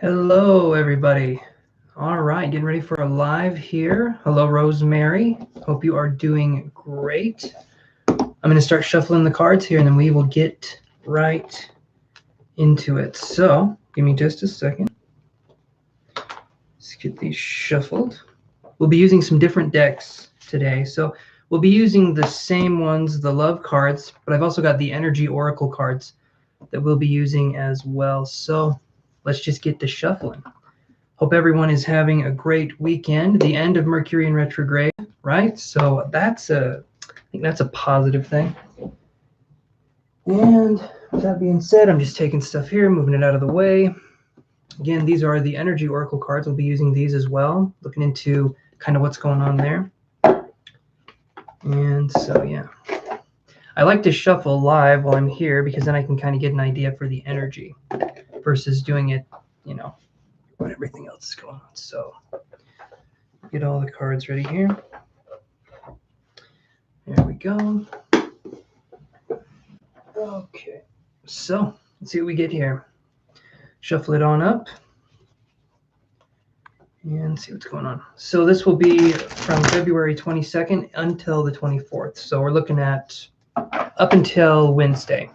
Hello, everybody. All right, getting ready for a live here. Hello, Rosemary. Hope you are doing great. I'm going to start shuffling the cards here, and then we will get right into it. So, give me just a second. Let's get these shuffled. We'll be using some different decks today. So, we'll be using the same ones, the love cards, but I've also got the energy oracle cards that we'll be using as well. So, let's just get to shuffling. Hope everyone is having a great weekend. The end of Mercury in retrograde, right? So I think that's a positive thing. And with that being said, I'm just taking stuff here, moving it out of the way. Again, these are the energy oracle cards. We'll be using these as well, looking into kind of what's going on there. And so, yeah. I like to shuffle live while I'm here because then I can kind of get an idea for the energy versus doing it, when everything else is going on. So get all the cards ready here. There we go. Okay, so let's see what we get here. Shuffle it on up and see what's going on. So this will be from February 22nd until the 24th. So we're looking at up until Wednesday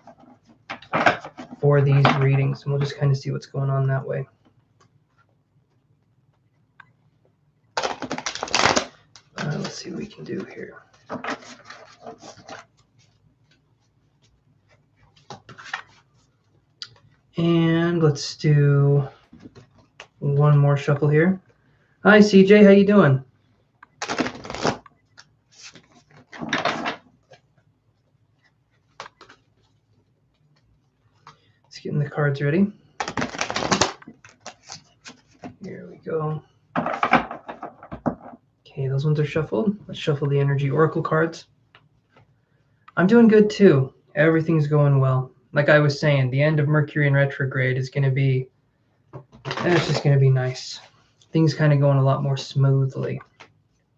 for these readings, and we'll just kind of see what's going on that way. Let's see what we can do here. And let's do one more shuffle here. Hi, CJ. How you doing? Let's get the cards ready. Here we go. Okay, those ones are shuffled. Let's shuffle the energy oracle cards. I'm doing good too. Everything's going well. Like I was saying, the end of Mercury in retrograde is going to be, it's just going to be nice. Things kind of going a lot more smoothly.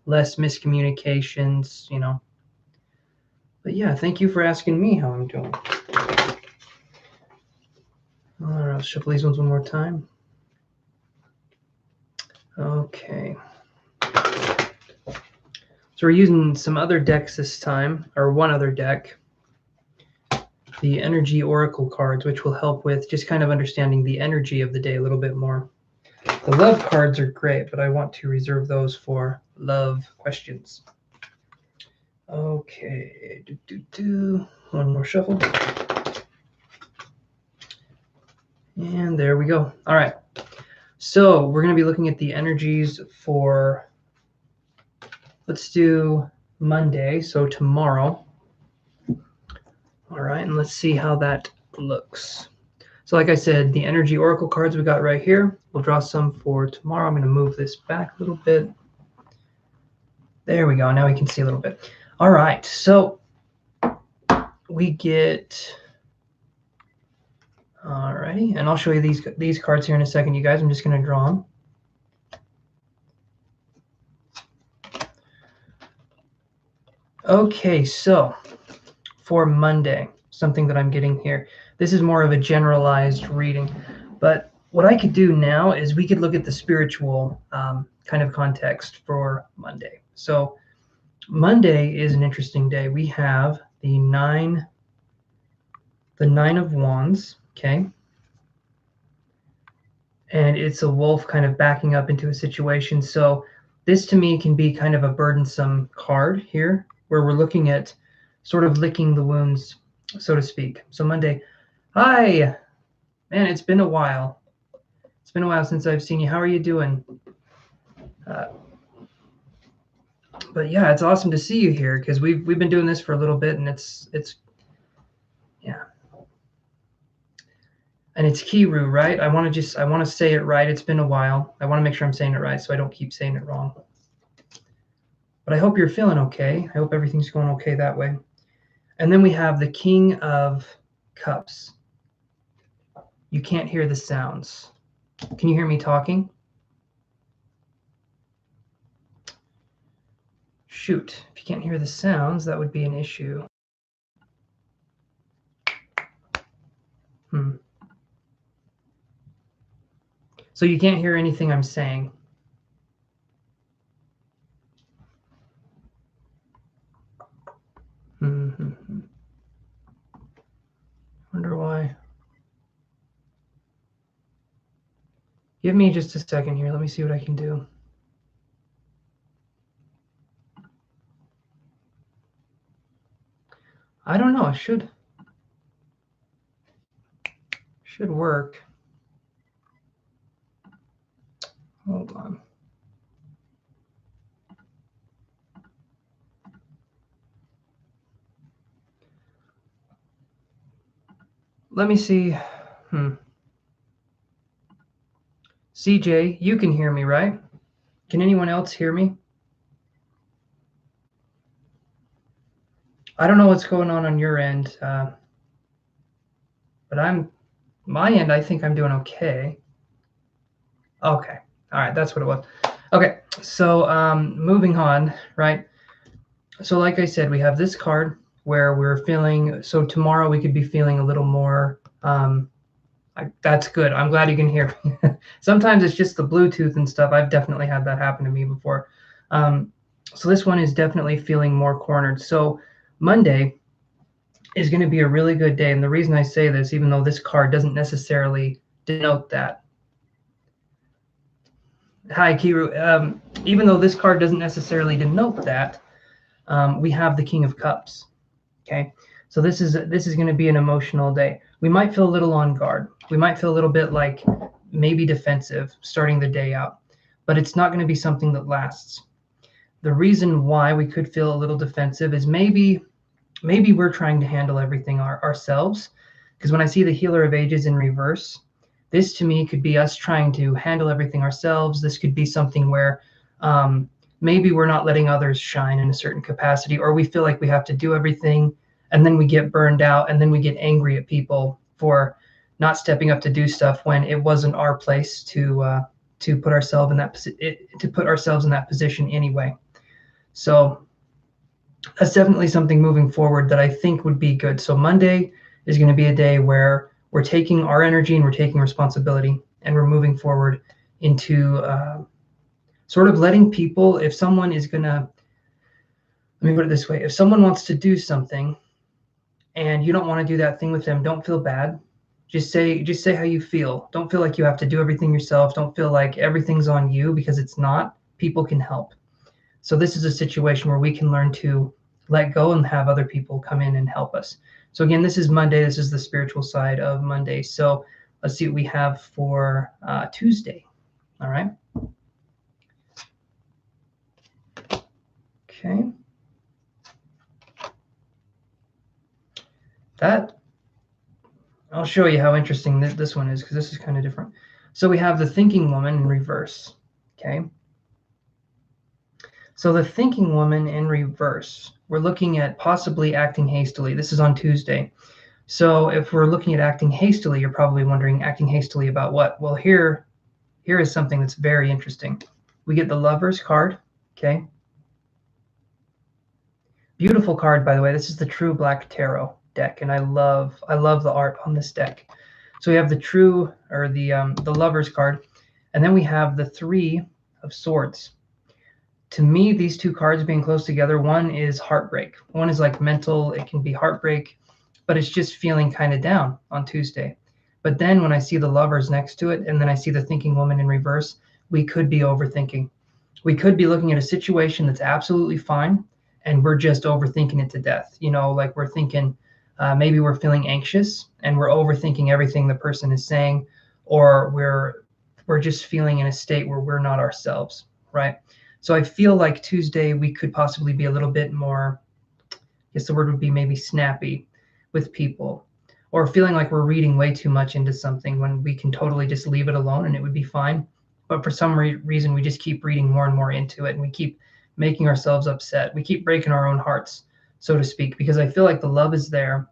Less miscommunications, But yeah, thank you for asking me how I'm doing. All right, I'll shuffle these ones one more time. Okay. So we're using some other decks this time, or one other deck. The energy oracle cards, which will help with just kind of understanding the energy of the day a little bit more. The love cards are great, but I want to reserve those for love questions. Okay, one more shuffle. And there we go. All right, so we're going to be looking at the energies for, let's do Monday, so tomorrow. All right, and let's see how that looks. So like I said, the energy oracle cards we got right here. We'll draw some for tomorrow. I'm going to move this back a little bit. There we go. Now we can see a little bit. All right, so we get, all righty, and I'll show you these cards here in a second, you guys. I'm just going to draw them. Okay, so for Monday, something that I'm getting here. This is more of a generalized reading, but what I could do now is we could look at the spiritual kind of context for Monday. So Monday is an interesting day. We have the nine of wands, okay? And it's a wolf kind of backing up into a situation. So this to me can be kind of a burdensome card here, where we're looking at sort of licking the wounds, so to speak. So Monday, hi, man, it's been a while. It's been a while since I've seen you. How are you doing? But yeah, it's awesome to see you here because we've been doing this for a little bit, and it's yeah. And it's Kiru, right? I want to say it right. It's been a while. I want to make sure I'm saying it right so I don't keep saying it wrong. But I hope you're feeling okay. I hope everything's going okay that way. And then we have the King of Cups. You can't hear the sounds. Can you hear me talking? Shoot, if you can't hear the sounds, that would be an issue. So you can't hear anything I'm saying. Mm-hmm. Wonder why. Give me just a second here. Let me see what I can do. I don't know. It should work. Hold on. Let me see. CJ, you can hear me, right? Can anyone else hear me? I don't know what's going on your end, but my end, I think I'm doing okay. Okay. All right. That's what it was. Okay. So moving on, right? So like I said, we have this card where we're feeling, so tomorrow we could be feeling a little more, that's good. I'm glad you can hear me. Sometimes it's just the Bluetooth and stuff. I've definitely had that happen to me before. So this one is definitely feeling more cornered. So Monday is going to be a really good day. And the reason I say this, even though this card doesn't necessarily denote that. Hi, Kiru. Even though this card doesn't necessarily denote that, we have the King of Cups. Okay, so this is going to be an emotional day. We might feel a little on guard. We might feel a little bit like maybe defensive starting the day out, but it's not going to be something that lasts. The reason why we could feel a little defensive is maybe we're trying to handle everything ourselves. Because when I see the Healer of Ages in reverse, this to me could be us trying to handle everything ourselves. This could be something where maybe we're not letting others shine in a certain capacity, or we feel like we have to do everything, and then we get burned out, and then we get angry at people for not stepping up to do stuff when it wasn't our place to put ourselves in that position anyway. So that's definitely something moving forward that I think would be good. So Monday is going to be a day where we're taking our energy and we're taking responsibility, and we're moving forward into sort of letting people, if someone is going to, let me put it this way, if someone wants to do something and you don't want to do that thing with them, don't feel bad. Just say how you feel. Don't feel like you have to do everything yourself. Don't feel like everything's on you, because it's not. People can help. So this is a situation where we can learn to let go and have other people come in and help us. So again, this is Monday. This is the spiritual side of Monday. So let's see what we have for Tuesday. All right. Okay. I'll show you how interesting this one is, because this is kind of different. So we have the Thinking Woman in reverse. Okay. So the Thinking Woman in reverse, we're looking at possibly acting hastily. This is on Tuesday. So if we're looking at acting hastily, you're probably wondering, acting hastily about what? Well, here is something that's very interesting. We get the Lover's card. Okay. Beautiful card, by the way. This is the True Black Tarot deck, and I love the art on this deck. So we have the the Lover's card, and then we have the Three of Swords. To me, these two cards being close together, one is heartbreak. One is like mental, it can be heartbreak, but it's just feeling kind of down on Tuesday. But then when I see the Lovers next to it, and then I see the Thinking Woman in reverse, we could be overthinking. We could be looking at a situation that's absolutely fine, and we're just overthinking it to death. Like we're thinking, maybe we're feeling anxious and we're overthinking everything the person is saying, or we're just feeling in a state where we're not ourselves, right? So I feel like Tuesday we could possibly be a little bit more, I guess the word would be maybe snappy with people, or feeling like we're reading way too much into something when we can totally just leave it alone and it would be fine. But for some reason, we just keep reading more and more into it, and we keep making ourselves upset. We keep breaking our own hearts, so to speak, because I feel like the love is there,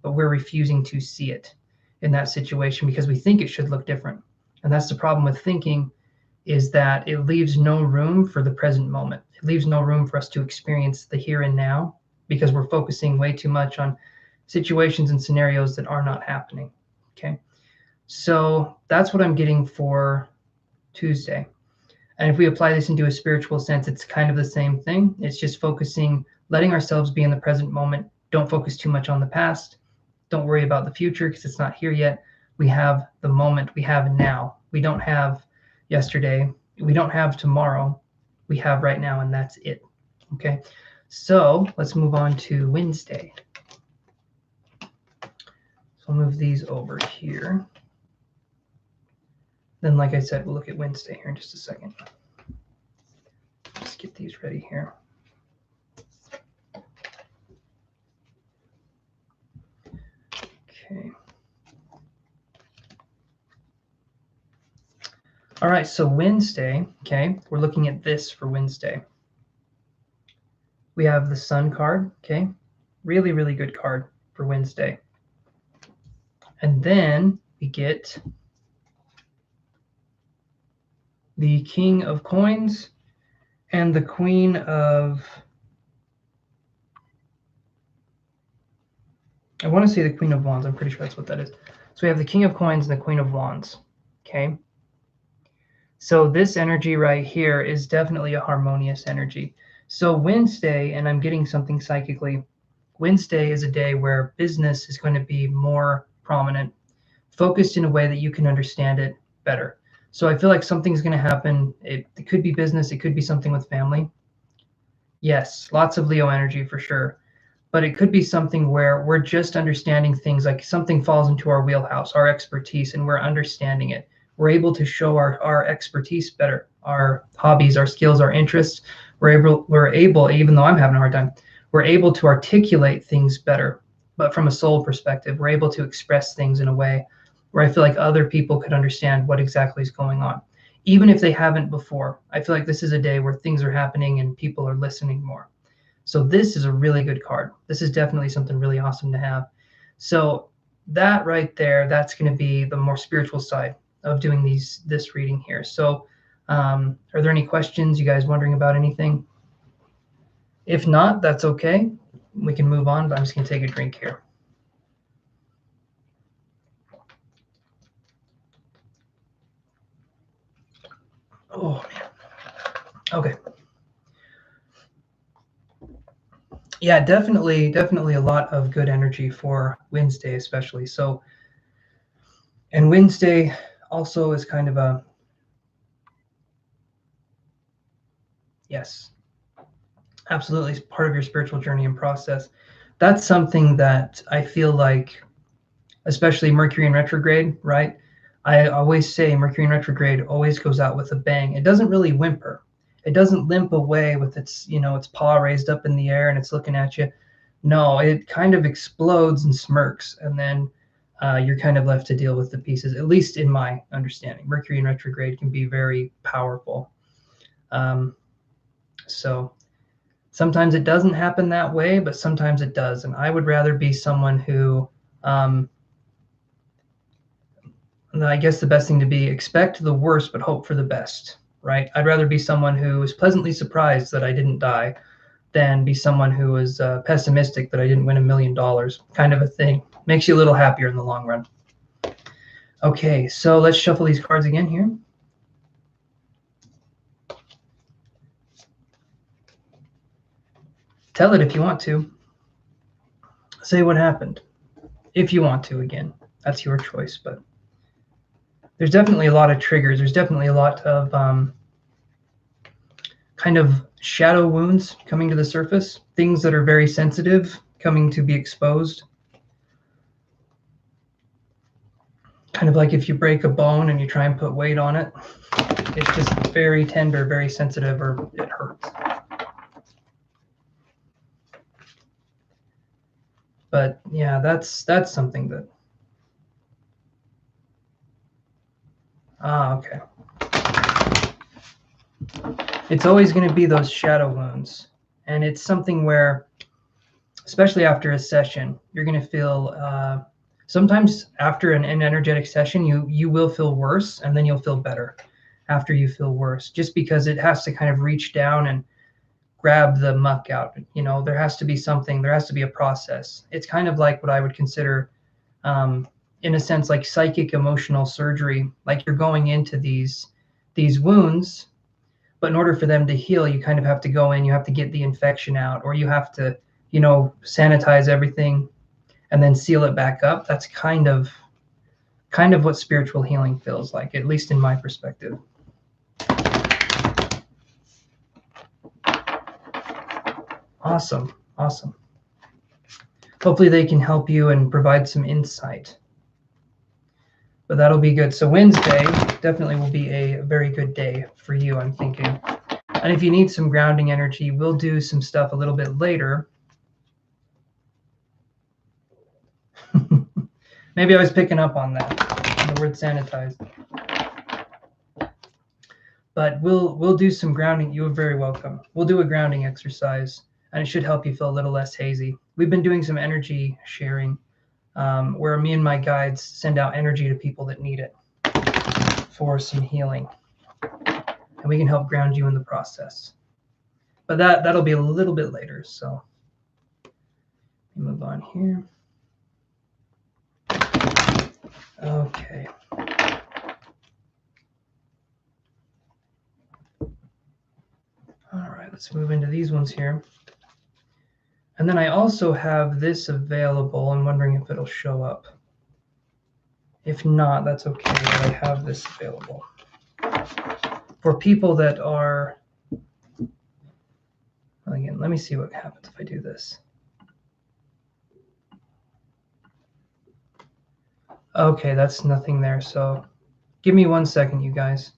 but we're refusing to see it in that situation because we think it should look different. And that's the problem with thinking, is that it leaves no room for the present moment. It leaves no room for us to experience the here and now, because we're focusing way too much on situations and scenarios that are not happening. Okay. So that's what I'm getting for Tuesday. And if we apply this into a spiritual sense, it's kind of the same thing. It's just focusing, letting ourselves be in the present moment. Don't focus too much on the past. Don't worry about the future because it's not here yet. We have the moment. We have now. We don't have yesterday. We don't have tomorrow. We have right now, and that's it. Okay, so let's move on to Wednesday. So I'll move these over here. Then, like I said, we'll look at Wednesday here in just a second. Just get these ready here. Okay. All right, so Wednesday, okay, we're looking at this for Wednesday. We have the Sun card, okay, really, really good card for Wednesday. And then we get the King of Coins and the Queen of, I want to say the Queen of Wands. I'm pretty sure that's what that is. So we have the King of Coins and the Queen of Wands, okay? So this energy right here is definitely a harmonious energy. So Wednesday, and I'm getting something psychically, Wednesday is a day where business is going to be more prominent, focused in a way that you can understand it better. So I feel like something's going to happen. It could be business. It could be something with family. Yes, lots of Leo energy for sure. But it could be something where we're just understanding things, like something falls into our wheelhouse, our expertise, and we're understanding it. We're able to show our expertise better, our hobbies, our skills, our interests. We're able, even though I'm having a hard time, we're able to articulate things better. But from a soul perspective, we're able to express things in a way where I feel like other people could understand what exactly is going on, even if they haven't before. I feel like this is a day where things are happening and people are listening more. So this is a really good card. This is definitely something really awesome to have. So that right there, that's going to be the more spiritual side of doing this reading here. So are there any questions? You guys wondering about anything? If not, that's okay. We can move on, but I'm just going to take a drink here. Oh, man. Okay. Yeah, definitely a lot of good energy for Wednesday, especially. So, and Wednesday also is kind of a, yes, absolutely part of your spiritual journey and process. That's something that I feel like, especially Mercury in retrograde, right? I always say Mercury in retrograde always goes out with a bang. It doesn't really whimper. It doesn't limp away with its, its paw raised up in the air and it's looking at you. No, it kind of explodes and smirks, and then you're kind of left to deal with the pieces, at least in my understanding. Mercury in retrograde can be very powerful. So sometimes it doesn't happen that way, but sometimes it does. And I would rather be someone who, I guess the best thing to be, expect the worst, but hope for the best, right? I'd rather be someone who is pleasantly surprised that I didn't die than be someone who is pessimistic that I didn't win $1 million, kind of a thing. Makes you a little happier in the long run. Okay, so let's shuffle these cards again here. Tell it if you want to. Say what happened. If you want to, again. That's your choice, but there's definitely a lot of triggers. There's definitely a lot of kind of shadow wounds coming to the surface, things that are very sensitive coming to be exposed. Kind of like if you break a bone and you try and put weight on it, it's just very tender, very sensitive, or it hurts. But yeah, that's something that, okay. It's always going to be those shadow wounds. And it's something where, especially after a session, you're going to feel, sometimes after an energetic session, you will feel worse, and then you'll feel better after you feel worse, just because it has to kind of reach down and grab the muck out. There has to be something, there has to be a process. It's kind of like what I would consider, in a sense, like psychic emotional surgery. Like you're going into these these wounds, but in order for them to heal, you kind of have to go in, you have to get the infection out, or you have to, sanitize everything and then seal it back up. That's kind of what spiritual healing feels like, at least in my perspective. Awesome. Hopefully they can help you and provide some insight. But that'll be good. So Wednesday definitely will be a very good day for you, I'm thinking. And if you need some grounding energy, we'll do some stuff a little bit later. Maybe I was picking up on that, the word sanitize. But we'll do some grounding. You are very welcome. We'll do a grounding exercise, and it should help you feel a little less hazy. We've been doing some energy sharing, where me and my guides send out energy to people that need it for some healing. And we can help ground you in the process. But that'll be a little bit later, so let me move on here. Okay. All right, let's move into these ones here. And then I also have this available. I'm wondering if it'll show up. If not, that's okay, but I have this available. For people that are, again, let me see what happens if I do this. Okay, that's nothing there, so give me 1 second, you guys.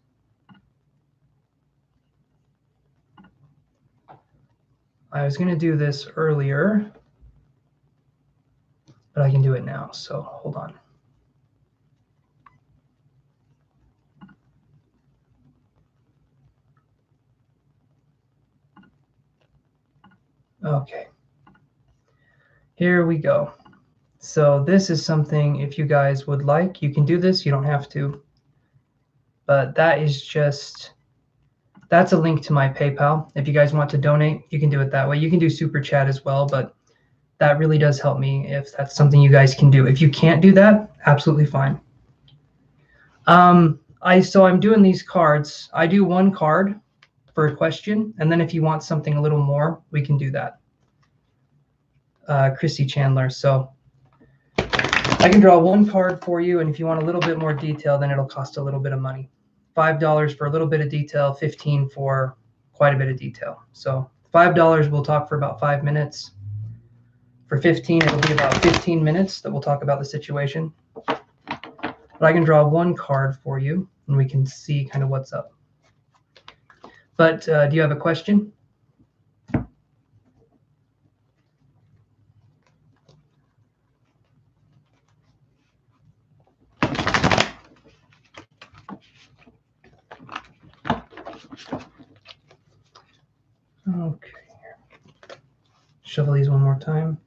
I was going to do this earlier, but I can do it now, so hold on. Okay, here we go. So this is something, if you guys would like, you can do this. You don't have to. But that's a link to my PayPal. If you guys want to donate, you can do it that way. You can do super chat as well, but that really does help me if that's something you guys can do. If you can't do that, absolutely fine. So I'm doing these cards. I do 1 card for a question, and then if you want something a little more, we can do that. Chrissy Chandler. So I can draw 1 card for you, and if you want a little bit more detail, then it'll cost a little bit of money. $5 for a little bit of detail, $15 for quite a bit of detail. So $5, we'll talk for about 5 minutes. For $15, it'll be about 15 minutes that we'll talk about the situation. But I can draw 1 card for you, and we can see kind of what's up. But do you have a question? Okay. Shuffle these one more time.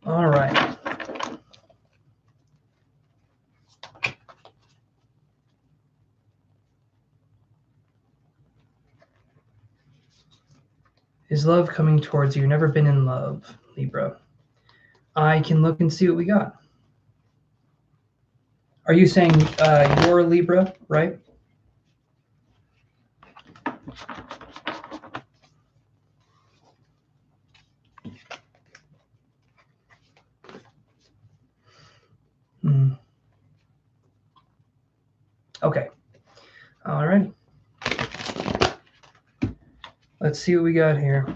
All right. Is love coming towards you? Never been in love, Libra. I can look and see what we got. Are you saying you're Libra, right? Okay. All right. Let's see what we got here.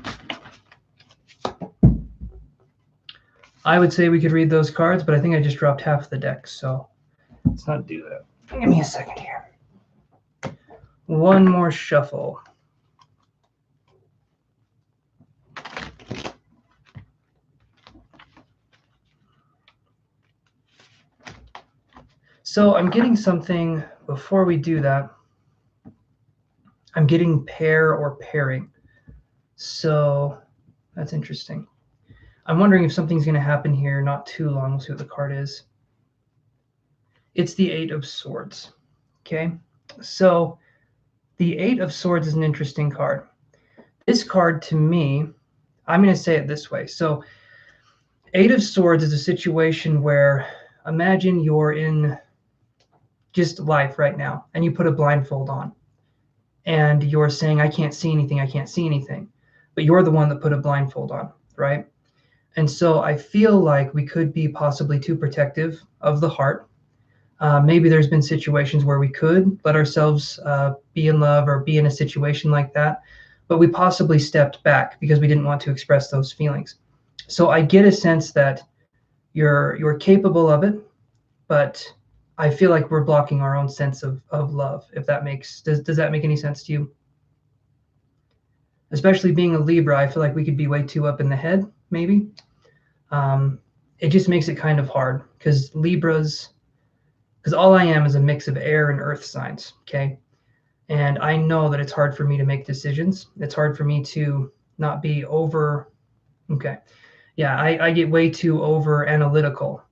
I would say we could read those cards, but I think I just dropped half the deck, so let's not do that. Give me a second here. 1 more shuffle. So I'm getting something before we do that. I'm getting pair or pairing. So that's interesting. I'm wondering if something's going to happen here not too long. We'll see what the card is. It's the 8 of Swords. Okay. So the 8 of Swords is an interesting card. This card to me, I'm going to say it this way. So Eight of Swords is a situation where, imagine you're in just life right now, and you put a blindfold on, and you're saying, I can't see anything, I can't see anything. But you're the one that put a blindfold on, right? And so I feel like we could be possibly too protective of the heart. Maybe there's been situations where we could let ourselves be in love or be in a situation like that, but we possibly stepped back because we didn't want to express those feelings. So I get a sense that you're capable of it, but I feel like we're blocking our own sense of love. If that does that make any sense to you? Especially being a Libra, I feel like we could be way too up in the head, maybe. It just makes it kind of hard because all I am is a mix of air and earth signs, okay? And I know that it's hard for me to make decisions. It's hard for me to not be okay. Yeah, I get way too over analytical.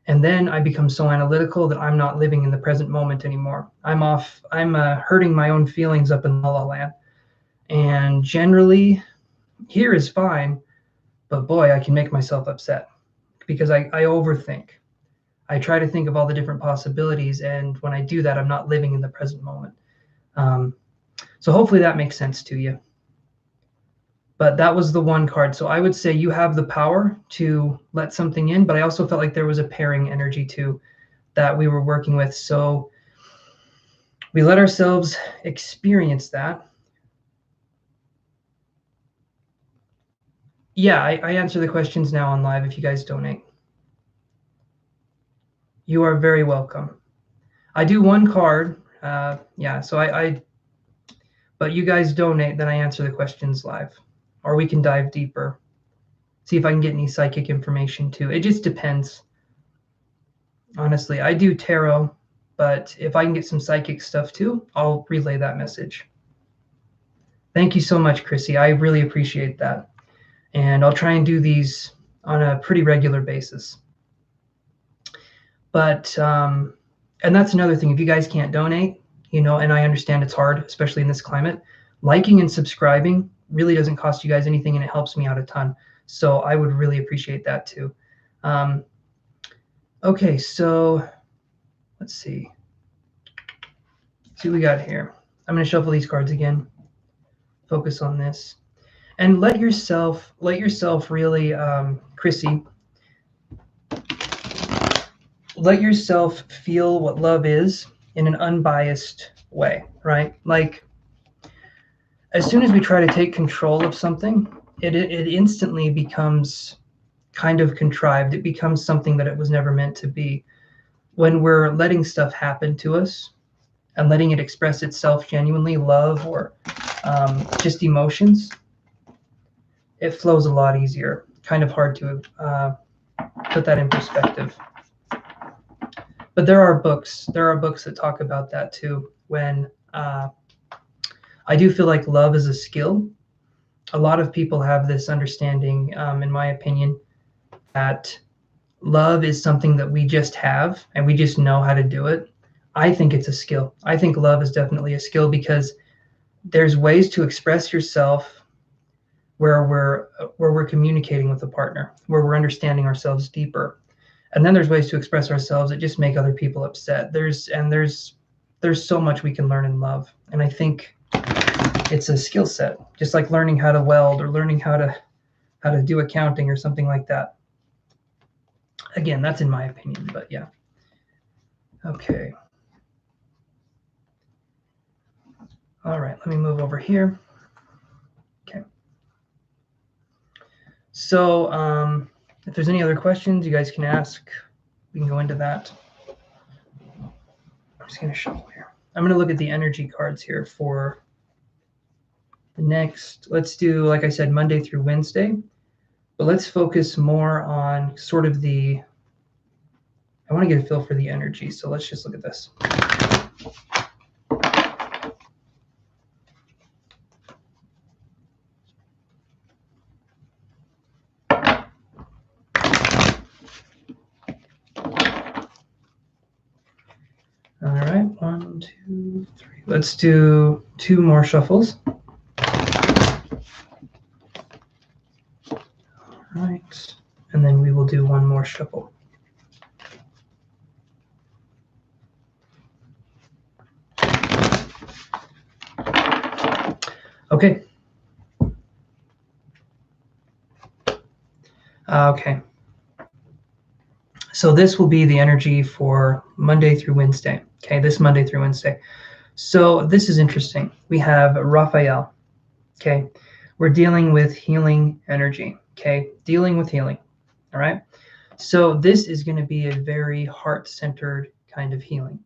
And then I become so analytical that I'm not living in the present moment anymore. I'm hurting my own feelings up in La La Land. And generally, here is fine, but boy, I can make myself upset because I overthink. I try to think of all the different possibilities, and when I do that, I'm not living in the present moment. So hopefully that makes sense to you. But that was the one card. So I would say you have the power to let something in, but I also felt like there was a pairing energy too that we were working with. So we let ourselves experience that. Yeah, I answer the questions now on live if you guys donate. You are very welcome. I do one card. Yeah, so but you guys donate, then I answer the questions live. Or we can dive deeper. See if I can get any psychic information too. It just depends. Honestly, I do tarot, but if I can get some psychic stuff too, I'll relay that message. Thank you so much, Chrissy. I really appreciate that. And I'll try and do these on a pretty regular basis. But, and that's another thing. If you guys can't donate, and I understand it's hard, especially in this climate, liking and subscribing really doesn't cost you guys anything, and it helps me out a ton. So I would really appreciate that too. Okay, so let's see. See what we got here. I'm going to shuffle these cards again. Focus on this. And let yourself really, Chrissy, let yourself feel what love is in an unbiased way, right? Like, as soon as we try to take control of something, it instantly becomes kind of contrived. It becomes something that it was never meant to be. When we're letting stuff happen to us and letting it express itself genuinely, love or just emotions, it flows a lot easier. Kind of hard to put that in perspective. But there are books that talk about that too. When I do feel like love is a skill. A lot of people have this understanding, in my opinion, that love is something that we just have and we just know how to do it. I think it's a skill. I think love is definitely a skill because there's ways to express yourself where we're communicating with a partner, where we're understanding ourselves deeper. And then there's ways to express ourselves that just make other people upset. There's so much we can learn in love. And I think it's a skill set, just like learning how to weld or learning how to do accounting or something like that. Again, that's in my opinion, but yeah. Okay. All right, let me move over here. Okay. So if there's any other questions you guys can ask, we can go into that. I'm just going to shuffle here. I'm going to look at the energy cards here for the next, let's do, like I said, Monday through Wednesday. But let's focus more on sort of I want to get a feel for the energy. So let's just look at this. All right, 1, 2, 3. Let's do 2 more shuffles. All right, and then we will do one more shuffle. Okay. Okay. So this will be the energy for Monday through Wednesday. Okay, this Monday through Wednesday. So this is interesting. We have Raphael. Okay, we're dealing with healing energy. Okay, dealing with healing. All right. So this is going to be a very heart-centered kind of healing,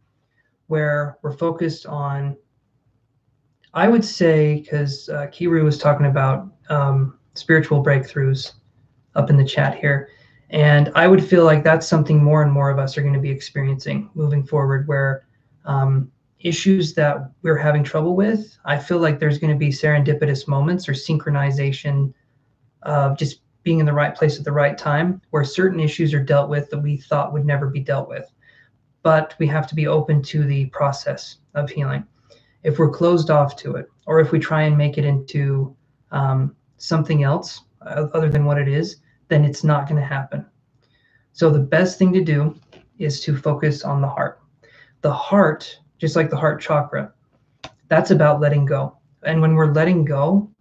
where we're focused on, I would say, because Kiru was talking about spiritual breakthroughs up in the chat here. And I would feel like that's something more and more of us are going to be experiencing moving forward, where issues that we're having trouble with, I feel like there's going to be serendipitous moments or synchronization of just being in the right place at the right time, where certain issues are dealt with that we thought would never be dealt with. But we have to be open to the process of healing. If we're closed off to it, or if we try and make it into something else other than what it is, then it's not going to happen. So the best thing to do is to focus on the heart. The heart, just like the heart chakra, that's about letting go. And when we're letting go,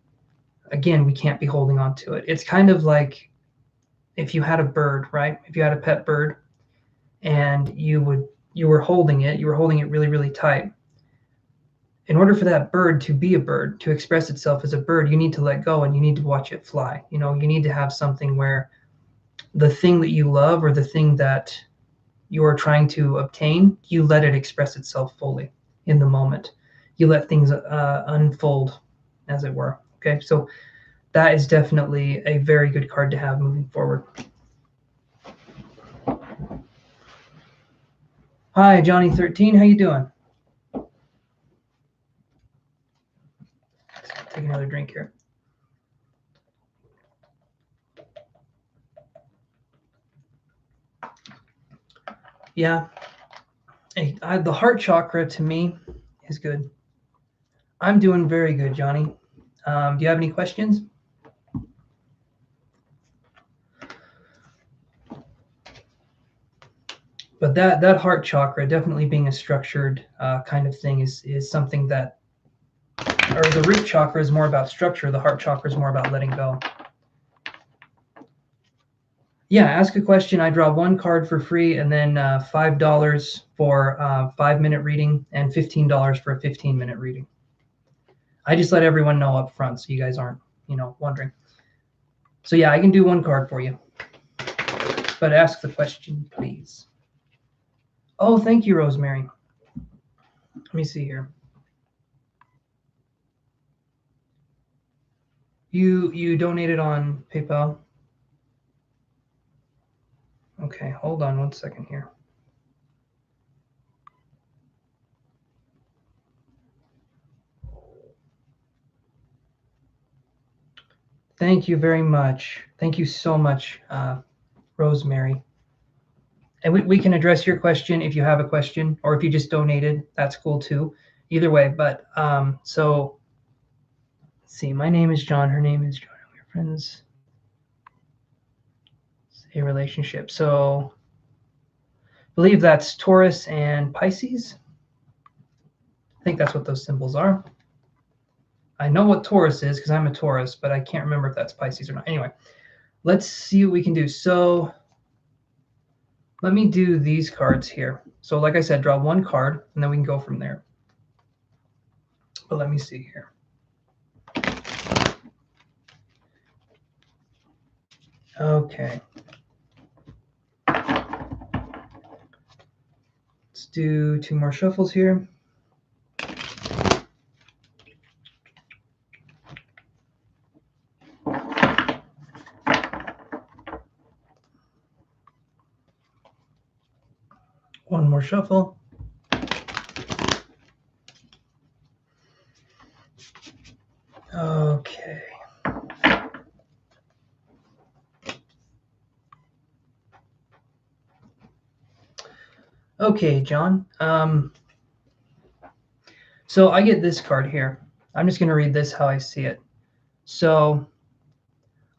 again, we can't be holding on to it. It's kind of like if you had a bird, right? If you had a pet bird and you were holding it really, really tight. In order for that bird to be a bird, to express itself as a bird, you need to let go and you need to watch it fly. You know, you need to have something where the thing that you love or the thing that you are trying to obtain, you let it express itself fully in the moment. You let things unfold, as it were. Okay, so that is definitely a very good card to have moving forward. Hi, Johnny13, how you doing? Take another drink here. Yeah, the heart chakra to me is good. I'm doing very good, Johnny. Do you have any questions? But that heart chakra, definitely being a structured kind of thing, is something that, or the root chakra is more about structure. The heart chakra is more about letting go. Yeah, ask a question. I draw one card for free, and then $5 for a 5-minute reading and $15 for a 15-minute reading. I just let everyone know up front so you guys aren't, wondering. So yeah, I can do one card for you. But ask the question, please. Oh, thank you, Rosemary. Let me see here. You donated on PayPal? Okay, hold on one second here. Thank you very much. Thank you so much, Rosemary. And we can address your question if you have a question, or if you just donated, that's cool too. Either way, but so let's see. My name is John. Her name is John. We're friends. It's a relationship. So I believe that's Taurus and Pisces. I think that's what those symbols are. I know what Taurus is because I'm a Taurus, but I can't remember if that's Pisces or not. Anyway, let's see what we can do. So let me do these cards here. So like I said, draw one card, and then we can go from there. But let me see here. Okay. Let's do 2 more shuffles here. One more shuffle. Okay. Okay, John. So I get this card here. I'm just going to read this how I see it. So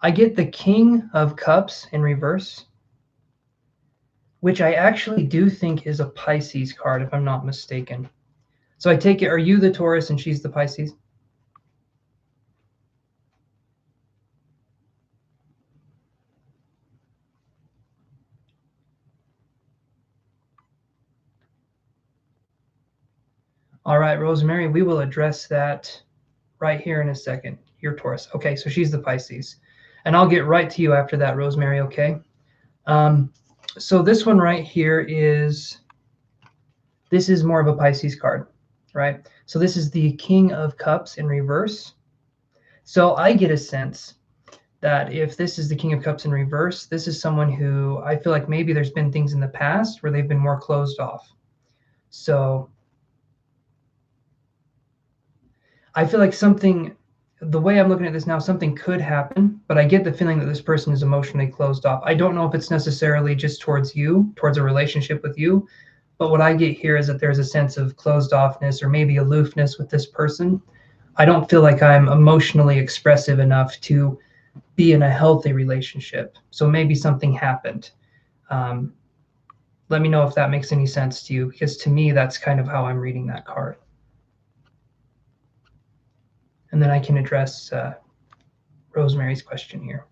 I get the King of Cups in reverse, which I actually do think is a Pisces card, if I'm not mistaken. So I take it, are you the Taurus and she's the Pisces? All right, Rosemary, we will address that right here in a second. You're Taurus. Okay, so she's the Pisces. And I'll get right to you after that, Rosemary, okay? So this one right here this is more of a Pisces card, right? So this is the King of Cups in reverse. So I get a sense that if this is the King of Cups in reverse, this is someone who I feel like maybe there's been things in the past where they've been more closed off. So I feel like the way I'm looking at this now, something could happen, but I get the feeling that this person is emotionally closed off. I don't know if it's necessarily just towards you, towards a relationship with you, but what I get here is that there's a sense of closed offness or maybe aloofness with this person. I don't feel like I'm emotionally expressive enough to be in a healthy relationship. So maybe something happened. Let me know if that makes any sense to you, because to me, that's kind of how I'm reading that card. And then I can address Rosemary's question here.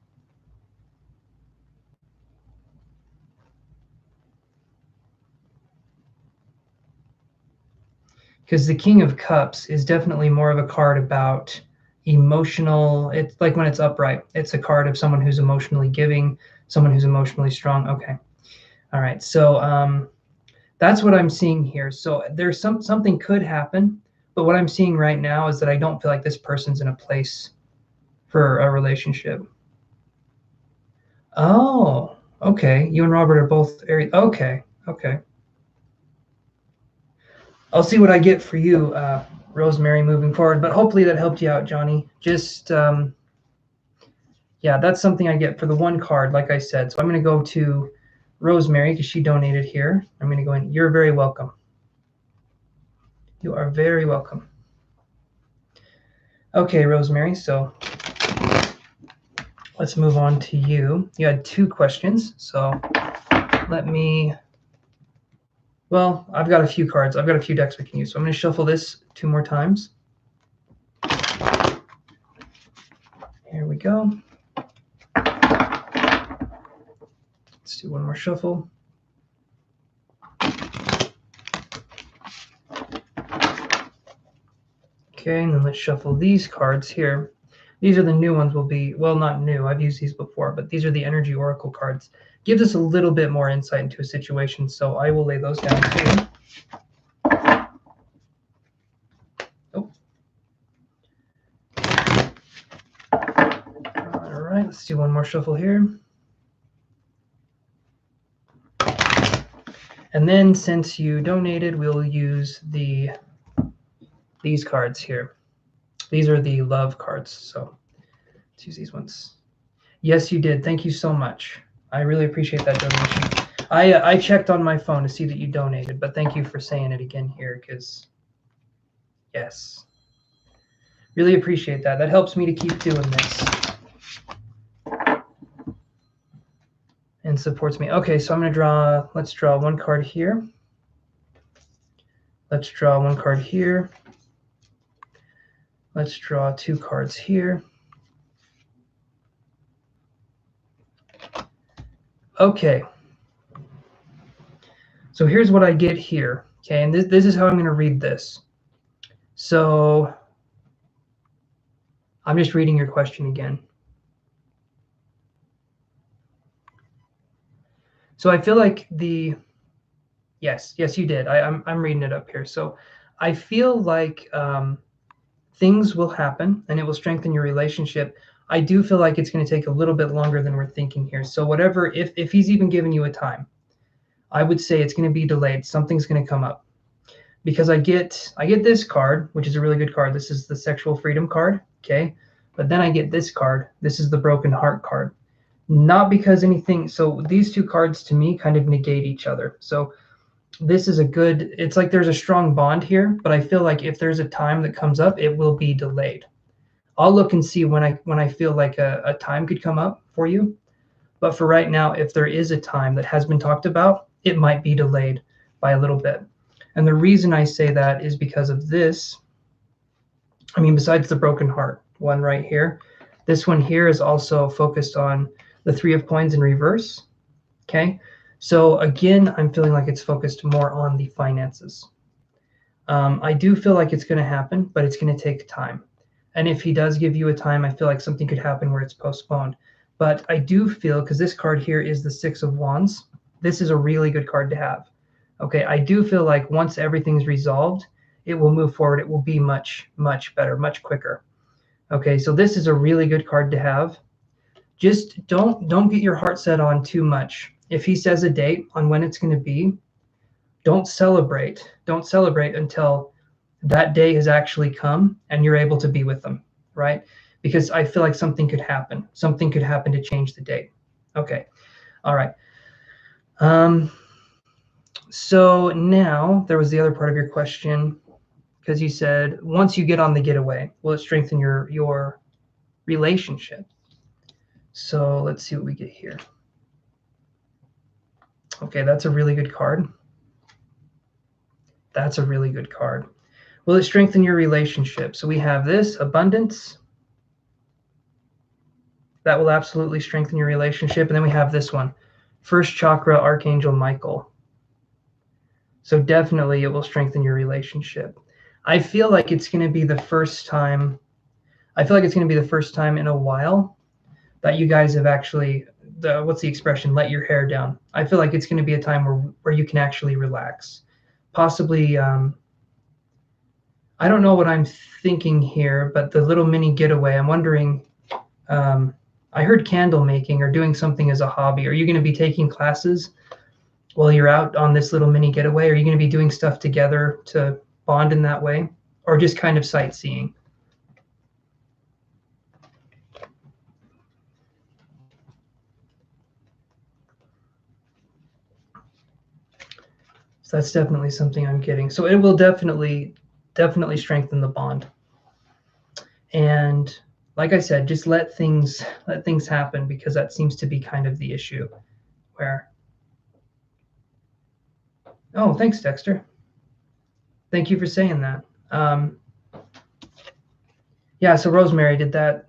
Because the King of Cups is definitely more of a card about emotional, it's like when it's upright, it's a card of someone who's emotionally giving, someone who's emotionally strong. Okay. All right. So that's what I'm seeing here. So there's something could happen, but what I'm seeing right now is that I don't feel like this person's in a place for a relationship. Oh, okay. You and Robert are both Aries. Okay. Okay. I'll see what I get for you, Rosemary, moving forward. But hopefully that helped you out, Johnny. Just, yeah, that's something I get for the one card, like I said. So I'm going to go to Rosemary because she donated here. I'm going to go in. You're very welcome. You are very welcome. Okay, Rosemary, so let's move on to you. You had 2 questions, so let me... Well, I've got a few cards. I've got a few decks we can use. So I'm going to shuffle this 2 more times. Here we go. Let's do 1 more shuffle. Okay, and then let's shuffle these cards here. These are the new ones will be, well, not new. I've used these before, but these are the Energy Oracle cards. Gives us a little bit more insight into a situation, so I will lay those down too. Oh. All right, let's do 1 more shuffle here. And then since you donated, we'll use these cards here. These are the love cards, so let's use these ones. Yes, you did. Thank you so much. I really appreciate that donation. I checked on my phone to see that you donated, but thank you for saying it again here, because yes, really appreciate that. That helps me to keep doing this and supports me. Okay, so I'm going to draw, let's draw 1 card here. Let's draw 1 card here. Let's draw 2 cards here. Okay. So here's what I get here. Okay, and this is how I'm going to read this. So I'm just reading your question again. So I feel like yes, you did. I'm reading it up here. So I feel like things will happen and it will strengthen your relationship. I do feel like it's going to take a little bit longer than we're thinking here. So whatever, if he's even giving you a time, I would say it's going to be delayed. Something's going to come up, because I get this card, which is a really good card. This is the sexual freedom card. Okay. But then I get this card. This is the broken heart card. Not because anything. So these 2 cards to me kind of negate each other. So this is a good, it's like there's a strong bond here, but I feel like if there's a time that comes up, it will be delayed. I'll look and see when I feel like a time could come up for you. But for right now, if there is a time that has been talked about, it might be delayed by a little bit. And the reason I say that is because of this. I mean, besides the broken heart one right here, this one here is also focused on the 3 of coins in reverse. Okay. So again, I'm feeling like it's focused more on the finances. I do feel like it's going to happen, but it's going to take time. And if he does give you a time, I feel like something could happen where it's postponed. But I do feel, because this card here is the 6 of Wands, this is a really good card to have. Okay, I do feel like once everything's resolved, it will move forward. It will be much, much better, much quicker. Okay, so this is a really good card to have. Just don't get your heart set on too much. If he says a date on when it's going to be, don't celebrate. Don't celebrate until that day has actually come and you're able to be with them, right? Because I feel like something could happen. Something could happen to change the date. Okay, all right. So now there was the other part of your question, because you said once you get on the getaway, will it strengthen your relationship? So let's see what we get here. Okay, that's a really good card. That's a really good card. Will it strengthen your relationship? So we have this, abundance. That will absolutely strengthen your relationship. And then we have this one, first chakra, Archangel Michael. So definitely it will strengthen your relationship. I feel like it's going to be the first time, in a while that you guys have actually, what's the expression, let your hair down. I feel like it's going to be a time where you can actually relax. Possibly, I don't know what I'm thinking here, but the little mini getaway, I'm wondering, I heard candle making or doing something as a hobby. Are you going to be taking classes while you're out on this little mini getaway? Are you going to be doing stuff together to bond in that way, or just kind of sightseeing? So that's definitely something I'm getting. So it will definitely strengthen the bond. And like I said, just let things happen, because that seems to be kind of the issue where, oh, thanks, Dexter. Thank you for saying that. Yeah, so Rosemary, did that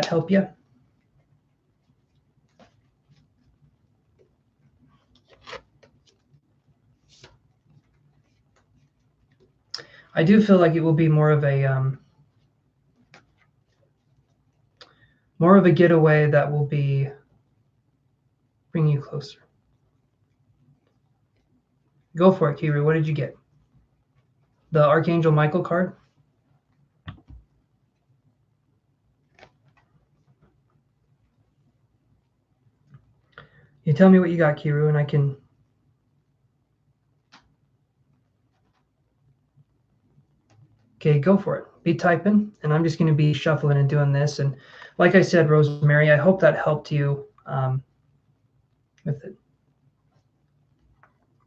help you? I do feel like it will be more of a getaway that will be bringing you closer. Go for it, Kiru. What did you get? The Archangel Michael card? You tell me what you got, Kiru, and I can... Okay, go for it. Be typing, and I'm just going to be shuffling and doing this. And like I said, Rosemary, I hope that helped you with it.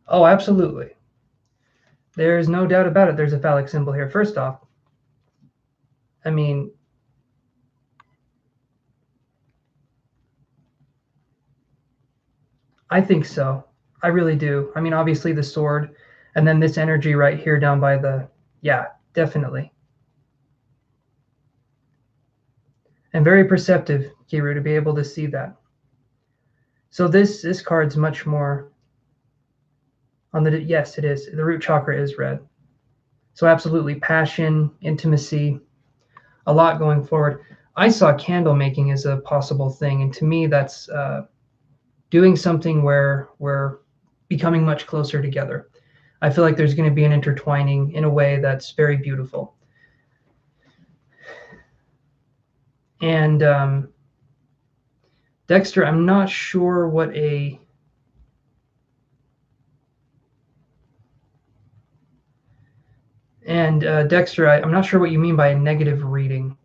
Oh, absolutely. There's no doubt about it. There's a phallic symbol here. First off, I mean, I think so. I really do. I mean, obviously the sword, and then this energy right here down by the, yeah, definitely. And very perceptive, Kiru, to be able to see that. So this card's much more on the, yes, it is. The root chakra is red. So absolutely passion, intimacy, a lot going forward. I saw candle making as a possible thing. And to me, that's doing something where we're becoming much closer together. I feel like there's going to be an intertwining in a way that's very beautiful. And Dexter, I'm not sure what a... And Dexter, I'm not sure what you mean by a negative reading.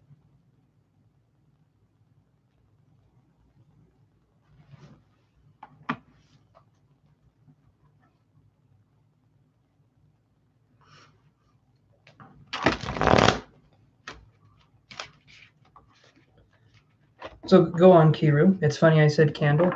So go on, Kiru. It's funny I said candle.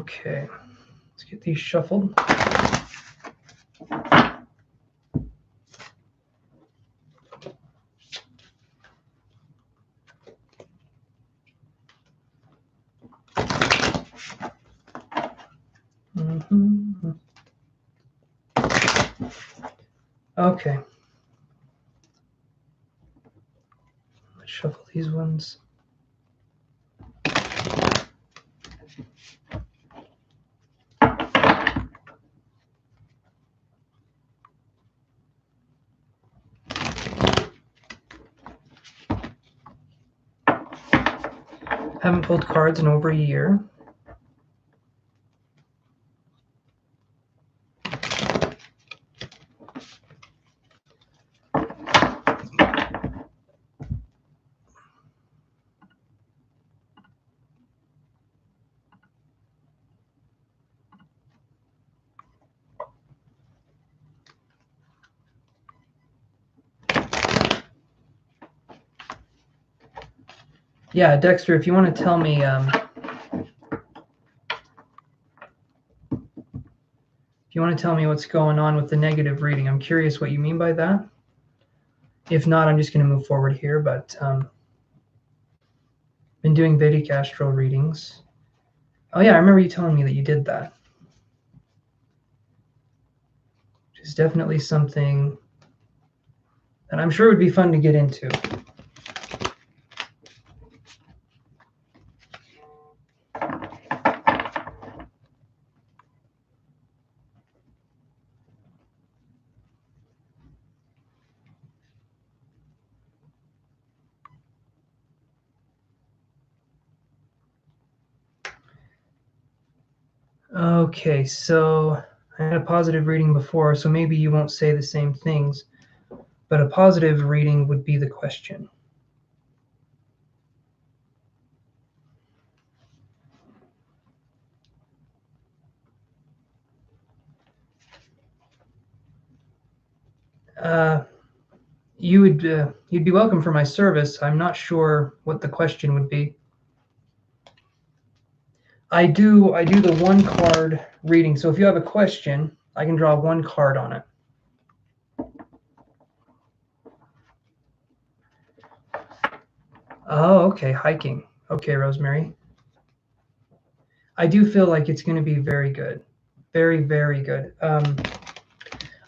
Okay, let's get these shuffled. Okay. Let's shuffle these ones. Haven't pulled cards in over a year. Yeah, Dexter, if you want to tell me, what's going on with the negative reading, I'm curious what you mean by that. If not, I'm just going to move forward here, but been doing Vedic astral readings. Oh yeah, I remember you telling me that you did that. Which is definitely something that I'm sure would be fun to get into. Okay, so I had a positive reading before, so maybe you won't say the same things, but a positive reading would be the question. You'd be welcome for my service. I'm not sure what the question would be. I do the one card reading. So if you have a question, I can draw one card on it. Oh, okay, hiking. Okay, Rosemary. I do feel like it's going to be very good. Very, very good.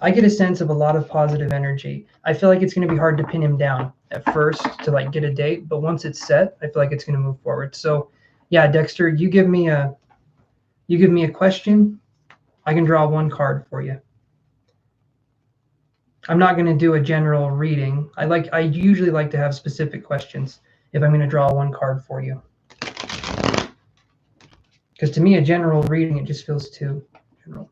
I get a sense of a lot of positive energy. I feel like it's going to be hard to pin him down at first to like get a date, but once it's set, I feel like it's going to move forward. So, yeah, Dexter, you give me a question, I can draw one card for you. I'm not going to do a general reading. I usually like to have specific questions if I'm going to draw one card for you. Because to me, a general reading, it just feels too general.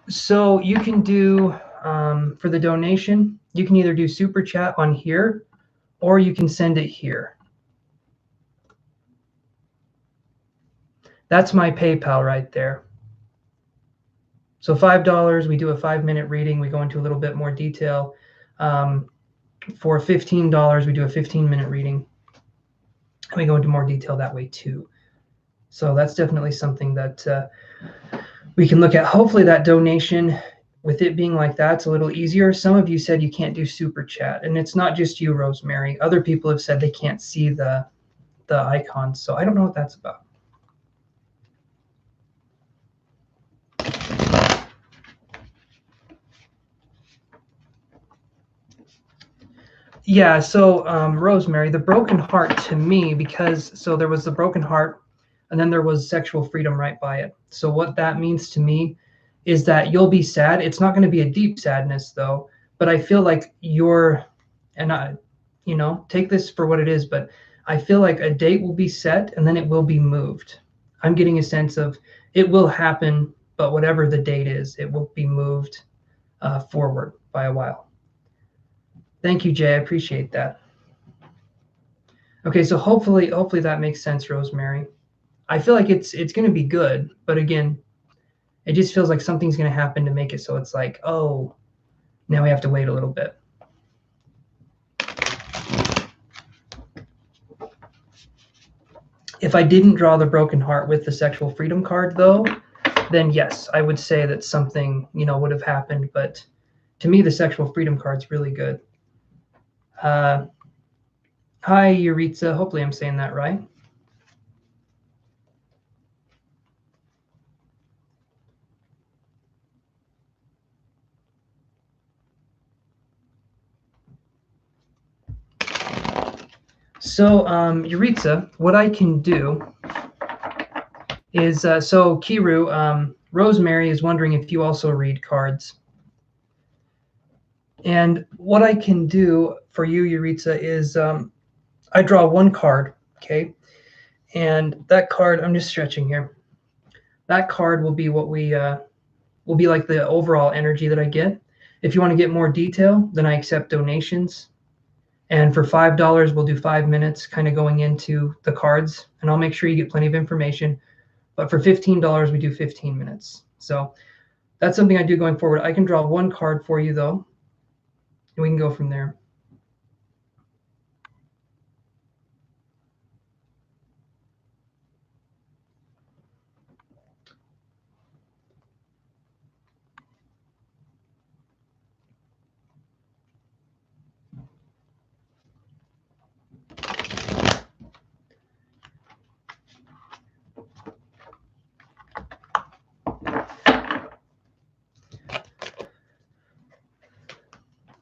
So you can do, for the donation, you can either do super chat on here or you can send it here. That's my PayPal right there. So $5, we do a 5-minute reading. We go into a little bit more detail. For $15, we do a 15-minute reading. And we go into more detail that way too. So that's definitely something that we can look at. Hopefully that donation, with it being like that, it's a little easier. Some of you said you can't do super chat, and it's not just you, Rosemary. Other people have said they can't see the icons. So I don't know what that's about. Yeah, so Rosemary, the broken heart to me, because so there was the broken heart and then there was sexual freedom right by it. So what that means to me is that you'll be sad. It's not going to be a deep sadness though, but I feel like and I, take this for what it is, but I feel like a date will be set and then it will be moved. I'm getting a sense of it will happen, but whatever the date is, it will be moved forward by a while. Thank you, Jay. I appreciate that. Okay, so hopefully that makes sense, Rosemary. I feel like it's going to be good, but again, it just feels like something's going to happen to make it so it's like, oh, now we have to wait a little bit. If I didn't draw the broken heart with the sexual freedom card, though, then yes, I would say that something, would have happened. But to me, the sexual freedom card's really good. Hi, Yuritsa. Hopefully I'm saying that right. So, Yuritsa, what I can do is, so Kiru, Rosemary is wondering if you also read cards. And what I can do for you, Yuritsa, is I draw one card, okay? And that card, I'm just stretching here. That card will be what will be like the overall energy that I get. If you want to get more detail, then I accept donations. And for $5, we'll do 5 minutes kind of going into the cards, and I'll make sure you get plenty of information. But for $15, we do 15 minutes. So that's something I do going forward. I can draw one card for you, though, and we can go from there.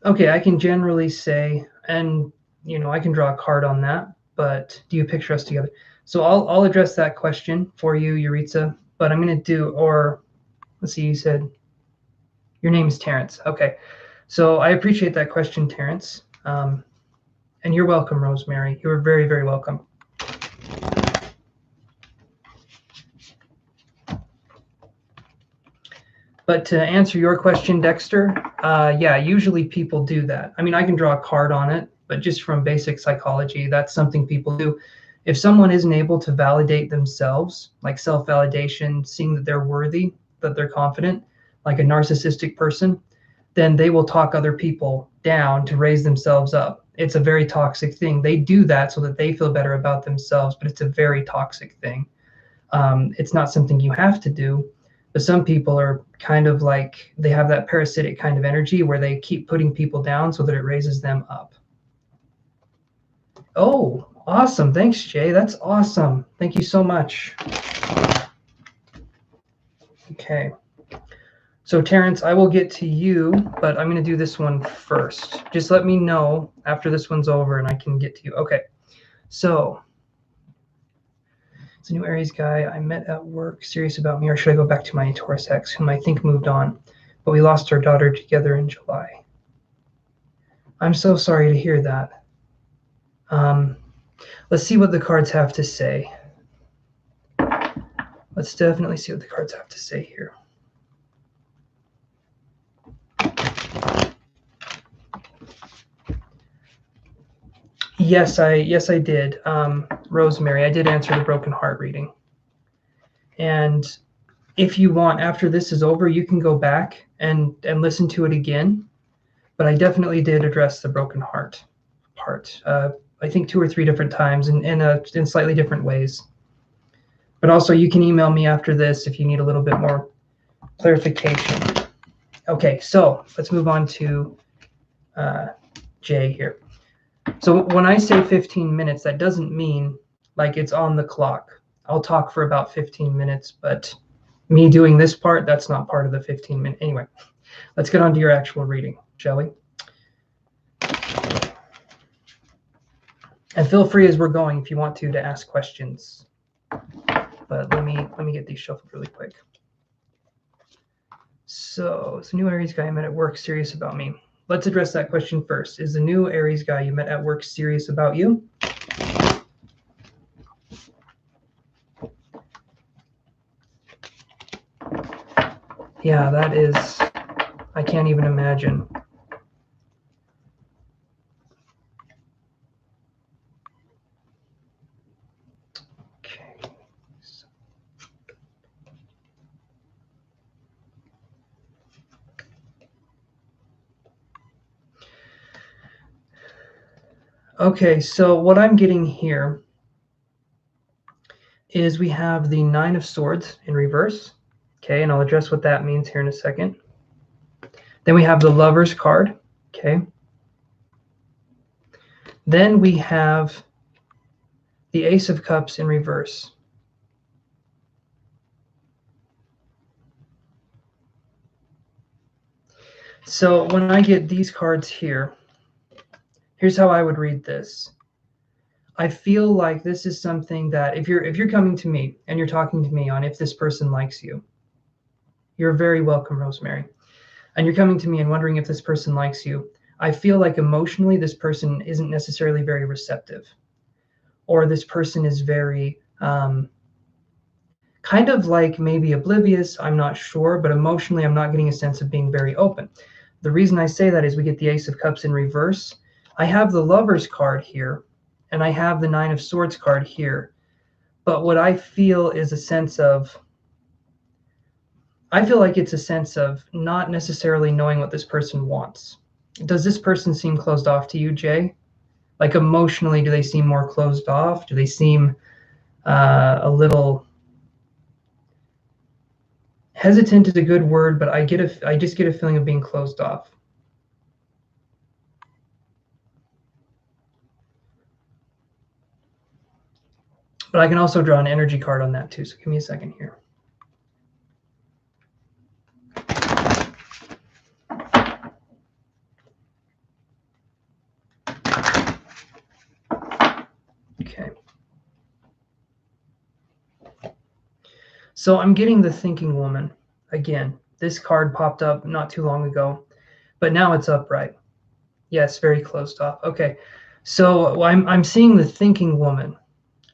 Okay, I can generally say, and I can draw a card on that, but do you picture us together? So I'll address that question for you, Yuritsa, but I'm going to do, or let's see, you said your name is Terrence. Okay, so I appreciate that question, Terrence. And you're welcome, Rosemary. You're very, very welcome. But to answer your question, Dexter, yeah, usually people do that. I mean, I can draw a card on it, but just from basic psychology, that's something people do. If someone isn't able to validate themselves, like self-validation, seeing that they're worthy, that they're confident, like a narcissistic person, then they will talk other people down to raise themselves up. It's a very toxic thing. They do that so that they feel better about themselves, but it's a very toxic thing. It's not something you have to do. But some people are kind of like, they have that parasitic kind of energy where they keep putting people down so that it raises them up. Oh, awesome. Thanks, Jay. That's awesome. Thank you so much. Okay. So Terrence, I will get to you, but I'm going to do this one first. Just let me know after this one's over and I can get to you. Okay. So it's a new Aries guy I met at work, serious about me, or should I go back to my Taurus ex, whom I think moved on, but we lost our daughter together in July. I'm so sorry to hear that. Let's see what the cards have to say. Let's definitely see what the cards have to say here. Yes, I did. Rosemary, I did answer the broken heart reading. And if you want, after this is over, you can go back and listen to it again. But I definitely did address the broken heart part. I think 2 or 3 different times in slightly different ways. But also you can email me after this if you need a little bit more clarification. Okay, so let's move on to Jay here. So when I say 15 minutes, that doesn't mean like it's on the clock. I'll talk for about 15 minutes, but me doing this part, that's not part of the 15 minutes. Anyway, let's get on to your actual reading, shall we? And feel free as we're going if you want to ask questions. But let me get these shuffled really quick. So it's a new Aries guy I met at work serious about me. Let's address that question first. Is the new Aries guy you met at work serious about you? Yeah, that is, I can't even imagine. Okay. Okay, so what I'm getting here is we have the Nine of Swords in reverse. Okay, and I'll address what that means here in a second. Then we have the Lover's card. Okay. Then we have the Ace of Cups in reverse. So when I get these cards here, here's how I would read this. I feel like this is something that if you're coming to me and you're talking to me on if this person likes you, you're very welcome, Rosemary. And you're coming to me and wondering if this person likes you, I feel like emotionally this person isn't necessarily very receptive, or this person is very kind of like maybe oblivious, I'm not sure, but emotionally I'm not getting a sense of being very open. The reason I say that is we get the Ace of Cups in reverse. I have the Lover's card here, and I have the Nine of Swords card here. But what I feel is a sense of, I feel like it's a sense of not necessarily knowing what this person wants. Does this person seem closed off to you, Jay? Like emotionally, do they seem more closed off? Do they seem a little hesitant is a good word, but I just get a feeling of being closed off. But I can also draw an energy card on that too. So give me a second here. Okay. So I'm getting the Thinking Woman again. This card popped up not too long ago, but now it's upright. Yes, very closed off. Okay. So I'm seeing the Thinking Woman.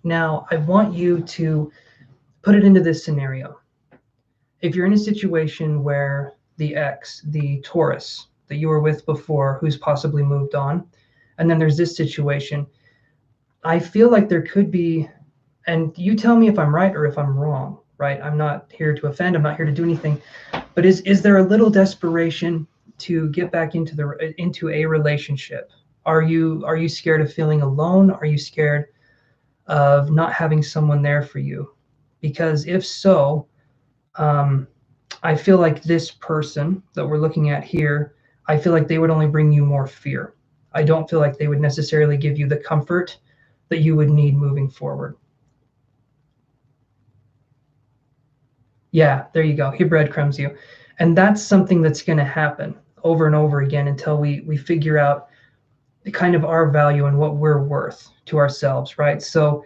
Now I want you to put it into this scenario. If you're in a situation where the ex, the Taurus that you were with before, who's possibly moved on, and then there's this situation, I feel like there could be, and you tell me if I'm right or if I'm wrong, right? I'm not here to offend, I'm not here to do anything, but is there a little desperation to get back into a relationship? Are you scared of feeling alone? Are you scared of not having someone there for you? Because if so, I feel like this person that we're looking at here, I feel like they would only bring you more fear. I don't feel like they would necessarily give you the comfort that you would need moving forward. Yeah, there you go. He breadcrumbs you. And that's something that's going to happen over and over again until we figure out kind of our value and what we're worth to ourselves, right? So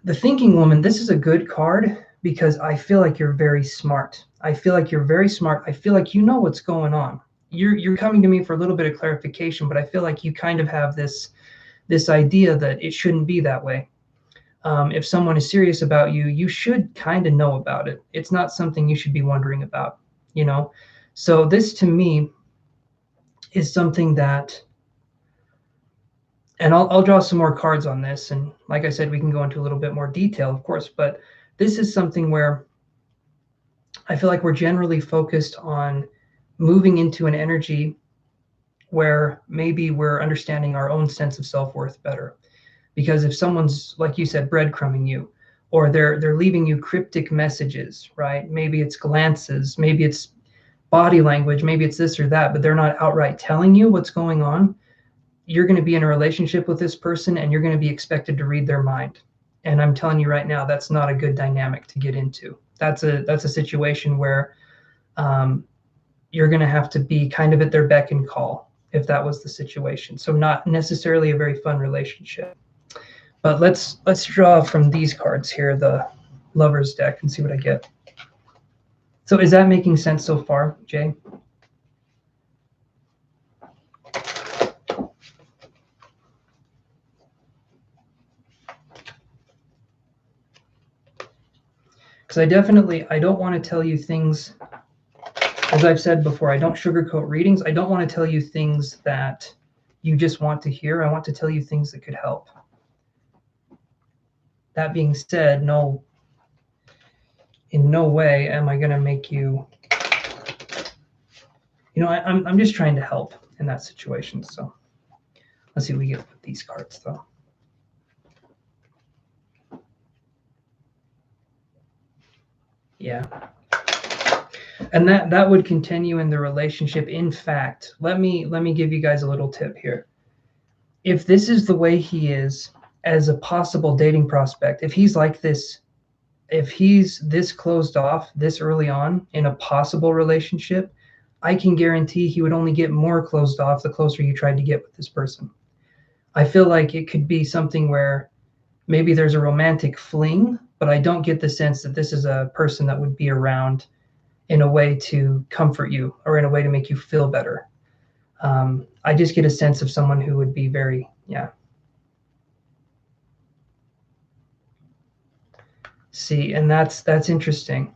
the Thinking Woman, this is a good card because I feel like you're very smart. I feel like you're very smart. I feel like you know what's going on. You're coming to me for a little bit of clarification, but I feel like you kind of have this idea that it shouldn't be that way. If someone is serious about you, you should kind of know about it. It's not something you should be wondering about, you know? So this to me is something that, and I'll draw some more cards on this. And like I said, we can go into a little bit more detail, of course, but this is something where I feel like we're generally focused on moving into an energy where maybe we're understanding our own sense of self-worth better. Because if someone's, like you said, breadcrumbing you, or they're leaving you cryptic messages, right? Maybe it's glances, maybe it's body language, maybe it's this or that, but they're not outright telling you what's going on. You're going to be in a relationship with this person and you're going to be expected to read their mind. And I'm telling you right now, that's not a good dynamic to get into. That's a situation where you're going to have to be kind of at their beck and call if that was the situation. So not necessarily a very fun relationship. But let's draw from these cards here, the Lover's deck, and see what I get. So is that making sense so far, Jay? Because I don't want to tell you things, as I've said before, I don't sugarcoat readings. I don't want to tell you things that you just want to hear. I want to tell you things that could help. That being said, in no way am I going to make you, I'm just trying to help in that situation. So let's see what we get with these cards, though. Yeah. And that would continue in the relationship. In fact, let me give you guys a little tip here. If this is the way he is as a possible dating prospect, if he's like this, if he's this closed off this early on in a possible relationship, I can guarantee he would only get more closed off the closer you tried to get with this person. I feel like it could be something where maybe there's a romantic fling, but I don't get the sense that this is a person that would be around in a way to comfort you or in a way to make you feel better. I just get a sense of someone who would be very, yeah. See, and that's interesting.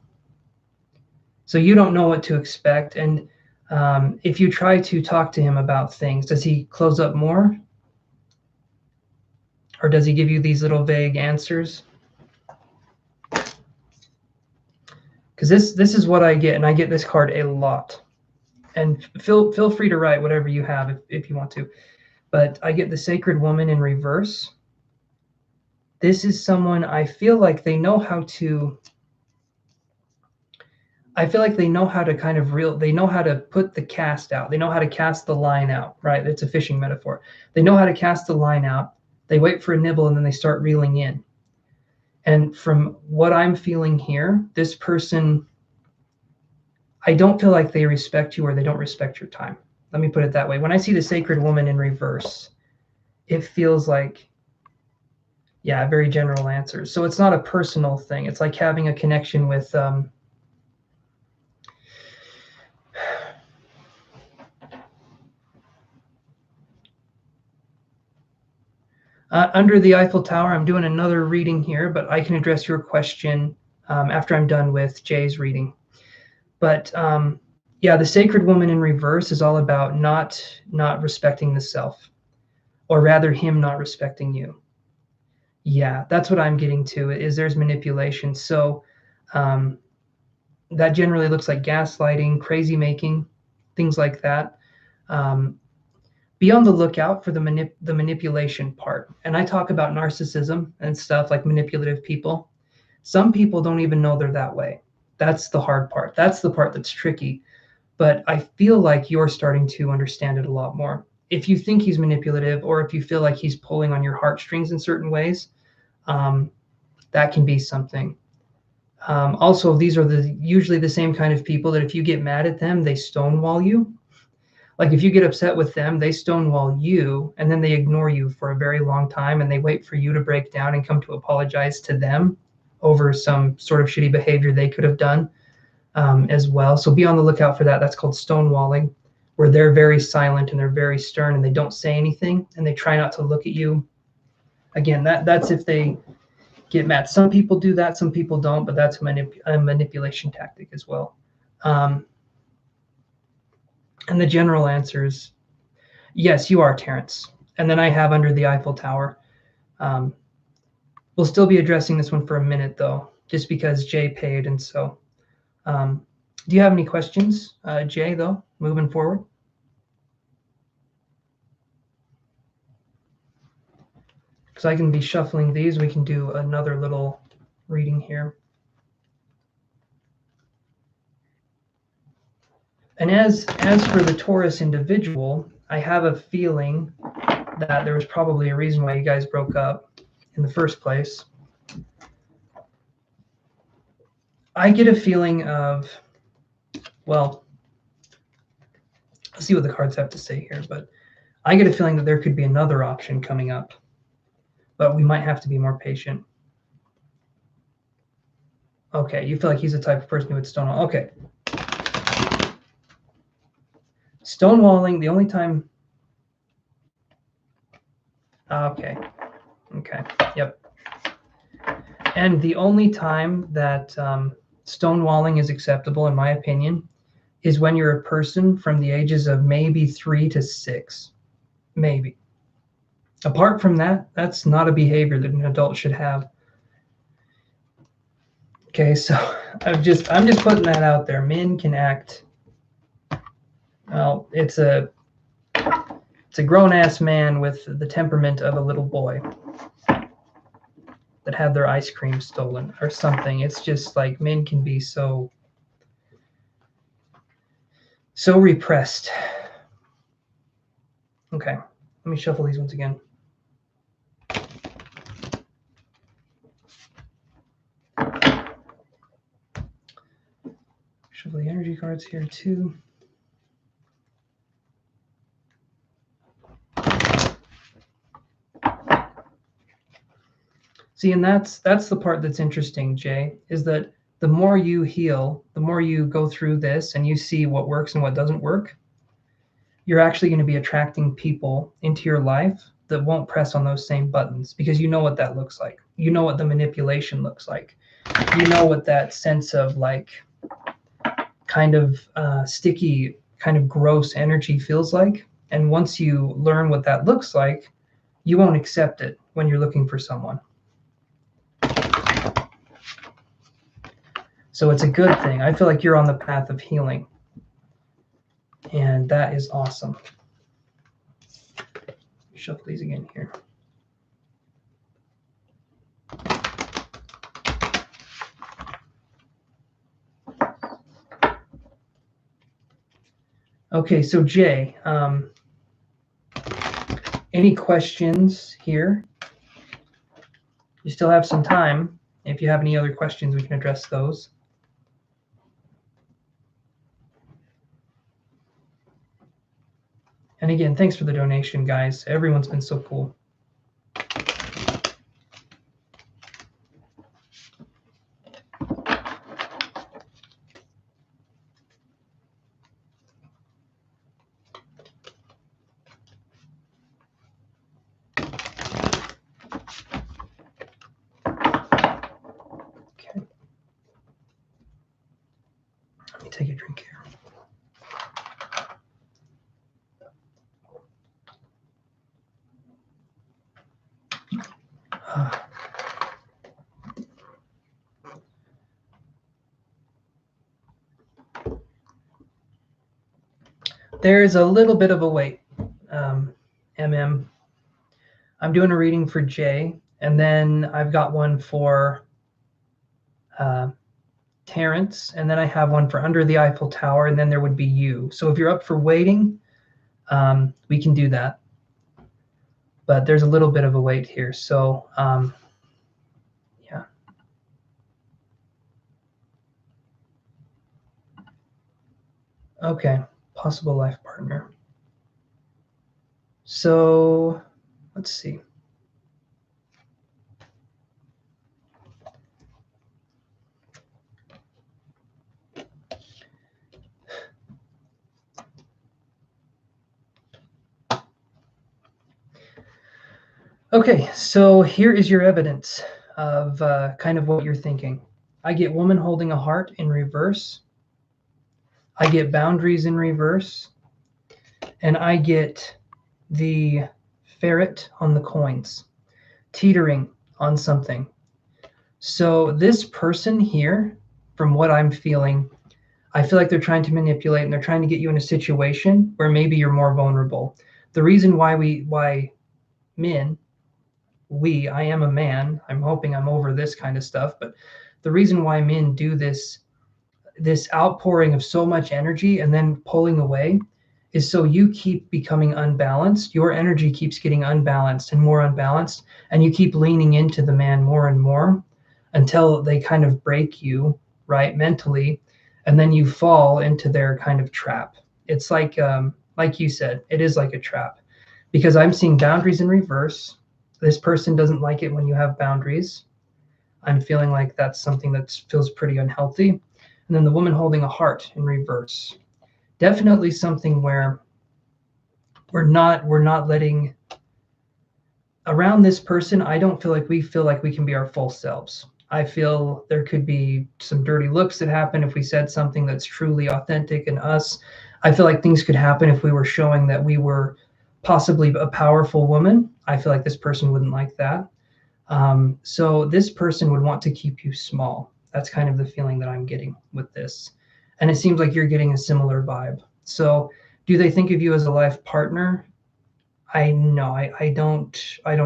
So you don't know what to expect. And if you try to talk to him about things, does he close up more? Or does he give you these little vague answers? Because this is what I get, and I get this card a lot. And feel free to write whatever you have if you want to. But I get the Sacred Woman in reverse. This is someone I feel like they know how to. I feel like they know how to kind of they know how to put the cast out. They know how to cast the line out, right? It's a fishing metaphor. They know how to cast the line out. They wait for a nibble and then they start reeling in. And from what I'm feeling here, this person, I don't feel like they respect you or they don't respect your time. Let me put it that way. When I see the Sacred Woman in reverse, it feels like, yeah, very general answers. So it's not a personal thing. It's like having a connection with under the Eiffel Tower. I'm doing another reading here, but I can address your question after I'm done with Jay's reading. But yeah, the Sacred Woman in reverse is all about not respecting the self, or rather him not respecting you. Yeah, that's what I'm getting to, is there's manipulation. So that generally looks like gaslighting, crazy making, things like that. Be on the lookout for the manipulation part. And I talk about narcissism and stuff like manipulative people. Some people don't even know they're that way. That's the hard part. That's the part that's tricky. But I feel like you're starting to understand it a lot more. If you think he's manipulative, or if you feel like he's pulling on your heartstrings in certain ways, that can be something. Also, these are usually the same kind of people that if you get mad at them, they stonewall you. Like if you get upset with them, they stonewall you, and then they ignore you for a very long time, and they wait for you to break down and come to apologize to them over some sort of shitty behavior they could have done as well. So be on the lookout for that. That's called stonewalling, where they're very silent and they're very stern and they don't say anything and they try not to look at you. Again, that's if they get mad. Some people do that, some people don't, but that's a manipulation tactic as well. And the general answer is, yes, you are, Terrence. And then I have under the Eiffel Tower. We'll still be addressing this one for a minute, though, just because Jay paid. And so do you have any questions, Jay, though, moving forward? Because I can be shuffling these. We can do another little reading here. And as for the Taurus individual, I have a feeling that there was probably a reason why you guys broke up in the first place. I get a feeling of, well, let's see what the cards have to say here, but I get a feeling that there could be another option coming up, but we might have to be more patient. Okay, you feel like he's the type of person who would stonewall. Okay. Stonewalling, the only time. Okay. Yep. And the only time that stonewalling is acceptable, in my opinion, is when you're a person from the ages of maybe 3 to 6. Maybe. Apart from that, that's not a behavior that an adult should have. Okay, so I'm just putting that out there. Men can act. Well, it's a grown-ass man with the temperament of a little boy. that had their ice cream stolen or something. It's just like men can be so repressed. Okay, let me shuffle these ones again. Shuffle the energy cards here too. See, and that's the part that's interesting, Jay, is that the more you heal, the more you go through this and you see what works and what doesn't work, you're actually going to be attracting people into your life that won't press on those same buttons, because you know what that looks like. You know what the manipulation looks like. You know what that sense of like kind of sticky, kind of gross energy feels like. And once you learn what that looks like, you won't accept it when you're looking for someone. So it's a good thing. I feel like you're on the path of healing. And that is awesome. Shuffle these again here. Okay, so Jay, any questions here? You still have some time. If you have any other questions, we can address those. And again, thanks for the donation, guys. Everyone's been so cool. Okay. Let me take a drink here. There's a little bit of a wait, MM. I'm doing a reading for Jay, and then I've got one for Terrence, and then I have one for Under the Eiffel Tower, and then there would be you. So if you're up for waiting, we can do that. But there's a little bit of a wait here, so yeah. Okay, possible life partner. So let's see. Okay, so here is your evidence of kind of what you're thinking. I get woman holding a heart in reverse. I get boundaries in reverse. And I get the ferret on the coins, teetering on something. So this person here, from what I'm feeling, I feel like they're trying to manipulate, and they're trying to get you in a situation where maybe you're more vulnerable. The reason why men, I am a man, I'm hoping I'm over this kind of stuff, but the reason why men do this outpouring of so much energy and then pulling away is so you keep becoming unbalanced. Your energy keeps getting unbalanced and more unbalanced, and you keep leaning into the man more and more until they kind of break you, right, mentally, and then you fall into their kind of trap. It's like you said, it is like a trap, because I'm seeing boundaries in reverse. This person doesn't like it when you have boundaries. I'm feeling like that's something that feels pretty unhealthy. And then the woman holding a heart in reverse. Definitely something where we're not letting around this person. I don't feel like we can be our full selves. I feel there could be some dirty looks that happen if we said something that's truly authentic in us. I feel like things could happen if we were showing that we were possibly a powerful woman. I feel like this person wouldn't like that. So this person would want to keep you small. That's kind of the feeling that I'm getting with this. And it seems like you're getting a similar vibe. So do they think of you as a life partner? I don't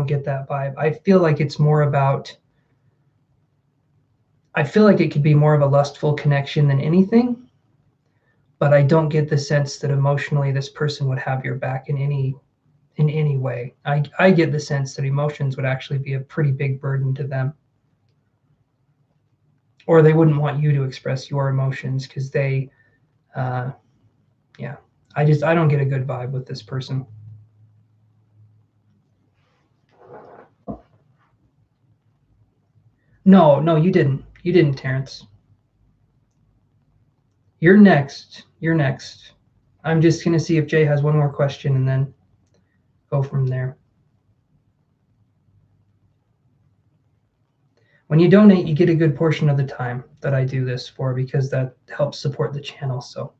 get that vibe. I feel like it's more about I feel like it could be more of a lustful connection than anything, but I don't get the sense that emotionally this person would have your back in any way. I get the sense that emotions would actually be a pretty big burden to them. Or they wouldn't want you to express your emotions because they, yeah, I don't get a good vibe with this person. No, you didn't. You didn't, Terrence. You're next. You're next. I'm just going to see if Jay has one more question and then go from there. When you donate, you get a good portion of the time that I do this for because that helps support the channel. So.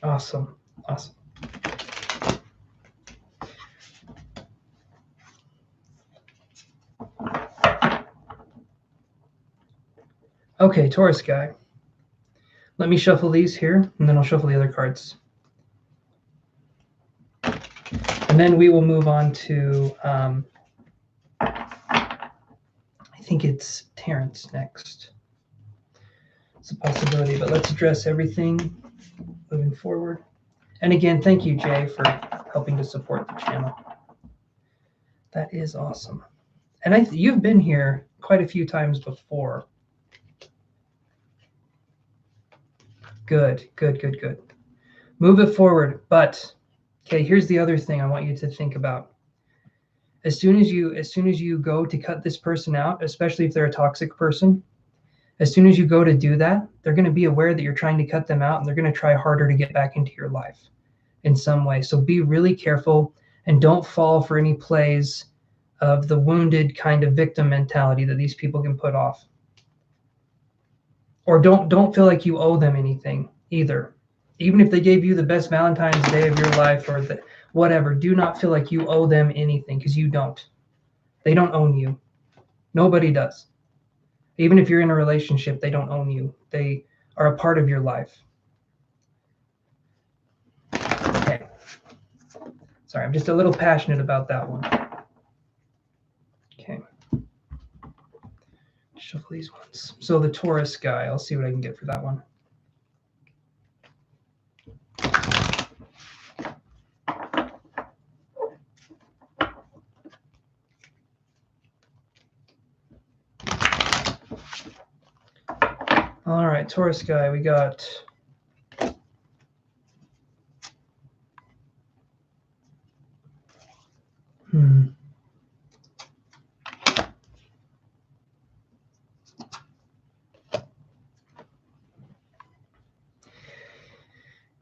Awesome. Awesome. Okay, Taurus guy. Let me shuffle these here, and then I'll shuffle the other cards. And then we will move on to, I think it's Terrence next. It's a possibility, but let's address everything moving forward. And again, thank you, Jay, for helping to support the channel. That is awesome. And you've been here quite a few times before. Good. Move it forward. But, okay, here's the other thing I want you to think about. As soon as you go to cut this person out, especially if they're a toxic person, as soon as you go to do that, they're going to be aware that you're trying to cut them out, and they're going to try harder to get back into your life in some way. So be really careful and don't fall for any plays of the wounded kind of victim mentality that these people can put off. Or don't feel like you owe them anything either. Even if they gave you the best Valentine's Day of your life or whatever, do not feel like you owe them anything, because you don't. They don't own you. Nobody does. Even if you're in a relationship, they don't own you. They are a part of your life. Okay. Sorry, I'm just a little passionate about that one. Okay. Shuffle these ones. So the Taurus guy, I'll see what I can get for that one. All right, Taurus guy, we got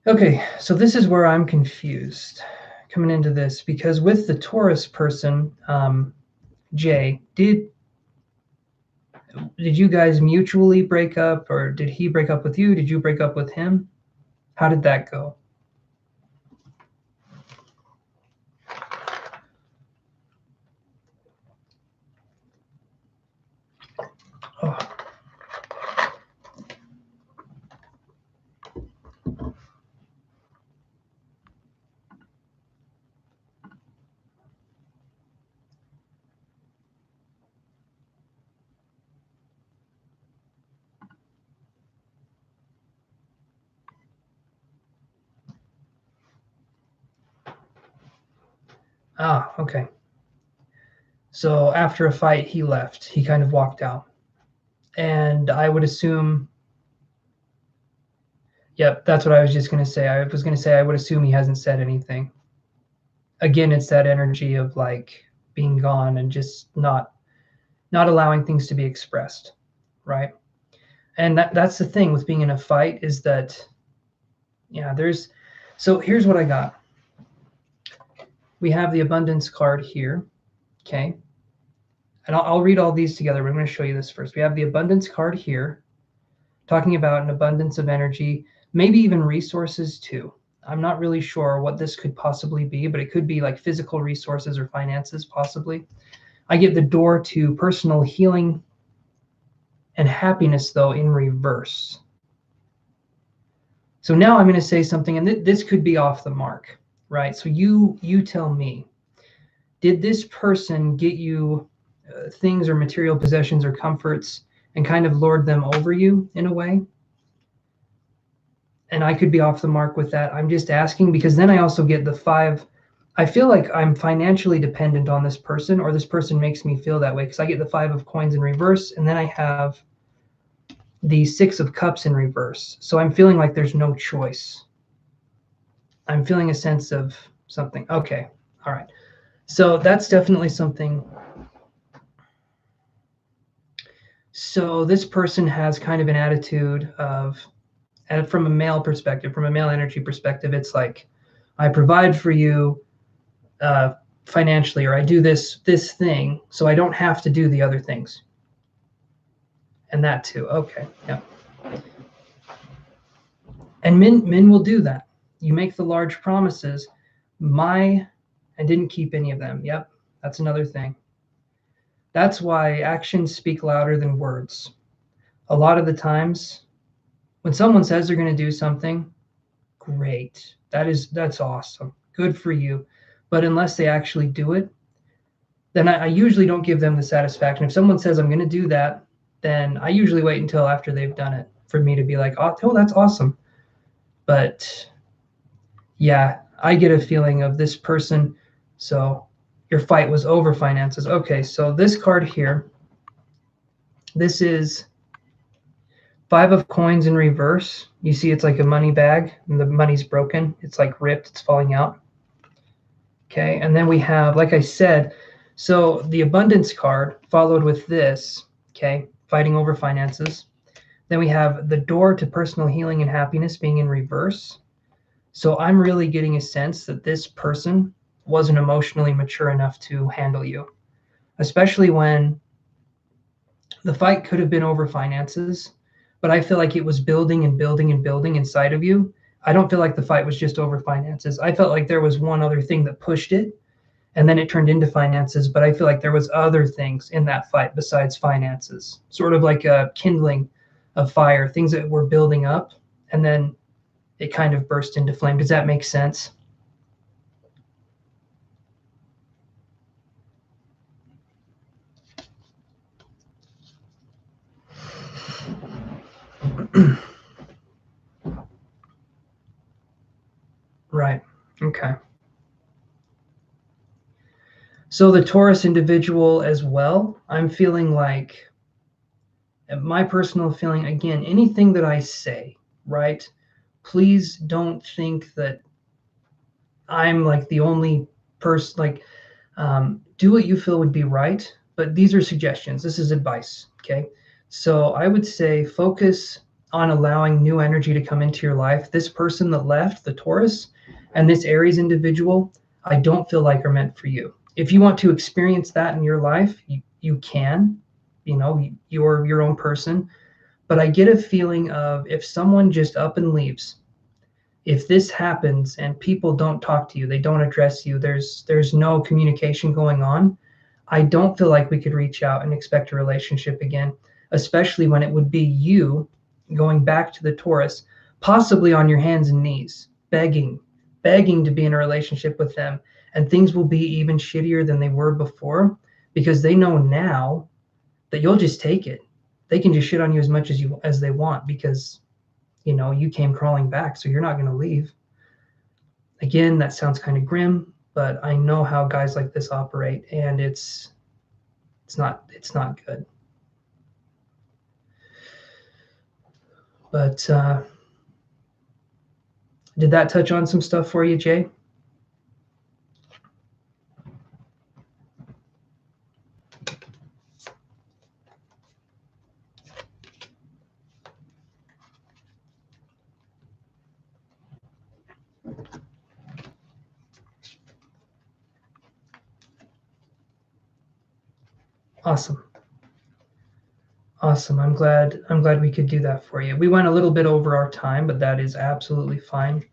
Okay, so this is where I'm confused coming into this, because with the Taurus person, Jay, did you guys mutually break up, or did he break up with you? Did you break up with him? How did that go? Oh. Ah, okay. So after a fight, he left. He kind of walked out. And I would assume, yep, that's what I was just going to say. I was going to say I would assume he hasn't said anything. Again, it's that energy of like being gone and just not allowing things to be expressed, right? And that's the thing with being in a fight, is that, yeah, so here's what I got. We have the abundance card here, okay? And I'll read all these together, but I'm going to show you this first. We have the abundance card here, talking about an abundance of energy, maybe even resources too. I'm not really sure what this could possibly be, but it could be like physical resources or finances possibly. I get the door to personal healing and happiness, though, in reverse. So now I'm going to say something, and this could be off the mark, right? So you tell me, did this person get you things or material possessions or comforts and kind of lord them over you in a way? And I could be off the mark with that. I'm just asking because then I also get the 5. I feel like I'm financially dependent on this person, or this person makes me feel that way, because I get the 5 of coins in reverse, and then I have the 6 of cups in reverse. So I'm feeling like there's no choice. I'm feeling a sense of something. Okay. All right. So that's definitely something. So this person has kind of an attitude of, and from a male perspective, from a male energy perspective, it's like, I provide for you financially, or I do this thing, so I don't have to do the other things. And that too. Okay. Yeah. And men will do that. You make the large promises, and didn't keep any of them. Yep. That's another thing. That's why actions speak louder than words. A lot of the times when someone says they're going to do something, great. That's awesome. Good for you. But unless they actually do it, then I usually don't give them the satisfaction. If someone says I'm going to do that, then I usually wait until after they've done it for me to be like, oh, that's awesome. But yeah, I get a feeling of this person. So your fight was over finances. Okay, so this card here, this is 5 of coins in reverse. You see it's like a money bag, and the money's broken. It's like ripped, it's falling out. Okay, and then we have, like I said, so the abundance card followed with this, okay, fighting over finances. Then we have the door to personal healing and happiness being in reverse. So I'm really getting a sense that this person wasn't emotionally mature enough to handle you, especially when the fight could have been over finances, but I feel like it was building and building and building inside of you. I don't feel like the fight was just over finances. I felt like there was one other thing that pushed it, and then it turned into finances, but I feel like there was other things in that fight besides finances, sort of like a kindling of fire, things that were building up, and then it kind of burst into flame. Does that make sense? Right. Okay. So the Taurus individual as well, I'm feeling like, my personal feeling, again, anything that I say, right? Please don't think that I'm like the only person, like, do what you feel would be right. But these are suggestions. This is advice. Okay. So I would say focus on allowing new energy to come into your life. This person that left, the Taurus, and this Aries individual, I don't feel like are meant for you. If you want to experience that in your life, you can, you're your own person. But I get a feeling of, if someone just up and leaves, if this happens and people don't talk to you, they don't address you, there's no communication going on, I don't feel like we could reach out and expect a relationship again, especially when it would be you going back to the Taurus, possibly on your hands and knees, begging to be in a relationship with them. And things will be even shittier than they were before, because they know now that you'll just take it. They can just shit on you as much as they want, because you came crawling back, so you're not going to leave. Again, that sounds kind of grim, but I know how guys like this operate, and it's not good. But did that touch on some stuff for you, Jay? Awesome. I'm glad we could do that for you. We went a little bit over our time, but that is absolutely fine.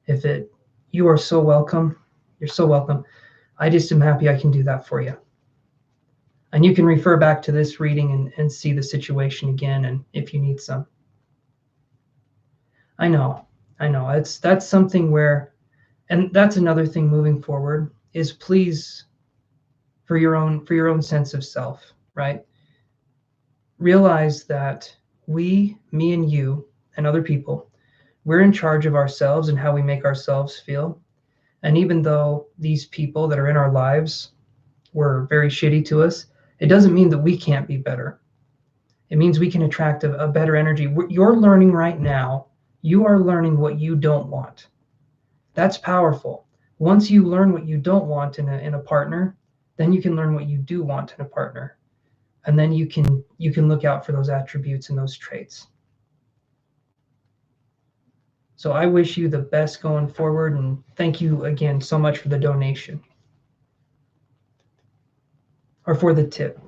You are so welcome. You're so welcome. I just am happy I can do that for you. And you can refer back to this reading and see the situation again, and if you need some. I know. That's something where, and that's another thing moving forward, is please, for your own sense of self, right? Realize that me and you and other people, we're in charge of ourselves and how we make ourselves feel. And even though these people that are in our lives were very shitty to us, it doesn't mean that we can't be better. It means we can attract a better energy. You're learning right now, you are learning what you don't want. That's powerful. Once you learn what you don't want in a partner, then you can learn what you do want in a partner. And then you can look out for those attributes and those traits. So I wish you the best going forward, and thank you again so much for the donation. Or for the tip.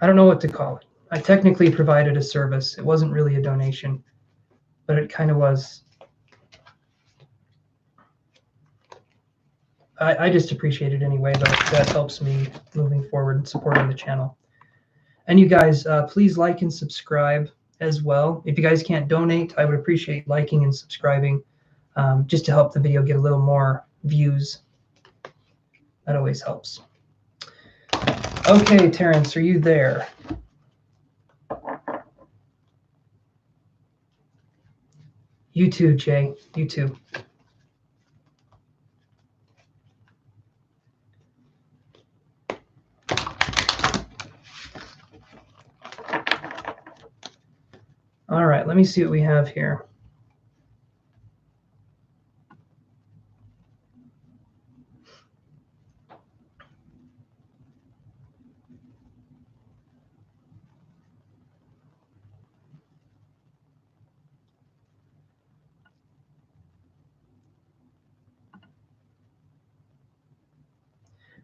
I don't know what to call it. I technically provided a service. It wasn't really a donation, but it kind of was. I just appreciate it anyway. That helps me moving forward and supporting the channel. And you guys, please like and subscribe as well. If you guys can't donate, I would appreciate liking and subscribing, just to help the video get a little more views. That always helps. Okay, Terrence, are you there? You too, Jay. You too. All right, let me see what we have here.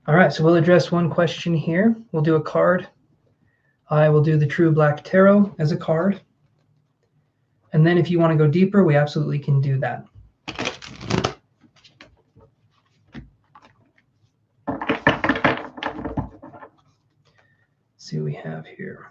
All right, so we'll address one question here. We'll do a card. I will do the True Black Tarot as a card. And then if you want to go deeper, we absolutely can do that. Let's see what we have here.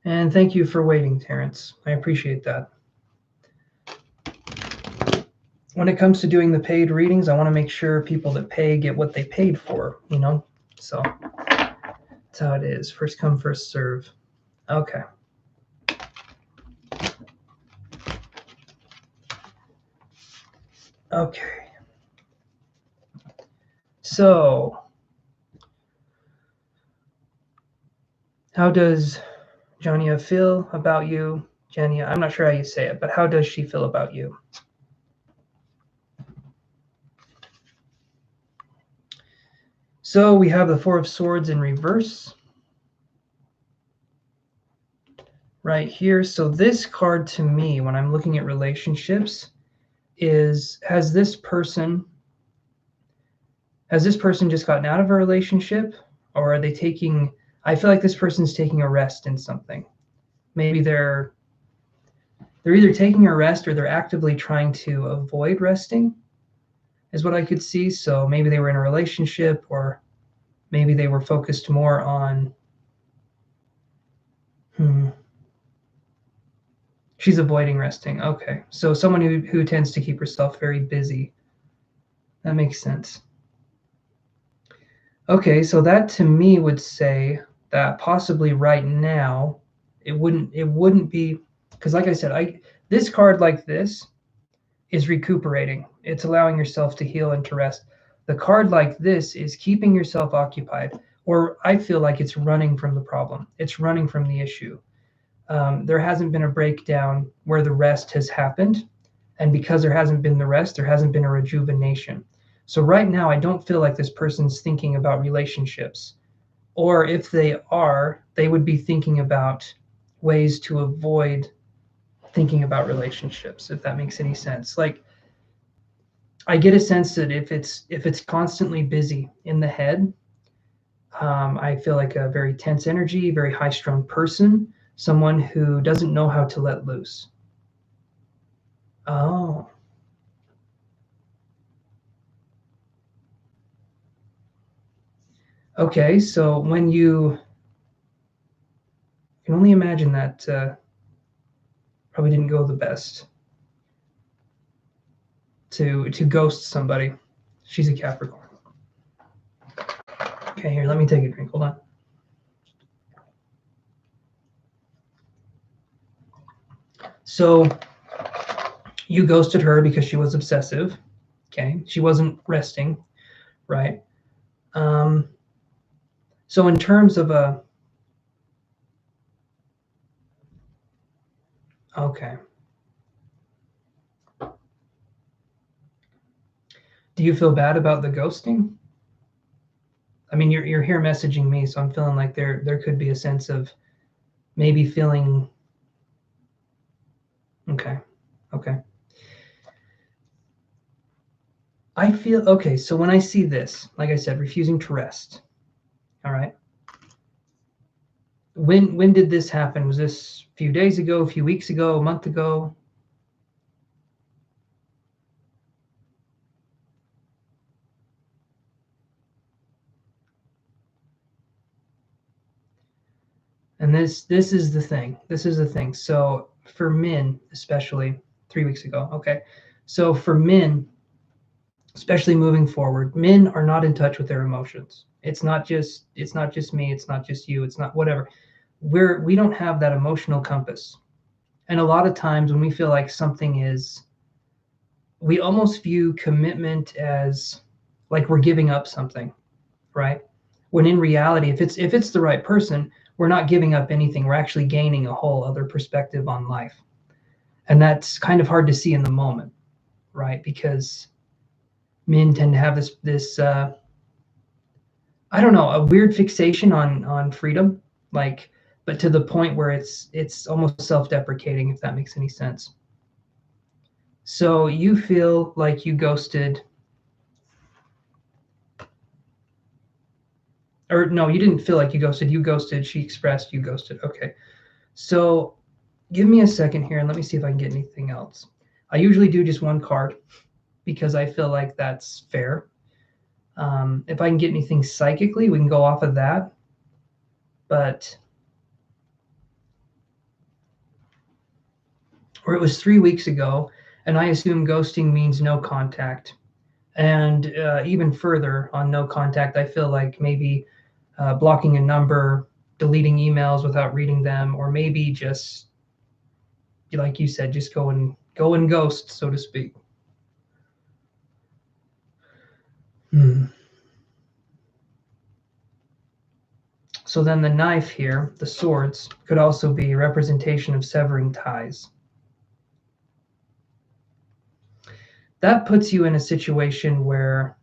And thank you for waiting, Terrence. I appreciate that. When it comes to doing the paid readings, I want to make sure people that pay get what they paid for, you know? So that's how it is. First come, first serve. Okay. Okay. So, how does Jania feel about you? Jania, I'm not sure how you say it, but how does she feel about you? So we have the Four of Swords in reverse right here. So this card to me, when I'm looking at relationships, has this person just gotten out of a relationship, or are they taking, I feel like this person's taking a rest in something. Maybe they're either taking a rest or they're actively trying to avoid resting, is what I could see. So maybe they were in a relationship, or maybe they were focused more on, she's avoiding resting. Okay, so someone who tends to keep herself very busy. That makes sense. Okay, so that to me would say that possibly right now it wouldn't be, because like I said, this card like this is recuperating. It's allowing yourself to heal and to rest. The card like this is keeping yourself occupied, or I feel like it's running from the problem. It's running from the issue. There hasn't been a breakdown where the rest has happened. And because there hasn't been the rest, there hasn't been a rejuvenation. So right now, I don't feel like this person's thinking about relationships. Or if they are, they would be thinking about ways to avoid thinking about relationships, if that makes any sense. Like, I get a sense that if it's constantly busy in the head, I feel like a very tense energy, very high-strung person, someone who doesn't know how to let loose. Oh. Okay, so when you can only imagine that probably didn't go the best to ghost somebody. She's a Capricorn. Okay, here, let me take a drink. Hold on. So you ghosted her because she was obsessive. Okay, she wasn't resting, right? So in terms of a okay. Do you feel bad about the ghosting? I mean, you're here messaging me, so I'm feeling like there could be a sense of maybe feeling okay. Okay. I feel okay, so when I see this, like I said, refusing to rest. All right. When did this happen? Was this a few days ago, a few weeks ago, a month ago? And this is the thing. This is the thing. So for men, especially 3 weeks ago, okay. So for men, especially moving forward, men are not in touch with their emotions. It's not just me, it's not just you, it's not whatever. We don't have that emotional compass. And a lot of times when we feel like something is, we almost view commitment as like we're giving up something, right? When in reality, if it's the right person, we're not giving up anything. We're actually gaining a whole other perspective on life. And that's kind of hard to see in the moment, right? Because men tend to have this I don't know, a weird fixation on freedom, like, but to the point where it's almost self-deprecating, if that makes any sense. So you feel like you ghosted, or no, you didn't feel like you ghosted. You ghosted. She expressed you ghosted. Okay. So give me a second here and let me see if I can get anything else. I usually do just one card because I feel like that's fair. If I can get anything psychically, we can go off of that. But or it was 3 weeks ago, and I assume ghosting means no contact. And even further on no contact, I feel like maybe blocking a number, deleting emails without reading them, or maybe just like you said, just go and ghost, so to speak. So then the knife here, the swords, could also be a representation of severing ties. That puts you in a situation where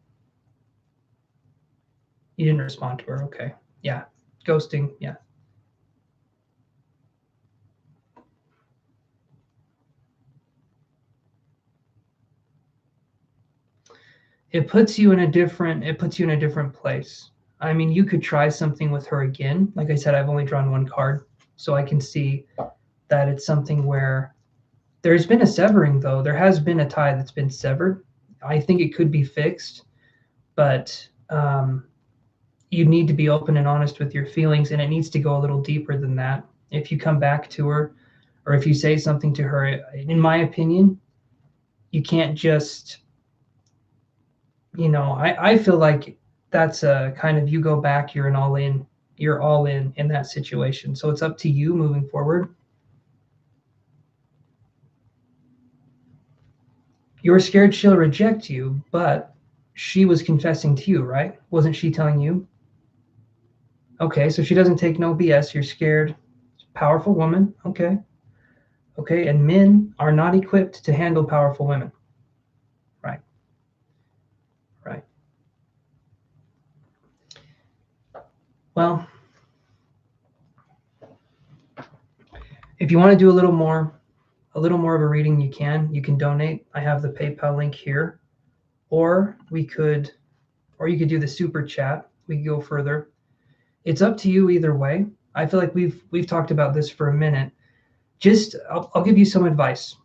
you didn't respond to her. Okay. Yeah. Ghosting. Yeah. It puts you in a different place. I mean, you could try something with her again. Like I said, I've only drawn one card, so I can see that it's something where there's been a severing, though. There has been a tie that's been severed. I think it could be fixed, but you need to be open and honest with your feelings, and it needs to go a little deeper than that. If you come back to her, or if you say something to her, in my opinion, you can't just, I feel like that's a kind of, you go back, you're all in that situation. So it's up to you moving forward. You're scared she'll reject you, but she was confessing to you, right? Wasn't she telling you? Okay, so she doesn't take no BS. You're scared. Powerful woman. Okay. Okay, and men are not equipped to handle powerful women. Right. Right. Well, if you want to do a little more of a reading, you can donate. I have the PayPal link here. Or you could do the super chat. We could go further. It's up to you either way. I feel like we've talked about this for a minute. Just I'll give you some advice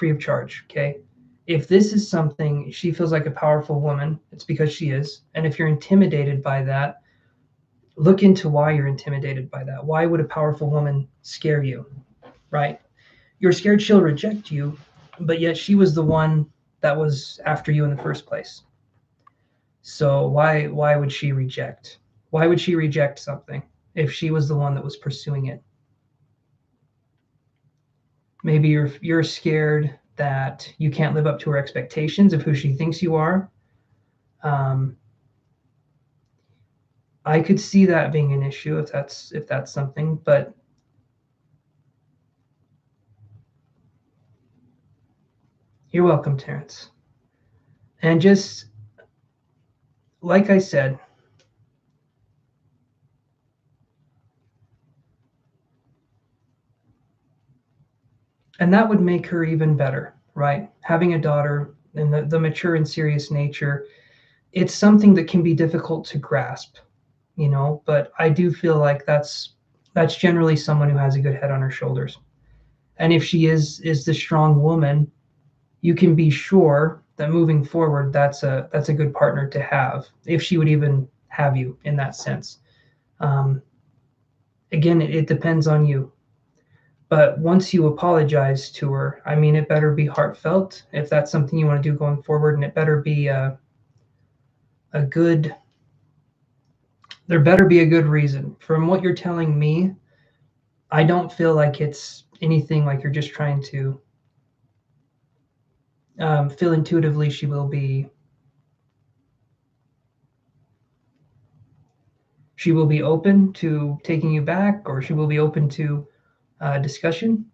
free of charge, okay? If this is something, she feels like a powerful woman, it's because she is. And if you're intimidated by that, look into why you're intimidated by that. Why would a powerful woman scare you, right? You're scared she'll reject you, but yet she was the one that was after you in the first place. So why would she reject? Why would she reject something if she was the one that was pursuing it? Maybe you're scared that you can't live up to her expectations of who she thinks you are. I could see that being an issue if that's something, but you're welcome, Terrence. And just like I said, and that would make her even better, right? Having a daughter and the mature and serious nature, it's something that can be difficult to grasp, you know, but I do feel like that's generally someone who has a good head on her shoulders. And if she is the strong woman, you can be sure that moving forward, that's a good partner to have, if she would even have you in that sense. Again, it depends on you. But once you apologize to her, I mean, it better be heartfelt if that's something you want to do going forward, and it better be a good, there better be a good reason. From what you're telling me, I don't feel like it's anything like you're just trying to feel intuitively she will be open to taking you back, or she will be open to discussion.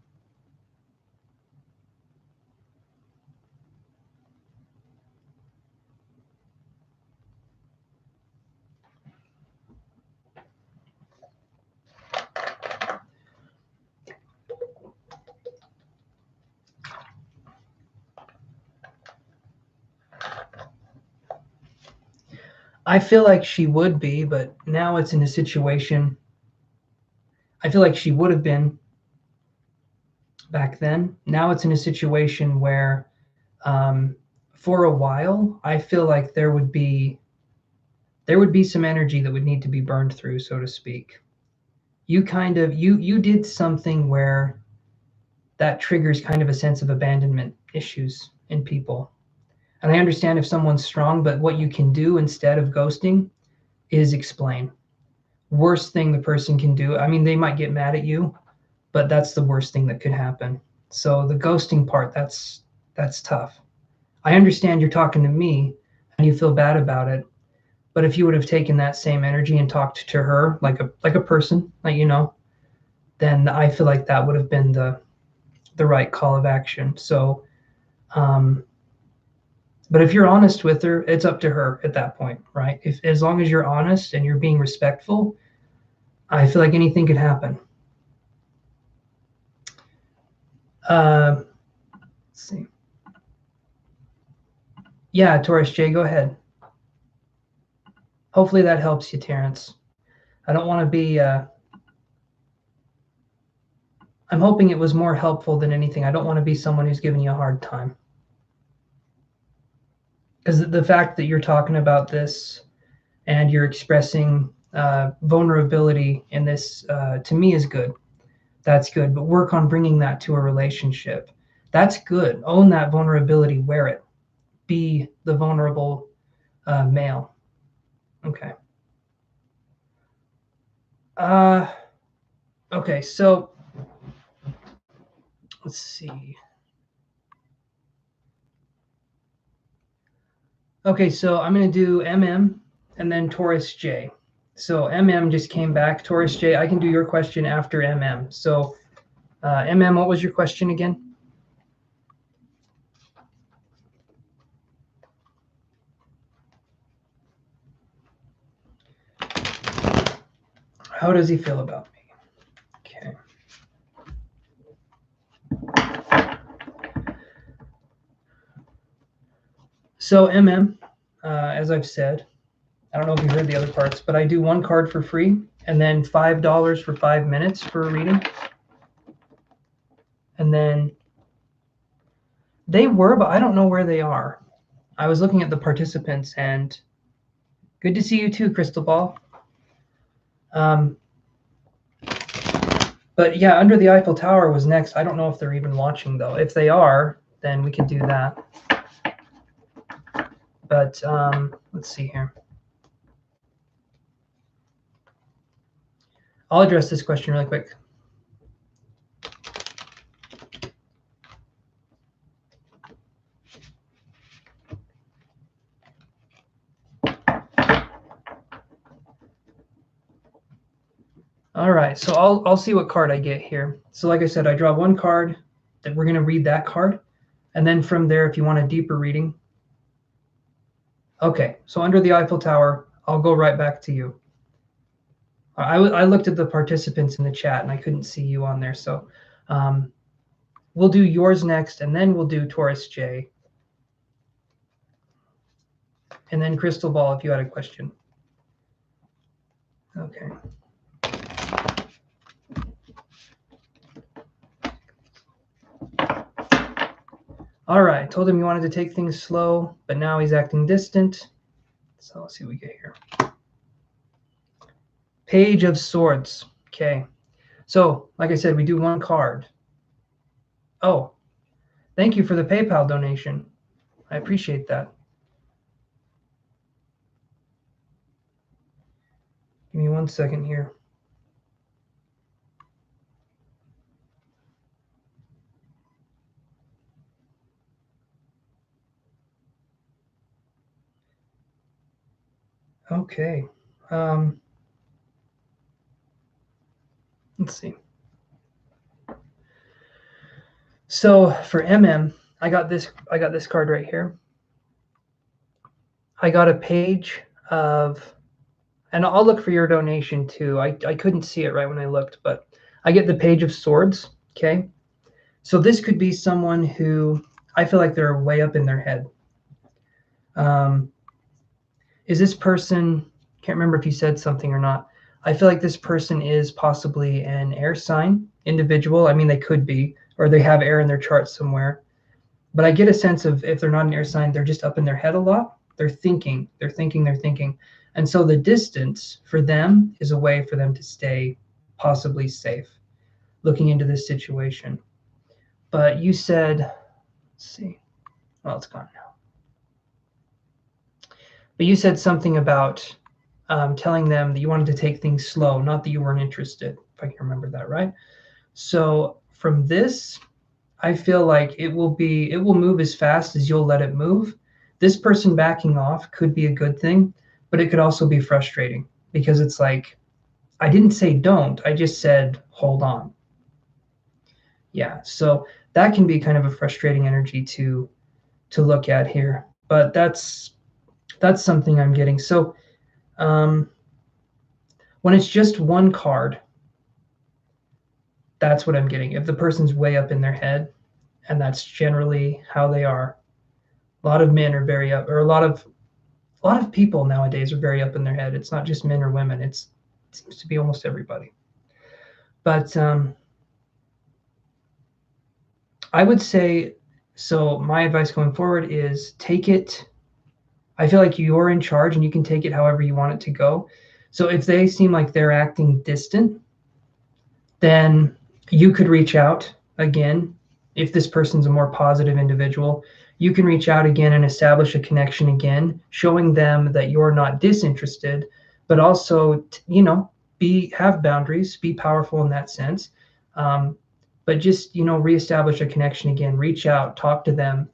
I feel like she would be, but now it's in a situation. I feel like she would have been back then. Now it's in a situation where, for a while, I feel like there would be some energy that would need to be burned through, so to speak. You kind of you did something where that triggers kind of a sense of abandonment issues in people. And I understand if someone's strong, but what you can do instead of ghosting is explain. Worst thing the person can do, I mean, they might get mad at you, but that's the worst thing that could happen. So the ghosting part, that's tough. I understand you're talking to me and you feel bad about it, but if you would have taken that same energy and talked to her like a person, like, you know, then I feel like that would have been the right call of action. So but if you're honest with her, it's up to her at that point, right? If as long as you're honest and you're being respectful, I feel like anything could happen. Let's see. Yeah, Taurus J, go ahead. Hopefully that helps you, Terrence. I don't want to be. I'm hoping it was more helpful than anything. I don't want to be someone who's giving you a hard time. Because the fact that you're talking about this and you're expressing vulnerability in this, to me, is good. That's good. But work on bringing that to a relationship. That's good. Own that vulnerability. Wear it. Be the vulnerable male. Okay. Okay, so let's see. Okay, so I'm going to do MM and then Taurus J. So MM just came back. Taurus J, I can do your question after MM. So MM, what was your question again? How does he feel about me? Okay. So MM, as I've said, I don't know if you heard the other parts, but I do one card for free and then $5 for 5 minutes for a reading. And then They were, but I don't know where they are. I was looking at the participants, and good to see you too, Crystal Ball. But yeah, Under the Eiffel Tower was next. I don't know if they're even watching though. If they are, then we could do that. But let's see here. I'll address this question really quick. All right, so I'll see what card I get here. So like I said, I draw one card, that we're going to read that card. And then from there, if you want a deeper reading. Okay, so Under the Eiffel Tower, I'll go right back to you. I looked at the participants in the chat and I couldn't see you on there. So we'll do yours next, and then we'll do Taurus J. And then Crystal Ball, if you had a question. Okay. All right, told him he wanted to take things slow, but now he's acting distant. So let's see what we get here. Page of Swords. Okay. So, like I said, we do one card. Oh, thank you for the PayPal donation. I appreciate that. Give me 1 second here. Okay. Let's see. So for MM, I got this card right here. I got a page of, and I'll look for your donation too. I couldn't see it right when I looked, but I get the Page of Swords. Okay. So this could be someone who I feel like they're way up in their head. Is this person, can't remember if you said something or not. I feel like this person is possibly an air sign individual. I mean, they could be, or they have air in their chart somewhere. But I get a sense of, if they're not an air sign, they're just up in their head a lot. They're thinking. And so the distance for them is a way for them to stay possibly safe, looking into this situation. But you said, let's see, well, it's gone now. But you said something about telling them that you wanted to take things slow, not that you weren't interested, if I can remember that right. So from this, I feel like it will move as fast as you'll let it move. This person backing off could be a good thing, but it could also be frustrating, because it's like, I didn't say don't, I just said hold on. Yeah, so that can be kind of a frustrating energy to look at here, but that's something I'm getting. So when it's just one card, that's what I'm getting. If the person's way up in their head, and that's generally how they are. A lot of men are very up, or a lot of people nowadays are very up in their head. It's not just men or women. It seems to be almost everybody. But I would say, so my advice going forward is take it. I feel like you're in charge and you can take it however you want it to go. So if they seem like they're acting distant, then you could reach out again. If this person's a more positive individual, you can reach out again and establish a connection again, showing them that you're not disinterested, but also, have boundaries, be powerful in that sense. But just, reestablish a connection again, reach out, talk to them,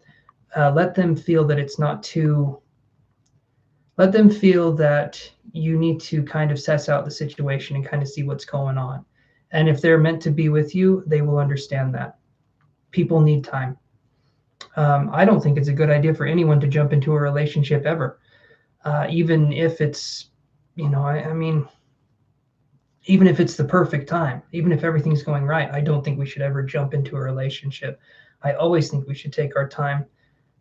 let them feel that it's not too, let them feel that you need to kind of suss out the situation and kind of see what's going on. And if they're meant to be with you, they will understand that. People need time. I don't think it's a good idea for anyone to jump into a relationship ever. Even if it's, even if it's the perfect time, even if everything's going right, I don't think we should ever jump into a relationship. I always think we should take our time,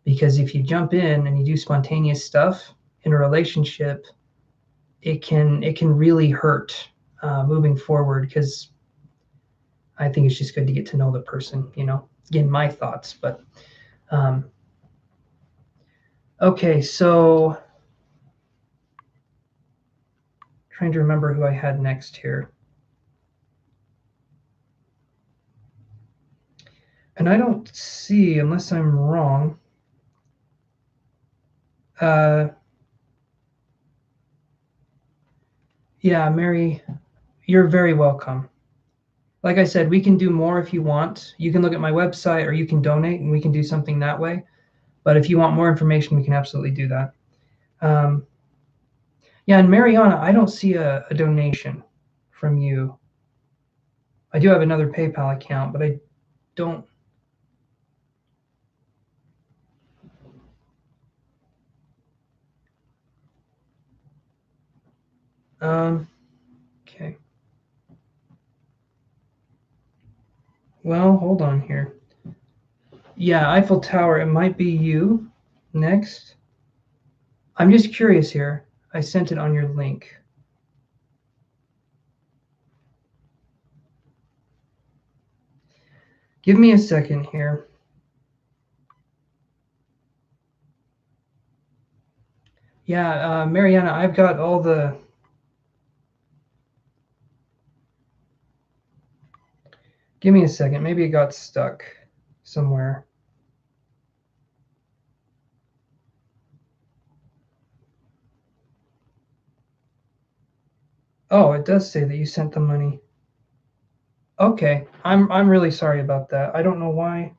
because if you jump in and you do spontaneous stuff in a relationship, it can really hurt moving forward, because I think it's just good to get to know the person, again, my thoughts. But Okay, so trying to remember who I had next here. And I don't see, unless I'm wrong, yeah, Mary, you're very welcome. Like I said, we can do more if you want. You can look at my website or you can donate and we can do something that way. But if you want more information, we can absolutely do that. Yeah, and Mariana, I don't see a donation from you. I do have another PayPal account, but I don't. Okay. Well, hold on here. Yeah, Eiffel Tower, it might be you next. I'm just curious here. I sent it on your link. Give me a second here. Yeah, Mariana, I've got all the... Give me a second. Maybe it got stuck somewhere. Oh, it does say that you sent the money. Okay, I'm really sorry about that. I don't know why.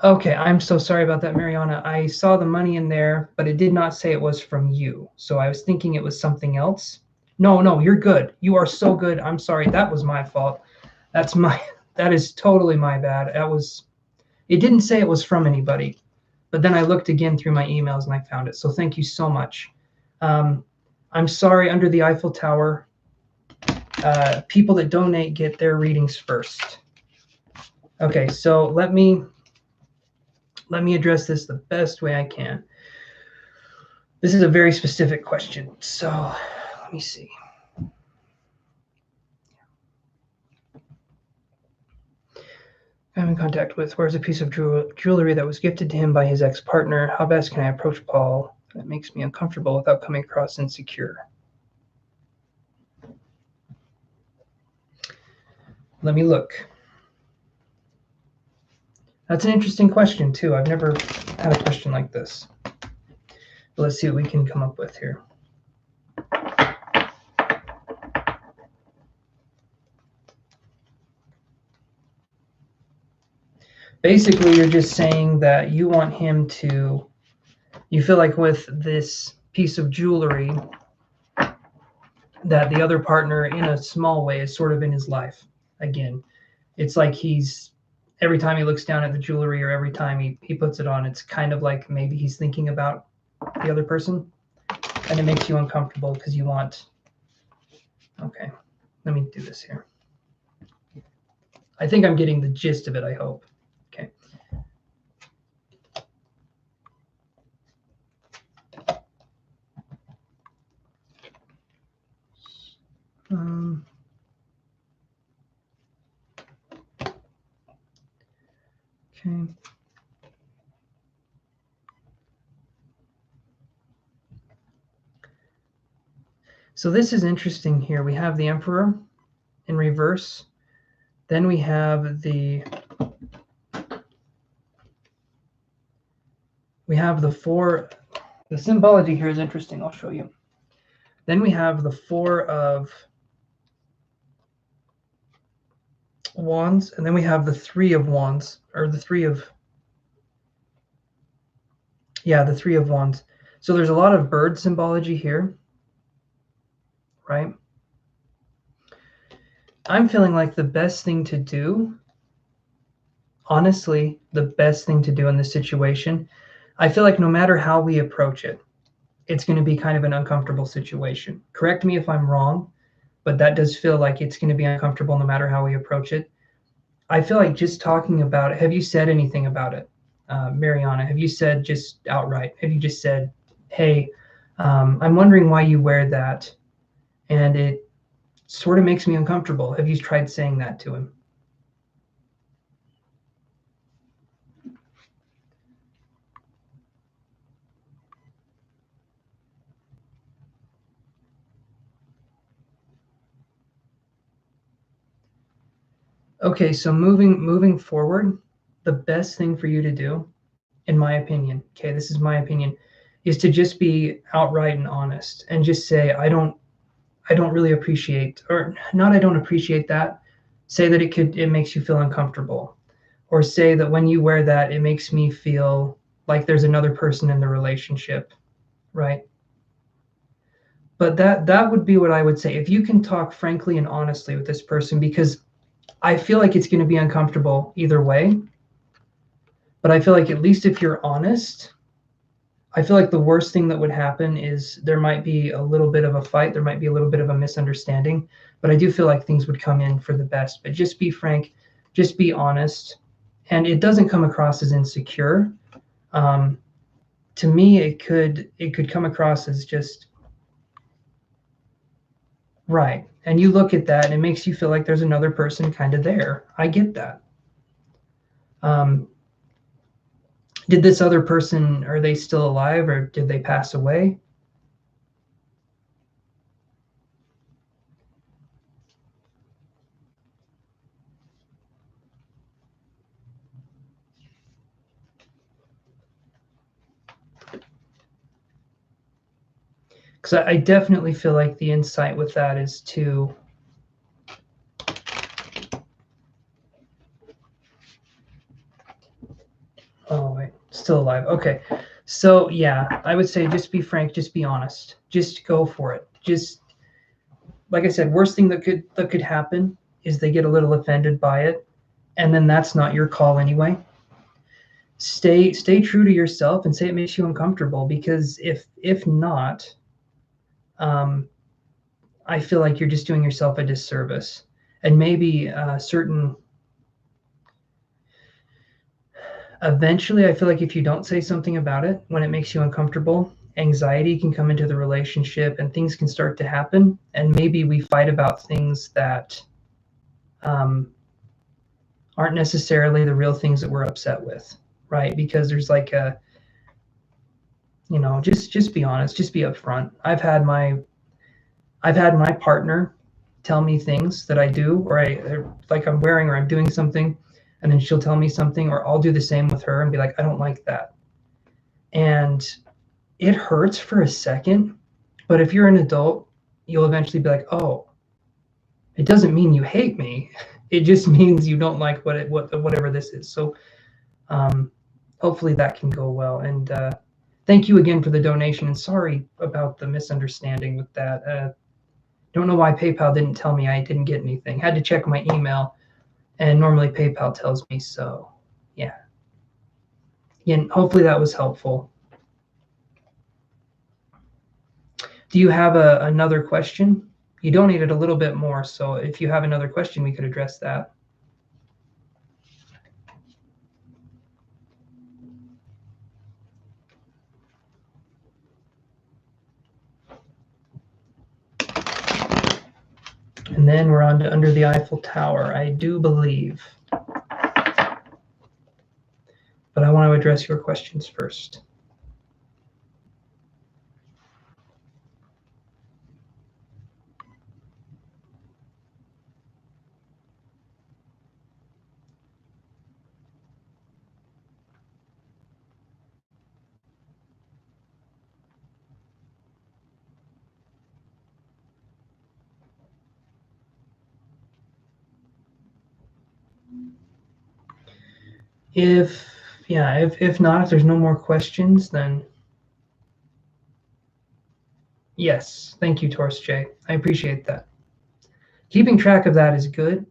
Okay, I'm so sorry about that, Mariana. I saw the money in there, but it did not say it was from you. So I was thinking it was something else. No, you're good. You are so good. I'm sorry. That was my fault. That is totally my bad. It didn't say it was from anybody, but then I looked again through my emails and I found it. So thank you so much. I'm sorry, under the Eiffel Tower, people that donate get their readings first. Okay, so let me address this the best way I can. This is a very specific question, so let me see. I'm in contact with, where's a piece of jewelry that was gifted to him by his ex-partner? How best can I approach Paul? That makes me uncomfortable without coming across insecure. Let me look. That's an interesting question, too. I've never had a question like this. Let's see what we can come up with here. Basically, you're just saying that you want him to, you feel like with this piece of jewelry that the other partner, in a small way, is sort of in his life. Again, it's like every time he looks down at the jewelry or every time he puts it on, it's kind of like maybe he's thinking about the other person, and it makes you uncomfortable because you want, okay, let me do this here. I think I'm getting the gist of it, I hope. Okay. Okay. So this is interesting here. We have the Emperor in reverse. Then we have the four. The symbology here is interesting. I'll show you. Then we have the Four of Wands, and then we have the Three of Wands, or the Three of Wands. So there's a lot of bird symbology here, right? I'm feeling like the best thing to do, honestly, the best thing to do in this situation, I feel like no matter how we approach it, it's going to be kind of an uncomfortable situation. Correct me if I'm wrong, but that does feel like it's going to be uncomfortable no matter how we approach it. I feel like just talking about it, have you said anything about it? Mariana, have you said just outright? Have you just said, hey, I'm wondering why you wear that, and it sort of makes me uncomfortable. Have you tried saying that to him? Okay, so moving forward, the best thing for you to do, in my opinion, okay, this is my opinion, is to just be outright and honest and just say, I don't really appreciate, or not I don't appreciate that. Say that it makes you feel uncomfortable. Or say that when you wear that, it makes me feel like there's another person in the relationship, right? But that would be what I would say. If you can talk frankly and honestly with this person, because I feel like it's going to be uncomfortable either way. But I feel like at least if you're honest, I feel like the worst thing that would happen is there might be a little bit of a fight. There might be a little bit of a misunderstanding. But I do feel like things would come in for the best. But just be frank, just be honest. And it doesn't come across as insecure. To me, it could come across as just right. And you look at that and it makes you feel like there's another person kind of there. I get that. Did this other person, are they still alive or did they pass away? Because I definitely feel like the insight with that is to oh wait, still alive. Okay. So yeah, I would say just be frank, just be honest. Just go for it. Just like I said, worst thing that could happen is they get a little offended by it, and then that's not your call anyway. Stay true to yourself and say it makes you uncomfortable, because if not, I feel like you're just doing yourself a disservice. And maybe eventually, I feel like if you don't say something about it when it makes you uncomfortable, anxiety can come into the relationship and things can start to happen. And maybe we fight about things that aren't necessarily the real things that we're upset with, right? Because there's like a, just be honest, just be upfront. I've had my partner tell me things that I do, or like I'm wearing or I'm doing something, and then she'll tell me something, or I'll do the same with her and be like, I don't like that. And it hurts for a second, but if you're an adult, you'll eventually be like, oh, it doesn't mean you hate me. It just means you don't like whatever this is. So hopefully that can go well. And thank you again for the donation. And sorry about the misunderstanding with that. Don't know why PayPal didn't tell me I didn't get anything. Had to check my email, and normally PayPal tells me. So yeah. Again, hopefully that was helpful. Do you have another question? You donated a little bit more, so if you have another question, we could address that. And then we're on to Under the Eiffel Tower, I do believe. But I want to address your questions first. If not, if there's no more questions, then yes. Thank you, Taurus J. I appreciate that. Keeping track of that is good.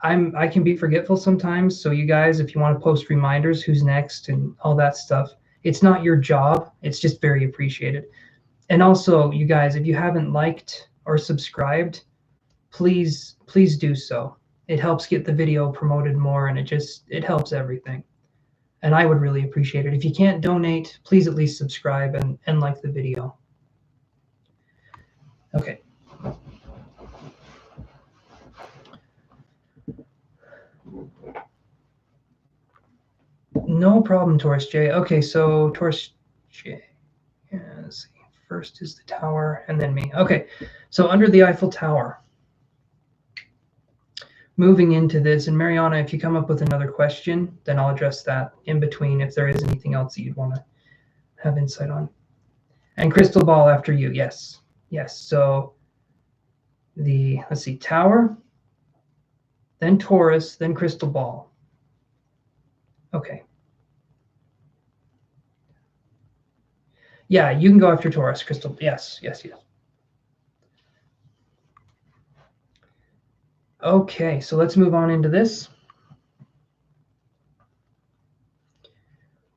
I can be forgetful sometimes, so you guys, if you want to post reminders, who's next and all that stuff, it's not your job. It's just very appreciated. And also, you guys, if you haven't liked or subscribed, please do so. It helps get the video promoted more, and it helps everything. And I would really appreciate it. If you can't donate, please at least subscribe and like the video. Okay. No problem, Taurus J. Okay, so Taurus J. Yeah, let's see. First is the tower, and then me. Okay, so Under the Eiffel Tower. moving into this, and Mariana, if you come up with another question, then I'll address that in between if there is anything else that you'd want to have insight on. And crystal ball after you, yes. Yes, so let's see, Tower, then Taurus, then crystal ball. Okay. Yeah, you can go after Taurus, crystal, yes. Okay, so let's move on into this.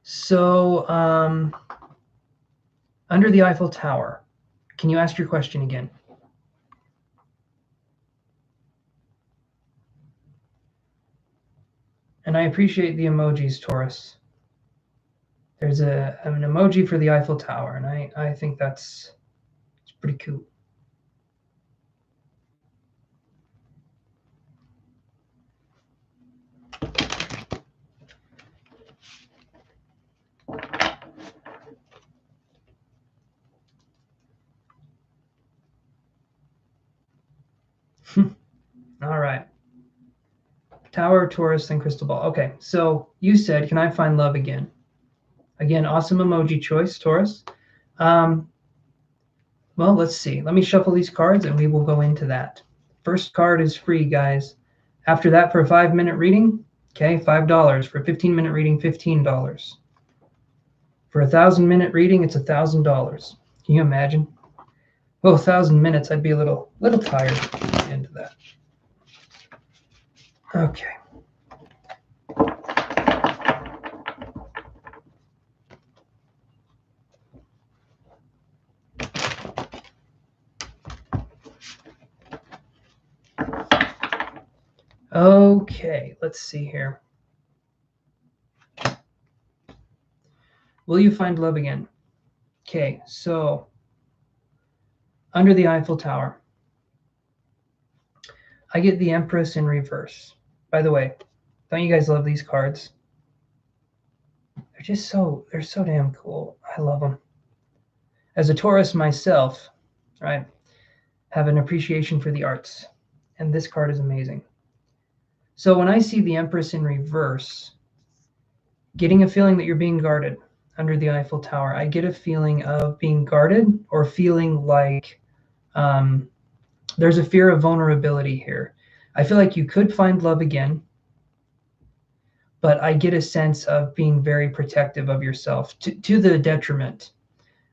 So, under the Eiffel Tower, can you ask your question again? And I appreciate the emojis, Taurus. There's an emoji for the Eiffel Tower, and I think it's pretty cool. All right. Tower, Taurus, then crystal ball. Okay, so you said, can I find love again? Again, awesome emoji choice, Taurus. Well, let's see. Let me shuffle these cards and we will go into that. First card is free, guys. After that, for a 5-minute reading, okay, $5. For a 15-minute reading, $15. For a 1,000-minute reading, it's $1,000. Can you imagine? Well, 1,000 minutes, I'd be a little tired into that. Okay. Okay, let's see here. Will you find love again? Okay, so under the Eiffel Tower, I get the Empress in reverse. By the way, don't you guys love these cards? They're so damn cool. I love them. As a Taurus myself, right, have an appreciation for the arts, and this card is amazing. So when I see the Empress in reverse, getting a feeling that you're being guarded under the Eiffel Tower, I get a feeling of being guarded or feeling like there's a fear of vulnerability here. I feel like you could find love again, but I get a sense of being very protective of yourself to the detriment.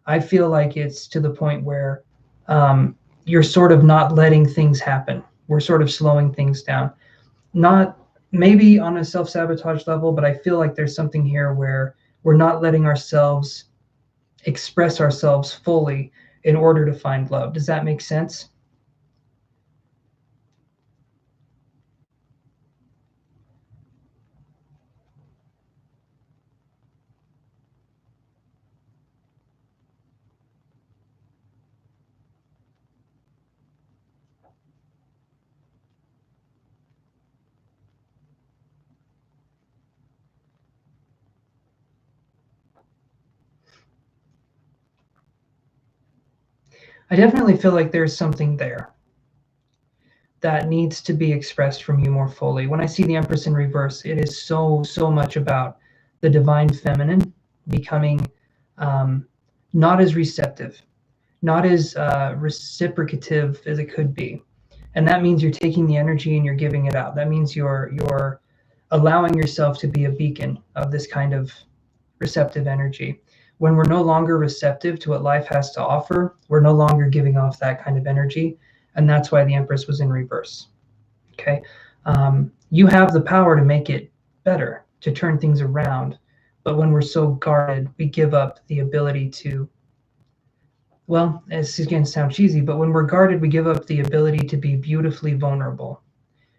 I feel like it's to the point where you're sort of not letting things happen. We're sort of slowing things down. Not maybe on a self-sabotage level, but I feel like there's something here where we're not letting ourselves express ourselves fully in order to find love. Does that make sense? I definitely feel like there's something there that needs to be expressed from you more fully. When I see the Empress in reverse, it is so much about the divine feminine becoming not as receptive, not as reciprocative as it could be. And that means you're taking the energy and you're giving it out. That means you're allowing yourself to be a beacon of this kind of receptive energy. When we're no longer receptive to what life has to offer, we're no longer giving off that kind of energy. And that's why the Empress was in reverse. Okay. You have the power to make it better, to turn things around. But when we're so guarded, we give up the ability to, well, it's going to sound cheesy, but when we're guarded, we give up the ability to be beautifully vulnerable.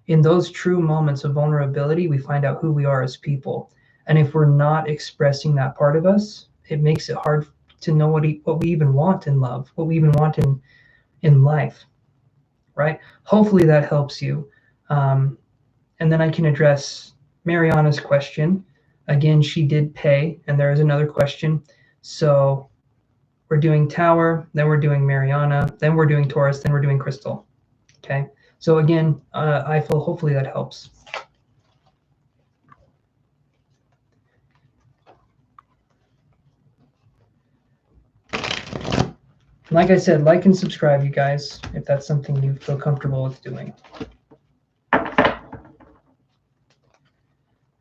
In those true moments of vulnerability, we find out who we are as people. And if we're not expressing that part of us, it makes it hard to know what we even want in love, what we even want in life, right? Hopefully that helps you. And then I can address Mariana's question. Again, she did pay, and there is another question. So we're doing Tower, then we're doing Mariana, then we're doing Taurus, then we're doing Crystal. Okay, So again, I feel hopefully that helps. Like I said, like and subscribe, you guys, if that's something you feel comfortable with doing.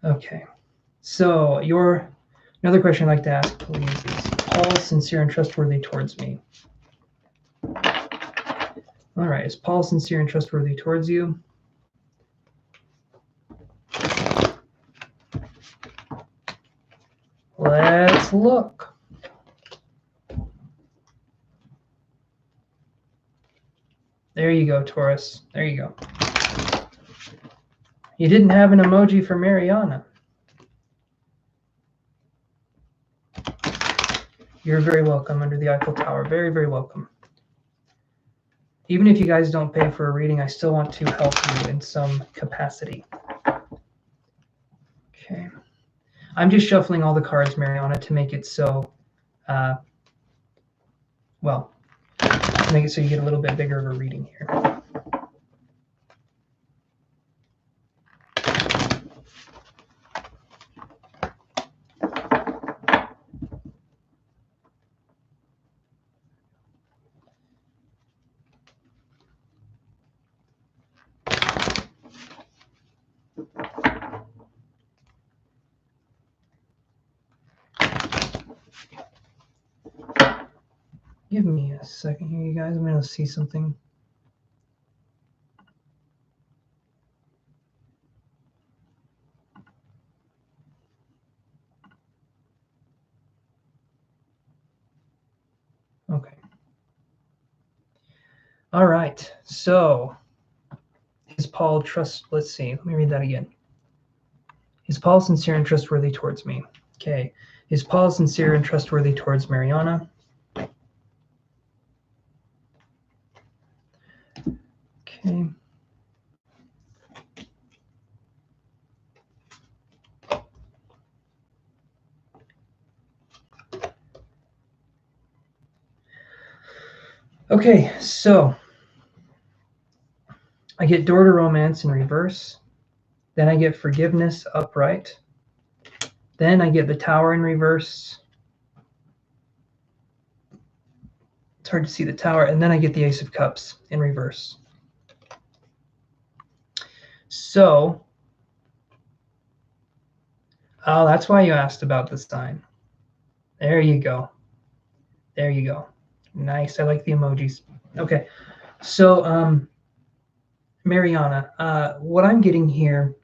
Okay, so another question I'd like to ask, please, is Paul sincere and trustworthy towards me? All right, is Paul sincere and trustworthy towards you? Let's look. There you go, Taurus. There you go. You didn't have an emoji for Mariana. You're very welcome under the Eiffel Tower. Very, very welcome. Even if you guys don't pay for a reading, I still want to help you in some capacity. Okay. I'm just shuffling all the cards, Mariana, to make it so, well, to make it so you get a little bit bigger of a reading here. Give me a second here, you guys. I'm going to see something. Okay. All right. So, is Paul let's see. Let me read that again. Is Paul sincere and trustworthy towards me? Okay. Is Paul sincere and trustworthy towards Mariana? Okay. Okay, so I get door to romance in reverse. Then I get forgiveness upright. Then I get the tower in reverse. It's hard to see the tower. And then I get the ace of cups in reverse. So, oh, that's why you asked about the sign. There you go. There you go. Nice. I like the emojis. Okay. So, Mariana, what I'm getting here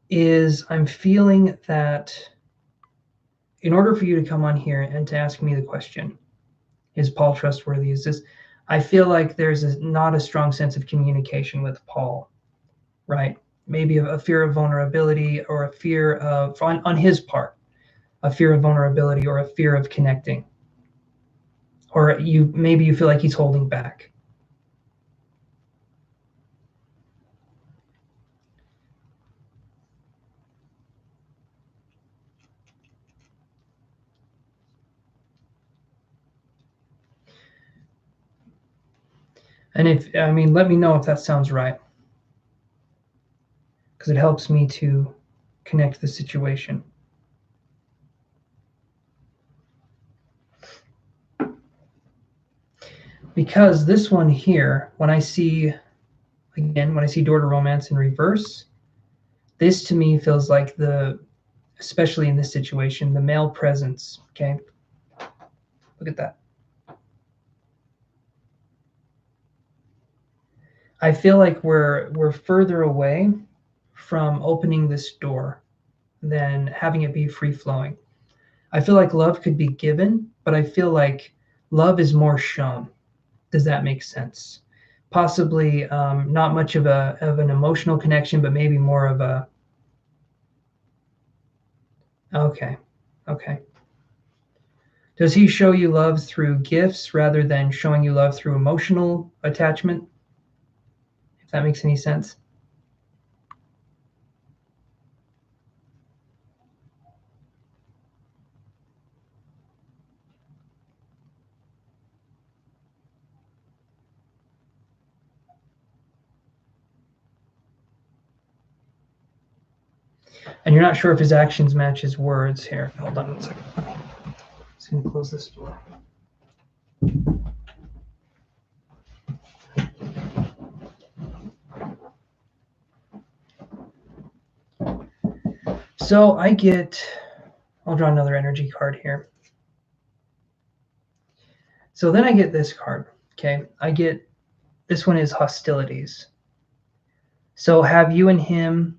is I'm feeling that in order for you to come on here and to ask me the question, is Paul trustworthy? I feel like there's not a strong sense of communication with Paul, right? Maybe a fear of vulnerability or a fear of, on his part, a fear of vulnerability or a fear of connecting. Or maybe you feel like he's holding back. And let me know if that sounds right, because it helps me to connect the situation. Because this one here, when I see door to romance in reverse, this to me feels like especially in this situation, the male presence, okay? Look at that. I feel like we're further away from opening this door than having it be free flowing. I feel like love could be given, but I feel like love is more shown. Does that make sense? Possibly not much of an emotional connection, but maybe more of a. Okay. Does he show you love through gifts rather than showing you love through emotional attachment? If that makes any sense. And you're not sure if his actions match his words here. Hold on 1 second. Just going to close this door. So I'll draw another energy card here. So then I get this card, okay? This one is hostilities. So have you and him,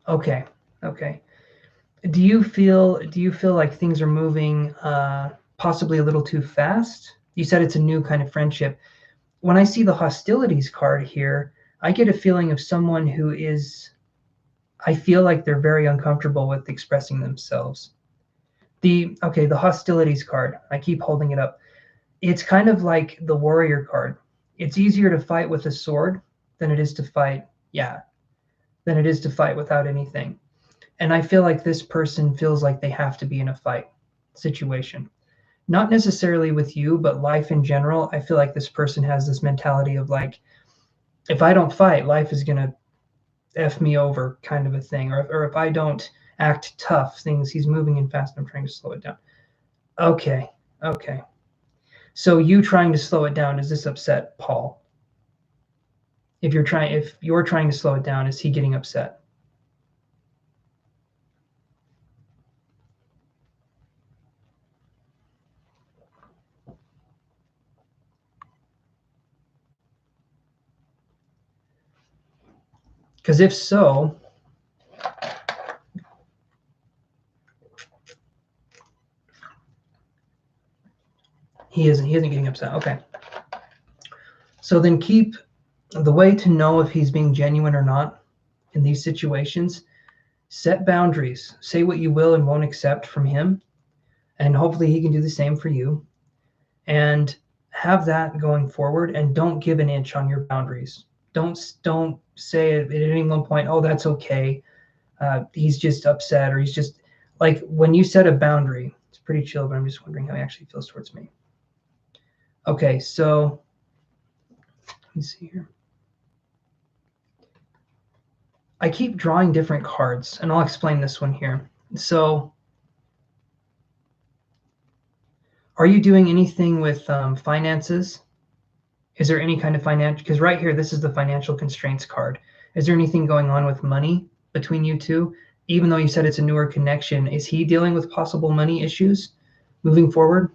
okay. Do you feel like things are moving possibly a little too fast? You said it's a new kind of friendship. When I see the hostilities card here, I get a feeling of someone who is, I feel like they're very uncomfortable with expressing themselves. The hostilities card, I keep holding it up. It's kind of like the warrior card. It's easier to fight with a sword than it is to fight without anything. And I feel like this person feels like they have to be in a fight situation. Not necessarily with you, but life in general. I feel like this person has this mentality of like, if I don't fight, life is going to F me over kind of a thing. Or if I don't act tough, he's moving in fast, I'm trying to slow it down. Okay. So you trying to slow it down, does this upset Paul? If you're trying to slow it down, is he getting upset? Because if so, he isn't getting upset. Okay. So then the way to know if he's being genuine or not in these situations, set boundaries. Say what you will and won't accept from him. And hopefully he can do the same for you. And have that going forward, and don't give an inch on your boundaries. Don't say at any one point, oh, that's okay. He's just upset, or he's just like, when you set a boundary, it's pretty chill, but I'm just wondering how he actually feels towards me. Okay, so let me see here. I keep drawing different cards, and I'll explain this one here. So are you doing anything with finances? Is there any kind of financial, because right here, this is the financial constraints card. Is there anything going on with money between you two? Even though you said it's a newer connection, is he dealing with possible money issues moving forward?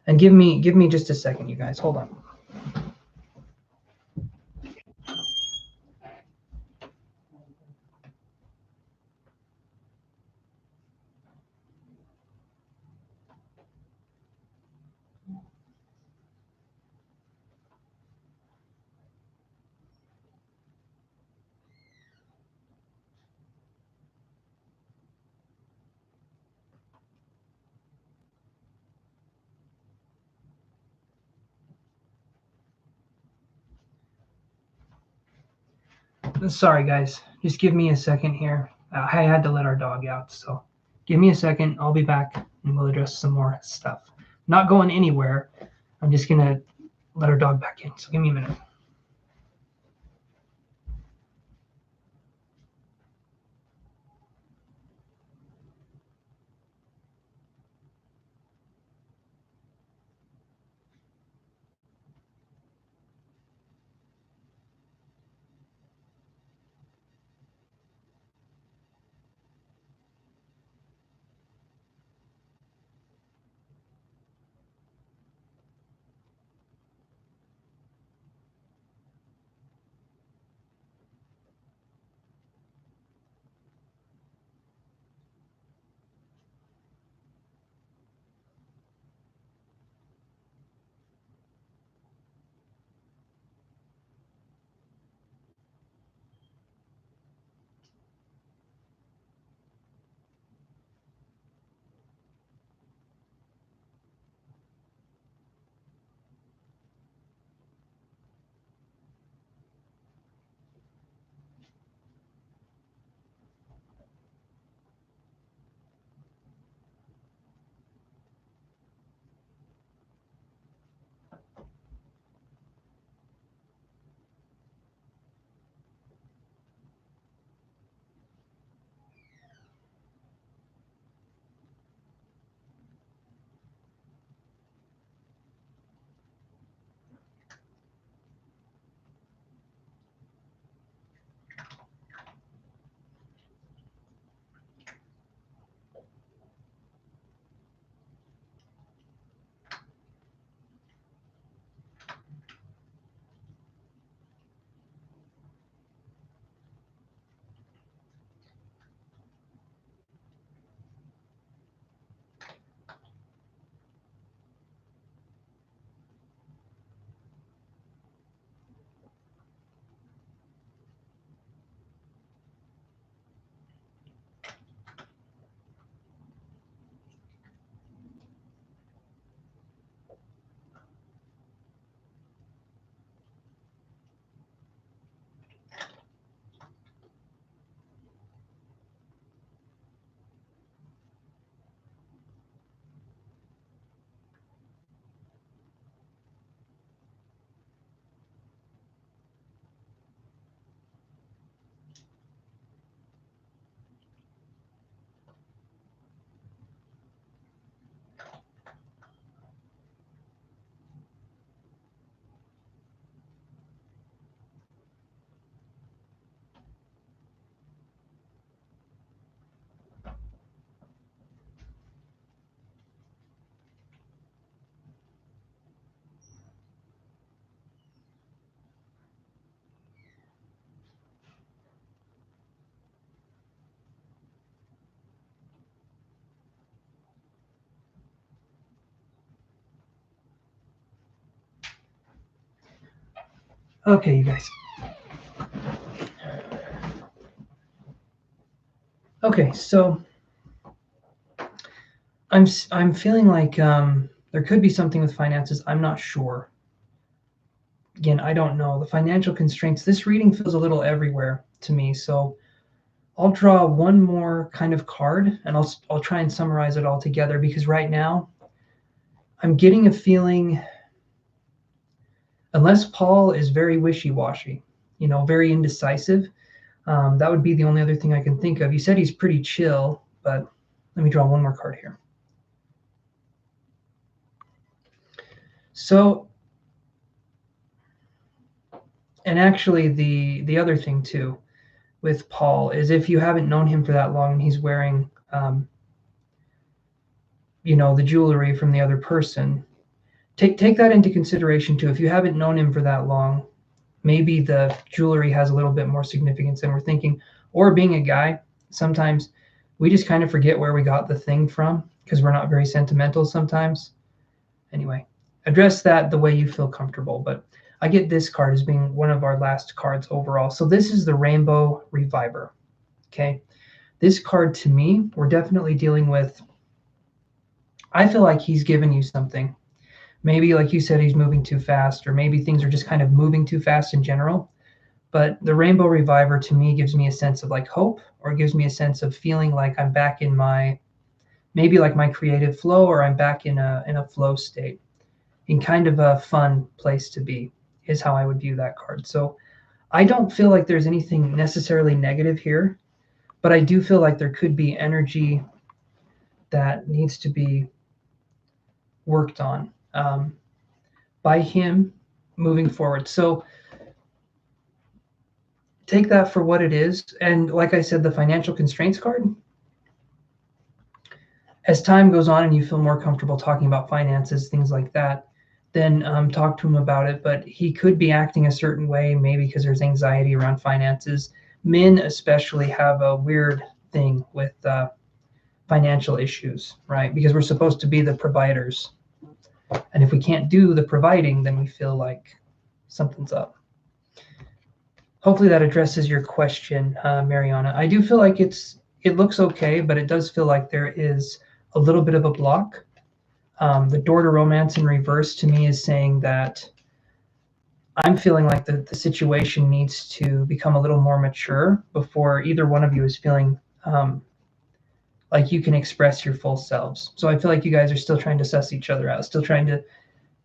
And give me just a second, you guys. Hold on. Sorry, guys. Just give me a second here. I had to let our dog out, so give me a second. I'll be back, and we'll address some more stuff. Not going anywhere. I'm just going to let our dog back in, so give me a minute. Okay, you guys. Okay, so I'm feeling like there could be something with finances. I'm not sure. Again, I don't know. The financial constraints. This reading feels a little everywhere to me. So I'll draw one more kind of card, and I'll try and summarize it all together, because right now I'm getting a feeling, unless Paul is very wishy-washy, very indecisive. That would be the only other thing I can think of. You said he's pretty chill, but let me draw one more card here. So, and actually the other thing too with Paul is, if you haven't known him for that long and he's wearing, the jewelry from the other person, take that into consideration too. If you haven't known him for that long, maybe the jewelry has a little bit more significance than we're thinking. Or being a guy, sometimes we just kind of forget where we got the thing from because we're not very sentimental sometimes. Anyway, address that the way you feel comfortable. But I get this card as being one of our last cards overall. So this is the Rainbow Reviver. Okay. This card, to me, we're definitely dealing with, I feel like he's given you something. Maybe, like you said, he's moving too fast, or maybe things are just kind of moving too fast in general. But the Rainbow Reviver, to me, gives me a sense of like hope, or gives me a sense of feeling like I'm back in maybe like my creative flow, or I'm back in a flow state, in kind of a fun place to be, is how I would view that card. So I don't feel like there's anything necessarily negative here, but I do feel like there could be energy that needs to be worked on by him moving forward. So take that for what it is. And like I said, the financial constraints card, as time goes on and you feel more comfortable talking about finances, things like that, then talk to him about it. But he could be acting a certain way, maybe because there's anxiety around finances. Men especially have a weird thing with financial issues, right? Because we're supposed to be the providers. And if we can't do the providing, then we feel like something's up. Hopefully that addresses your question, Mariana. I do feel like it looks okay, but it does feel like there is a little bit of a block. The door to romance in reverse to me is saying that I'm feeling like the situation needs to become a little more mature before either one of you is feeling like you can express your full selves. So I feel like you guys are still trying to suss each other out, still trying to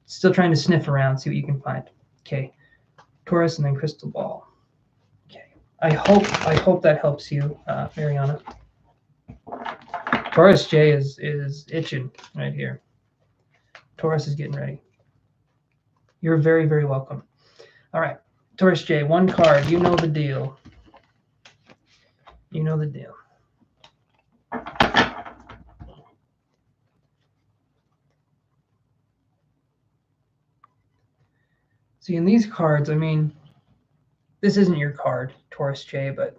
sniff around, see what you can find. Okay, Taurus and then crystal ball. Okay, I hope that helps you, Mariana. Taurus J is itching right here. Taurus is getting ready. You're very, very welcome. All right, Taurus J, one card. You know the deal. You know the deal. See, in these cards, I mean, this isn't your card, Taurus J, but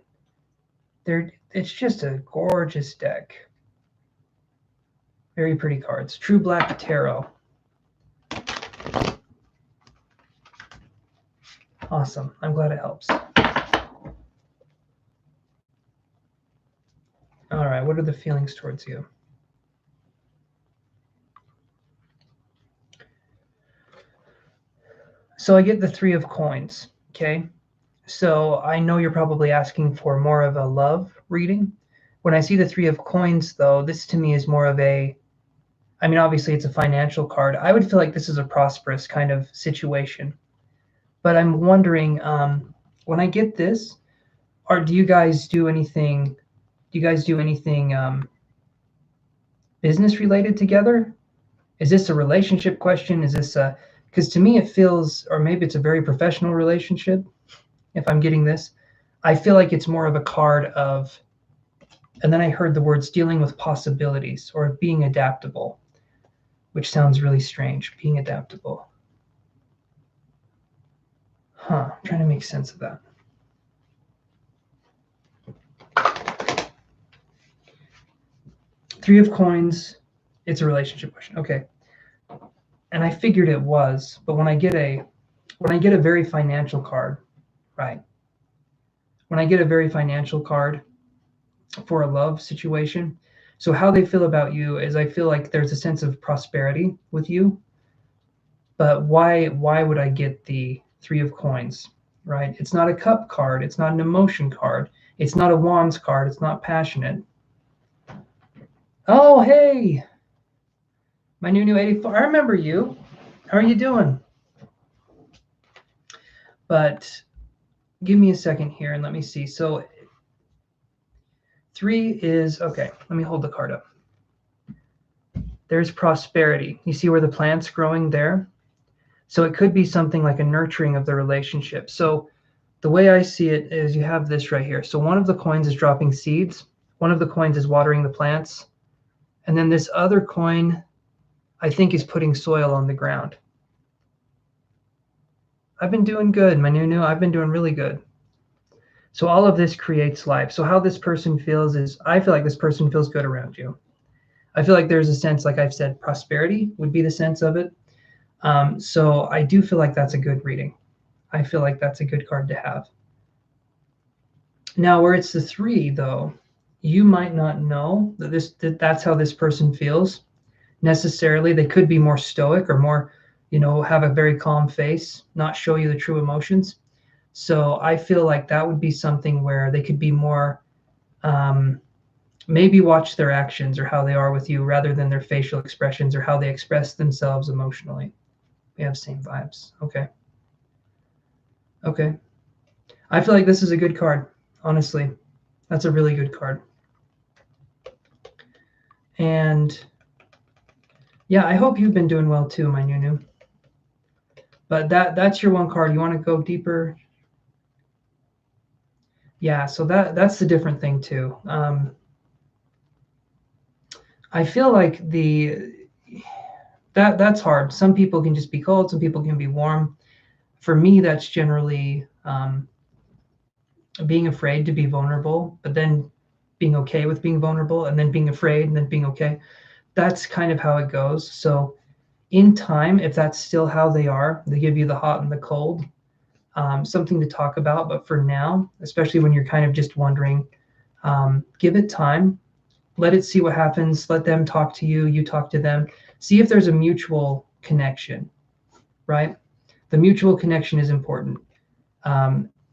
it's just a gorgeous deck. Very pretty cards. True Black Tarot. Awesome. I'm glad it helps. All right, what are the feelings towards you? So I get the Three of Coins, okay? So I know you're probably asking for more of a love reading. When I see the Three of Coins, though, this to me is more of obviously it's a financial card. I would feel like this is a prosperous kind of situation. But I'm wondering, when I get this, do you guys do anything business related together? Is this a relationship question? Is this because to me it feels, or maybe it's a very professional relationship, if I'm getting this. I feel like it's more of a card of, and then I heard the words dealing with possibilities or being adaptable, which sounds really strange, being adaptable. I'm trying to make sense of that. Three of Coins, it's a relationship question. Okay. And I figured it was, but when I get when I get a very financial card, right? When I get a very financial card for a love situation, so how they feel about you is I feel like there's a sense of prosperity with you. But why would I get the Three of Coins, right? It's not a cup card. It's not an emotion card. It's not a wands card. It's not passionate. Oh, hey, my new 84. I remember you. How are you doing? But give me a second here and let me see. So 3 is, okay, let me hold the card up. There's prosperity. You see where the plant's growing there? So it could be something like a nurturing of the relationship. So the way I see it is you have this right here. So one of the coins is dropping seeds. One of the coins is watering the plants. And then this other coin, I think, is putting soil on the ground. I've been doing good, my new. I've been doing really good. So all of this creates life. So how this person feels is, I feel like this person feels good around you. I feel like there's a sense, like I've said, prosperity would be the sense of it. So I do feel like that's a good reading. I feel like that's a good card to have. Now, where it's the 3, though, you might not know that that's how this person feels necessarily. They could be more stoic or more, have a very calm face, not show you the true emotions. So I feel like that would be something where they could be more, maybe watch their actions or how they are with you rather than their facial expressions or how they express themselves emotionally. We have same vibes. Okay. Okay. I feel like this is a good card, honestly. That's a really good card. And yeah, I hope you've been doing well too, my new. But that's your one card. You want to go deeper? Yeah, so that's the different thing too. I feel like that's hard. Some people can just be cold. Some people can be warm. For me, that's generally being afraid to be vulnerable, but then being okay with being vulnerable, and then being afraid, and then being okay. That's kind of how it goes. So in time, if that's still how they are, they give you the hot and the cold, something to talk about. But for now, especially when you're kind of just wondering, give it time. Let it see what happens. Let them talk to you. You talk to them. See if there's a mutual connection, right? The mutual connection is important.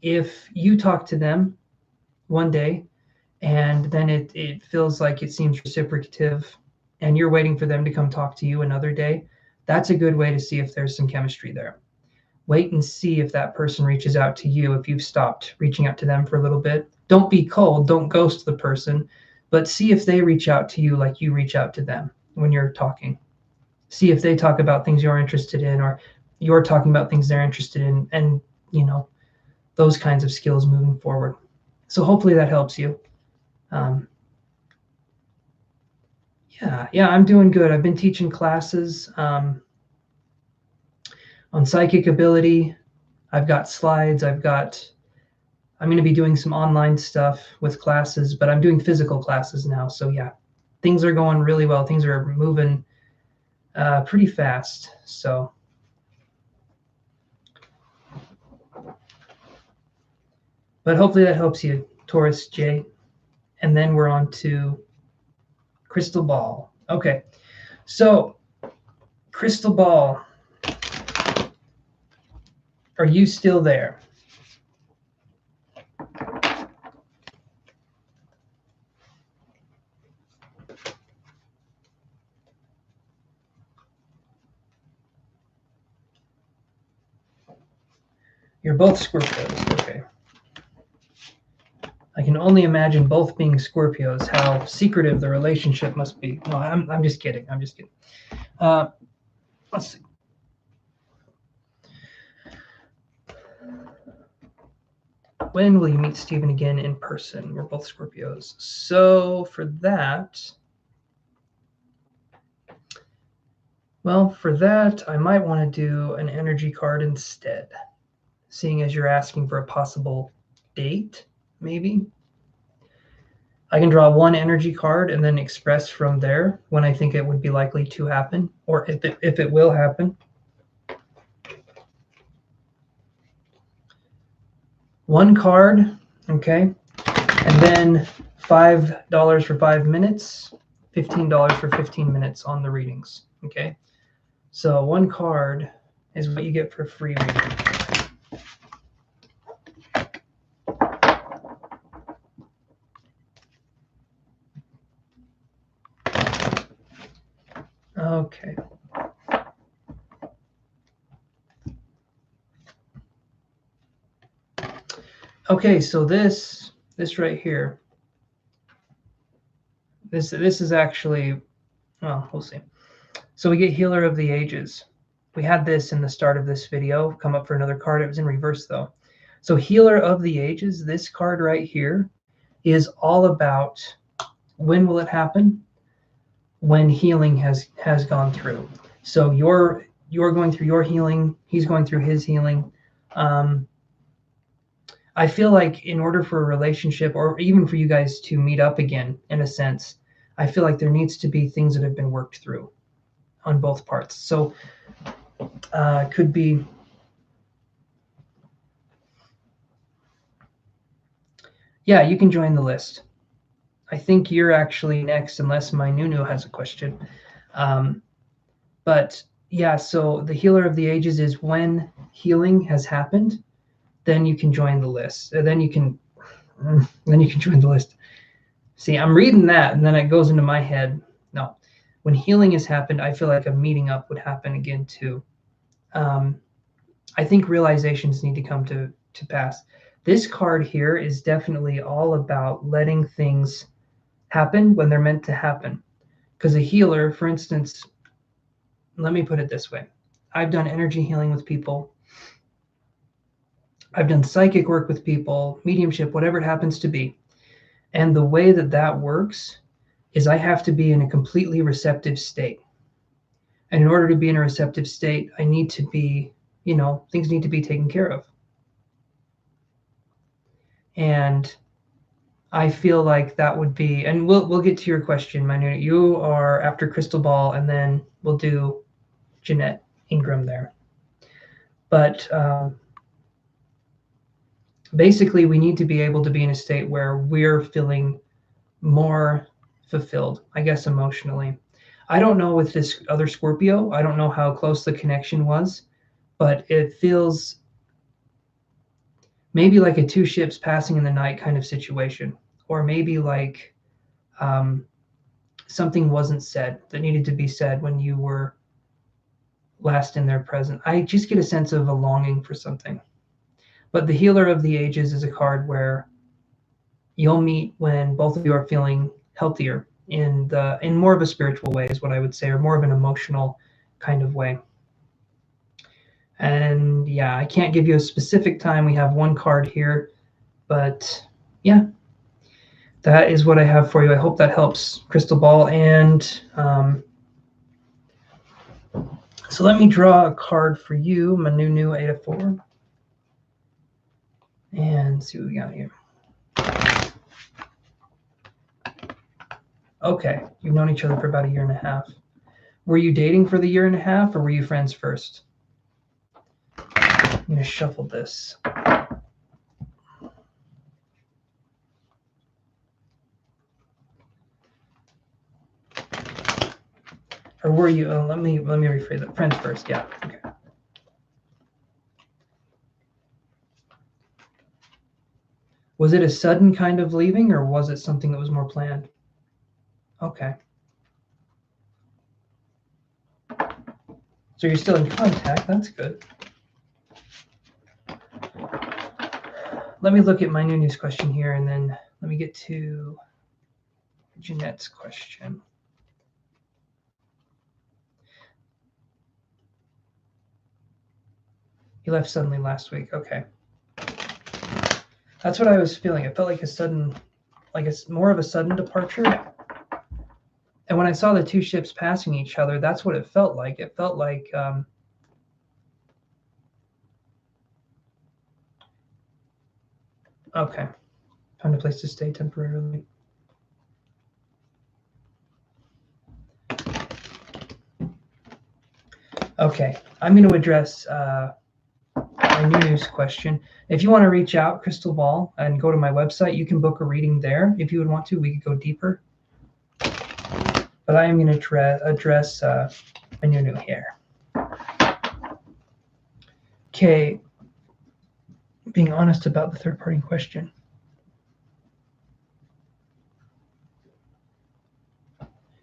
If you talk to them one day and then it feels like it seems reciprocative and you're waiting for them to come talk to you another day, that's a good way to see if there's some chemistry there. Wait and see if that person reaches out to you if you've stopped reaching out to them for a little bit. Don't be cold. Don't ghost the person, but see if they reach out to you like you reach out to them when you're talking. See if they talk about things you're interested in or you're talking about things they're interested in, and those kinds of skills moving forward. So hopefully that helps you. Yeah, I'm doing good. I've been teaching classes on psychic ability. I've got slides. I'm going to be doing some online stuff with classes, but I'm doing physical classes now. So yeah, things are going really well. Things are moving pretty fast. So but hopefully that helps you, Taurus J. And then we're on to crystal ball. Okay, so crystal ball, are you still there? You're both Scorpios. Okay. I can only imagine both being Scorpios, how secretive the relationship must be. No, I'm just kidding. I'm just kidding. Let's see. When will you meet Stephen again in person? We're both Scorpios. So for that, I might want to do an energy card instead, seeing as you're asking for a possible date, maybe. I can draw one energy card and then express from there when I think it would be likely to happen, or if it will happen. One card, okay, and then $5 for 5 minutes, $15 for 15 minutes on the readings, okay? So one card is what you get for free reading. Okay. Okay, so this right here, this is actually, well, we'll see. So we get Healer of the Ages. We had this in the start of this video, come up for another card. It was in reverse though. So Healer of the Ages, this card right here is all about when will it happen? When healing has gone through. So you're going through your healing, he's going through his healing. I feel like in order for a relationship, or even for you guys to meet up again, in a sense, I feel like there needs to be things that have been worked through on both parts. So could be, yeah, you can join the list. I think you're actually next, unless my Nunu has a question. But yeah, so the Healer of the Ages is when healing has happened, then you can join the list. Then you can join the list. See, I'm reading that, and then it goes into my head. No, when healing has happened, I feel like a meeting up would happen again too. I think realizations need to come to pass. This card here is definitely all about letting things happen when they're meant to happen. Because a healer, for instance, let me put it this way. I've done energy healing with people. I've done psychic work with people, mediumship, whatever it happens to be. And the way that works is I have to be in a completely receptive state. And in order to be in a receptive state, I need to be, things need to be taken care of. And I feel like that would be, and we'll get to your question, Manu. You are after Crystal Ball, and then we'll do Jeanette Ingram there. But basically, we need to be able to be in a state where we're feeling more fulfilled, I guess, emotionally. I don't know with this other Scorpio, I don't know how close the connection was, but it feels maybe like a two ships passing in the night kind of situation, or maybe like something wasn't said that needed to be said when you were last in their presence. I just get a sense of a longing for something. But the Healer of the Ages is a card where you'll meet when both of you are feeling healthier in more of a spiritual way, is what I would say, or more of an emotional kind of way. And yeah, I can't give you a specific time. We have one card here, but yeah, that is what I have for you. I hope that helps, Crystal Ball. And so let me draw a card for you, Manunu 804, and see what we got here. Okay, you've known each other for about 1.5 years. Were you dating for the 1.5 years, or were you friends first? I'm going to shuffle this. Or were you, let me rephrase that. Friends first, yeah, okay. Was it a sudden kind of leaving, or was it something that was more planned? Okay. So you're still in contact, that's good. Let me look at my Nunu's question here, and then let me get to Jeanette's question. You left suddenly last week, okay. That's what I was feeling. It felt like a sudden, like it's more of a sudden departure. And when I saw the two ships passing each other, that's what it felt like. It felt like okay, found a place to stay temporarily. Okay, I'm going to address Nunu's question. If you want to reach out, Crystal Ball, and go to my website, you can book a reading there. If you would want to, we could go deeper. But I am going to address Nunu here. Okay. Being honest about the third party question.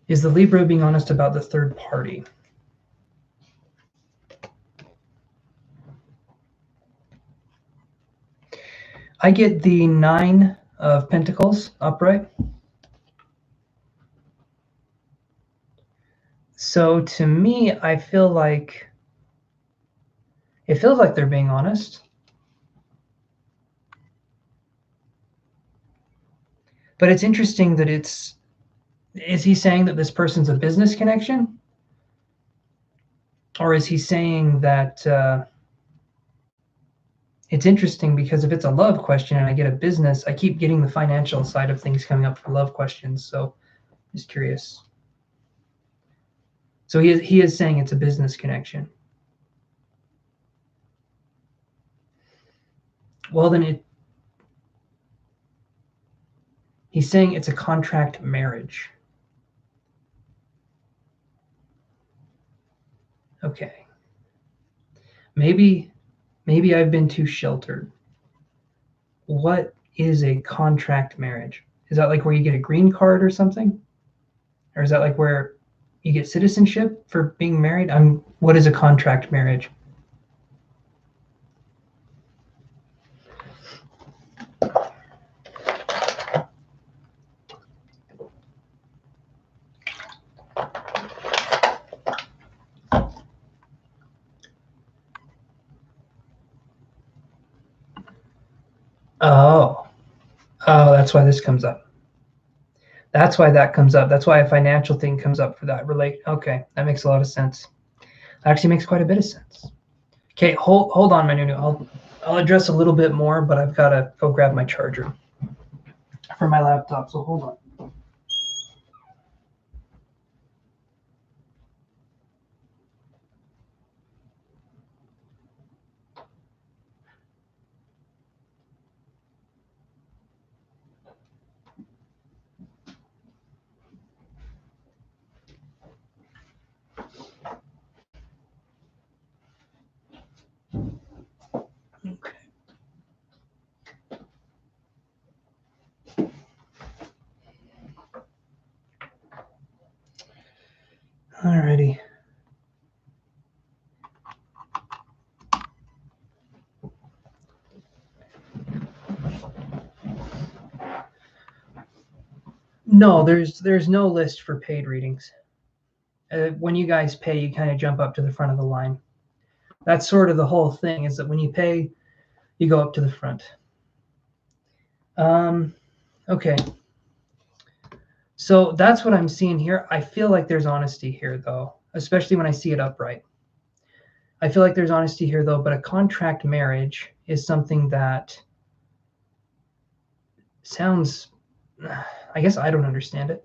Is the Libra being honest about the third party? I get the 9 of Pentacles upright. So to me, I feel like it feels like they're being honest. But it's interesting that is he saying that this person's a business connection? Or is he saying that it's interesting because if it's a love question and I get a business, I keep getting the financial side of things coming up for love questions. So just curious. So he is saying it's a business connection. Well, then he's saying it's a contract marriage. Okay. Maybe I've been too sheltered. What is a contract marriage? Is that like where you get a green card or something? Or is that like where you get citizenship for being married? What is a contract marriage? Oh, that's why this comes up. That's why that comes up. That's why a financial thing comes up for that. Okay, that makes a lot of sense. That actually makes quite a bit of sense. Okay, hold on, my Nunu. I'll address a little bit more, but I've got to go grab my charger for my laptop, so hold on. Okay. Alrighty. No, there's no list for paid readings. When you guys pay, you kind of jump up to the front of the line. That's sort of the whole thing, is that when you pay, you go up to the front. Okay. So that's what I'm seeing here. I feel like there's honesty here, though, especially when I see it upright. I feel like there's honesty here, though, but a contract marriage is something that sounds, I guess I don't understand it.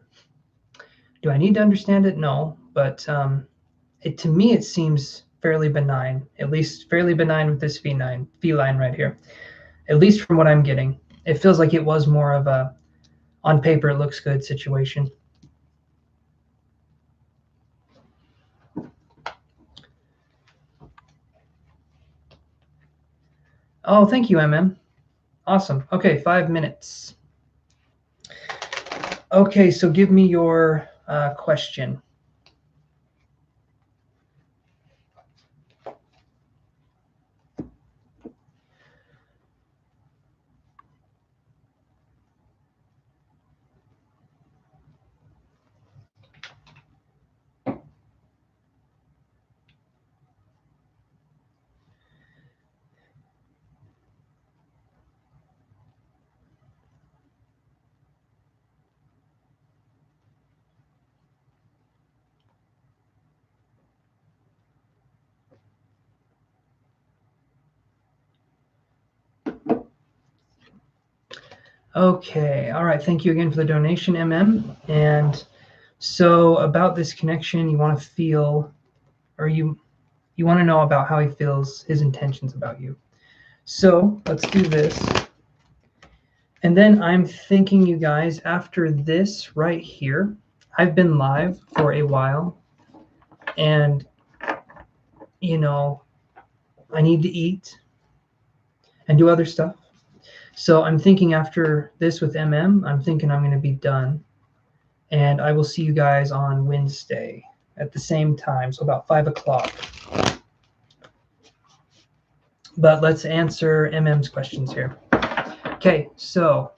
Do I need to understand it? No, but to me, it seems fairly benign, at least fairly benign with this feline right here, at least from what I'm getting. It feels like it was more of a, on paper, it looks good situation. Oh, thank you, MM. Awesome. Okay, 5 minutes. Okay, so give me your question. Okay, all right. Thank you again for the donation, MM. And so about this connection, you want to feel, or you want to know about how he feels, his intentions about you. So let's do this. And then I'm thinking, you guys, after this right here, I've been live for a while, and, you know, I need to eat and do other stuff. So I'm thinking after this with I'm thinking I'm going to be done. And I will see you guys on Wednesday at the same time, so about 5 o'clock. But let's answer MM's questions here. Okay, so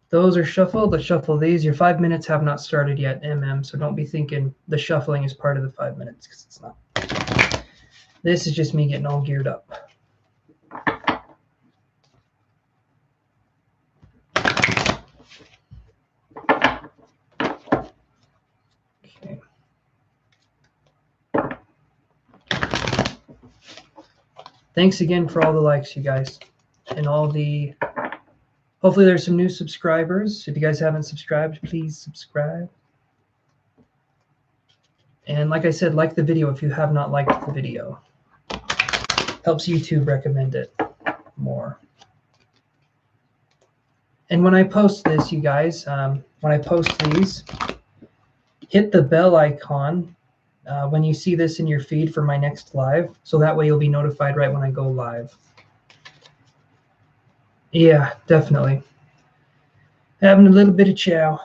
those are shuffled. Let's shuffle these. Your 5 minutes have not started yet, so don't be thinking the shuffling is part of the 5 minutes, because it's not. This is just me getting all geared up. Okay. Thanks again for all the likes, you guys, and all the... Hopefully there's some new subscribers. If you guys haven't subscribed, please subscribe. And like I said, like the video if you have not liked the video. Helps YouTube recommend it more. And when I post this, you guys, when I post these, hit the bell icon when you see this in your feed for my next live. So that way you'll be notified right when I go live. Yeah, definitely. Having a little bit of chow.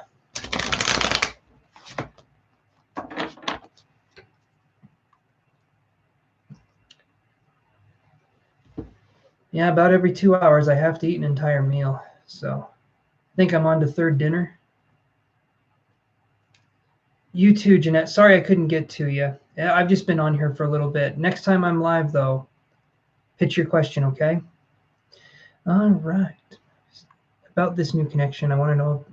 Yeah, about every 2 hours I have to eat an entire meal. So I think I'm on to third dinner. You too, Jeanette. Sorry I couldn't get to you. Yeah, I've just been on here for a little bit. Next time I'm live, though, pitch your question, okay? All right. About this new connection, I want to know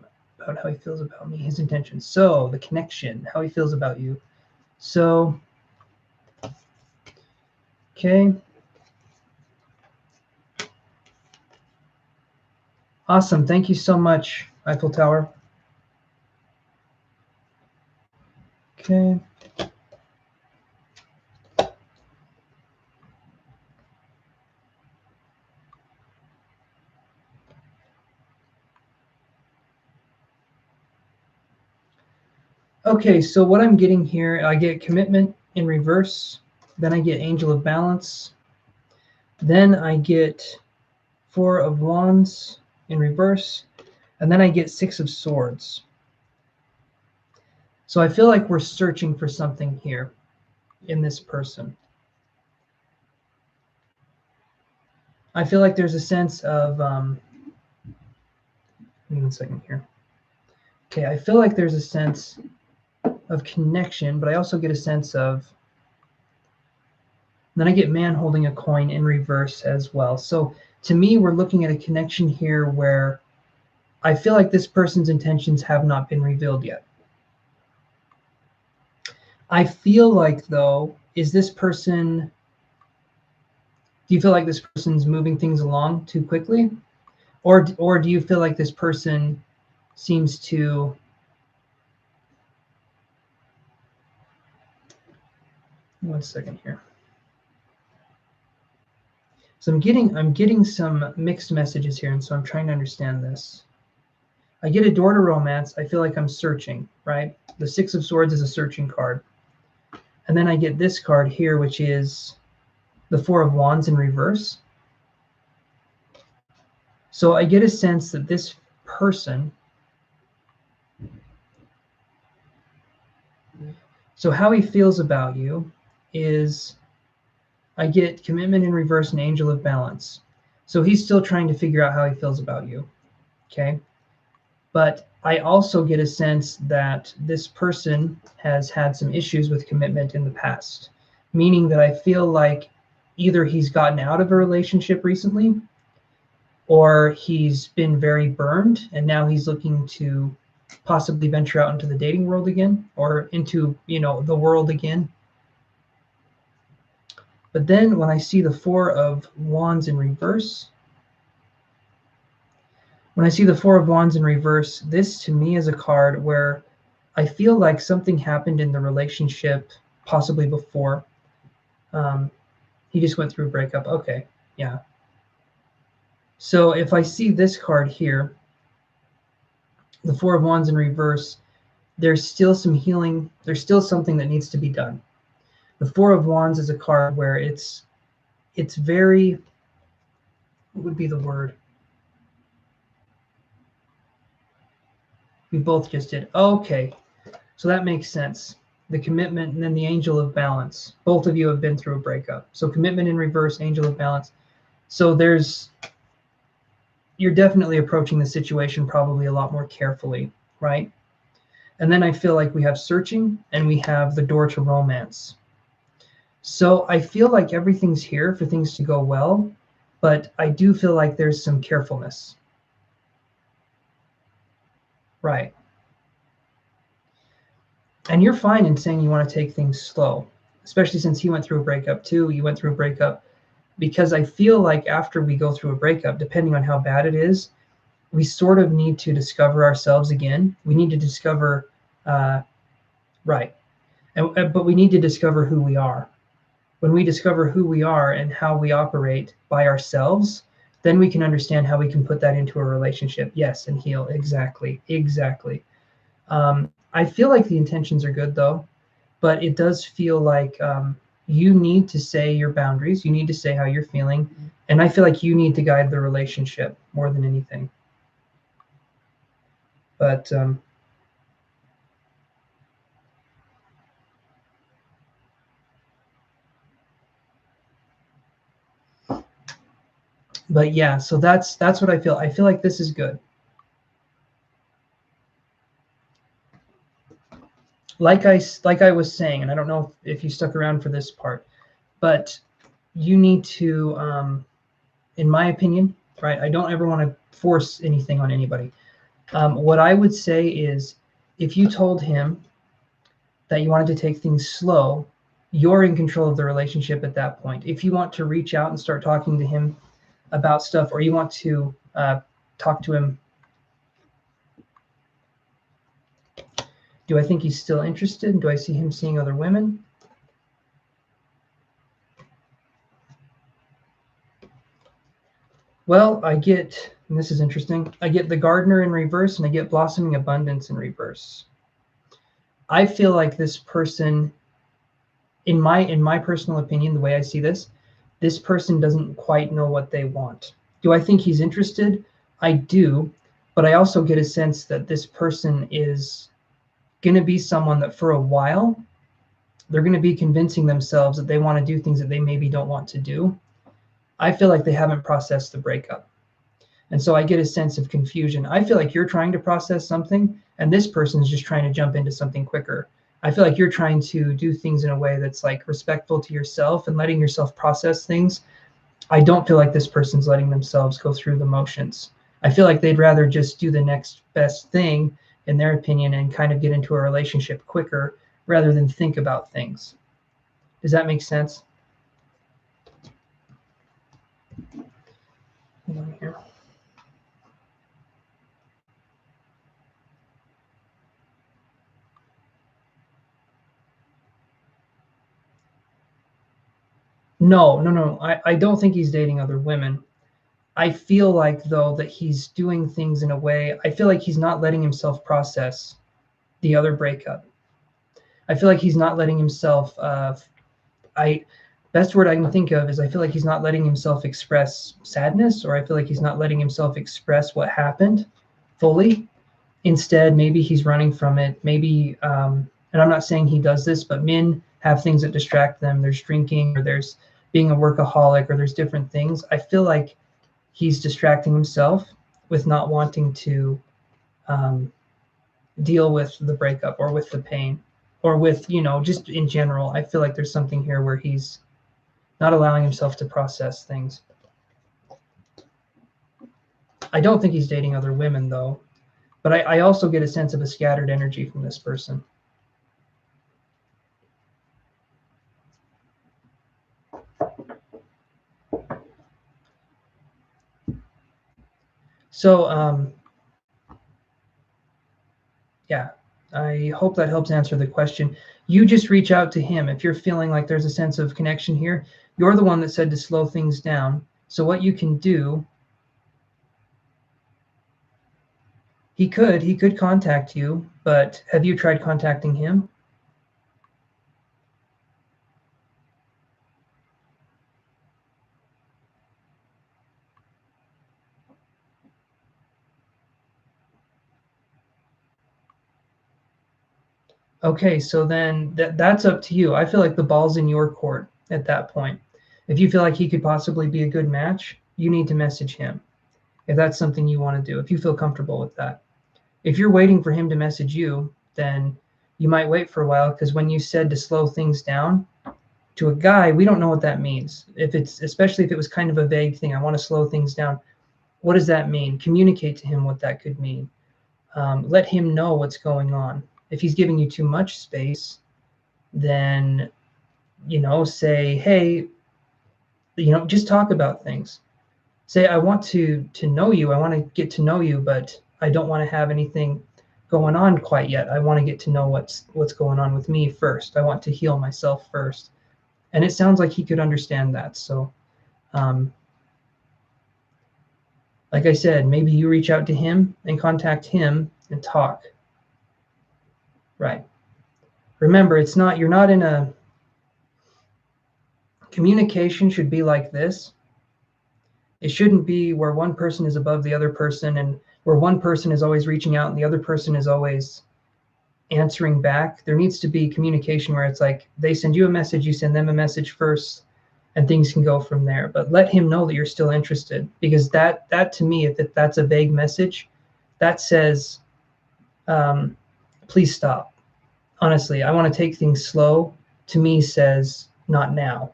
about how he feels about me, his intentions. So, the connection, how he feels about you. So, okay. Awesome. Thank you so much, Eiffel Tower. Okay. Okay, so what I'm getting here, I get commitment in reverse, then I get Angel of Balance, then I get Four of Wands in reverse, and then I get Six of Swords. So I feel like we're searching for something here in this person. I feel like there's a sense of, give me 1 second here. Okay, I feel like there's a sense of connection, but I also get a sense of, then I get Man holding a coin in reverse as well. So to me, we're looking at a connection here where I feel like this person's intentions have not been revealed yet. I feel like, though, is this person, do you feel like this person's moving things along too quickly? Or do you feel like this person seems to, one second here. So I'm getting some mixed messages here, and so I'm trying to understand this. I get a door to romance. I feel like I'm searching, right? The Six of Swords is a searching card. And then I get this card here, which is the Four of Wands in reverse. So I get a sense that this person, so how he feels about you is, I get commitment in reverse and Angel of Balance. So he's still trying to figure out how he feels about you, okay? But I also get a sense that this person has had some issues with commitment in the past, meaning that I feel like either he's gotten out of a relationship recently, or he's been very burned and now he's looking to possibly venture out into the dating world again, or into, you know, the world again. But then when I see the Four of Wands in reverse, this to me is a card where I feel like something happened in the relationship, possibly before, He just went through a breakup. Okay, yeah. So if I see this card here, the Four of Wands in reverse, there's still some healing. There's still something that needs to be done. The Four of Wands is a card where it's very, what would be the word? We both just did. Okay, so that makes sense. The commitment and then the Angel of Balance. Both of you have been through a breakup. So commitment in reverse, Angel of Balance. So you're definitely approaching the situation probably a lot more carefully, right? And then I feel like we have searching and we have the door to romance. So I feel like everything's here for things to go well, but I do feel like there's some carefulness. Right. And you're fine in saying you want to take things slow, especially since he went through a breakup too. You went through a breakup, because I feel like after we go through a breakup, depending on how bad it is, we sort of need to discover ourselves again. We need to discover, right. But we need to discover who we are. When we discover who we are and how we operate by ourselves, then we can understand how we can put that into a relationship. Yes, and heal. Exactly. Exactly. I feel like the intentions are good though, but it does feel like you need to say your boundaries. You need to say how you're feeling. And I feel like you need to guide the relationship more than anything. But yeah, so that's what I feel. I feel like this is good. Like I was saying, and I don't know if you stuck around for this part, but you need to, in my opinion, right? I don't ever want to force anything on anybody. What I would say is, if you told him that you wanted to take things slow, you're in control of the relationship at that point. If you want to reach out and start talking to him about stuff, or you want to talk to him, do I think he's still interested? Do I see him seeing other women? Well, I get, and this is interesting, I get the gardener in reverse and I get blossoming abundance in reverse. I feel like this person, in my personal opinion, the way I see this person doesn't quite know what they want. Do I think he's interested? I do, but I also get a sense that this person is going to be someone that for a while, they're going to be convincing themselves that they want to do things that they maybe don't want to do. I feel like they haven't processed the breakup. And so I get a sense of confusion. I feel like you're trying to process something and this person's just trying to jump into something quicker. I feel like you're trying to do things in a way that's like respectful to yourself and letting yourself process things. I don't feel like this person's letting themselves go through the motions. I feel like they'd rather just do the next best thing, in their opinion, and kind of get into a relationship quicker rather than think about things. Does that make sense? Hold on here. No. I don't think he's dating other women. I feel like, though, that he's doing things in a way, I feel like he's not letting himself process the other breakup. I feel like he's not letting himself, best word I can think of is I feel like he's not letting himself express sadness, or I feel like he's not letting himself express what happened fully. Instead, maybe he's running from it. Maybe, and I'm not saying he does this, but men have things that distract them. There's drinking, or there's being a workaholic, or there's different things. I feel like he's distracting himself with not wanting to deal with the breakup or with the pain or with, just in general. I feel like there's something here where he's not allowing himself to process things. I don't think he's dating other women, though, but I also get a sense of a scattered energy from this person. So, yeah. I hope that helps answer the question. You just reach out to him. If you're feeling like there's a sense of connection here, you're the one that said to slow things down. So what you can do, he could contact you, but have you tried contacting him? Okay, so then that's up to you. I feel like the ball's in your court at that point. If you feel like he could possibly be a good match, you need to message him. If that's something you want to do, if you feel comfortable with that. If you're waiting for him to message you, then you might wait for a while, because when you said to slow things down to a guy, we don't know what that means. If it's, especially if it was kind of a vague thing, I want to slow things down. What does that mean? Communicate to him what that could mean. Let him know what's going on. If he's giving you too much space, then, say, hey, just talk about things. Say, I want to know you. I want to get to know you, but I don't want to have anything going on quite yet. I want to get to know what's going on with me first. I want to heal myself first. And it sounds like he could understand that. So, like I said, maybe you reach out to him and contact him and talk. Right. Remember, you're not in a, communication should be like this. It shouldn't be where one person is above the other person and where one person is always reaching out and the other person is always answering back. There needs to be communication where it's like they send you a message, you send them a message first, and things can go from there. But let him know that you're still interested, because that to me, if that's a vague message, that says, please stop. Honestly, I want to take things slow, to me says not now,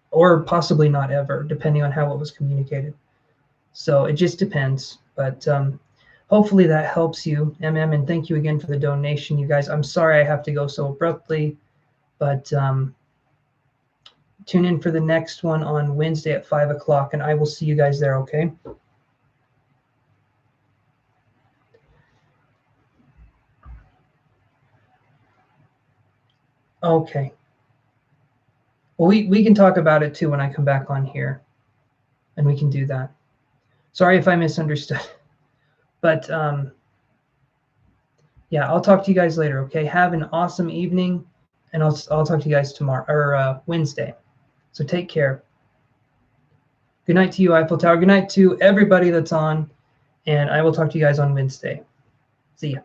or possibly not ever, depending on how it was communicated. So it just depends. But hopefully that helps you, MM, and thank you again for the donation, you guys. I'm sorry I have to go so abruptly, but tune in for the next one on Wednesday at 5 o'clock, and I will see you guys there, okay? Okay. Well, we can talk about it too when I come back on here, and we can do that. Sorry if I misunderstood. But yeah, I'll talk to you guys later, okay? Have an awesome evening, and I'll talk to you guys tomorrow, or Wednesday. So take care. Good night to you, Eiffel Tower. Good night to everybody that's on, and I will talk to you guys on Wednesday. See ya.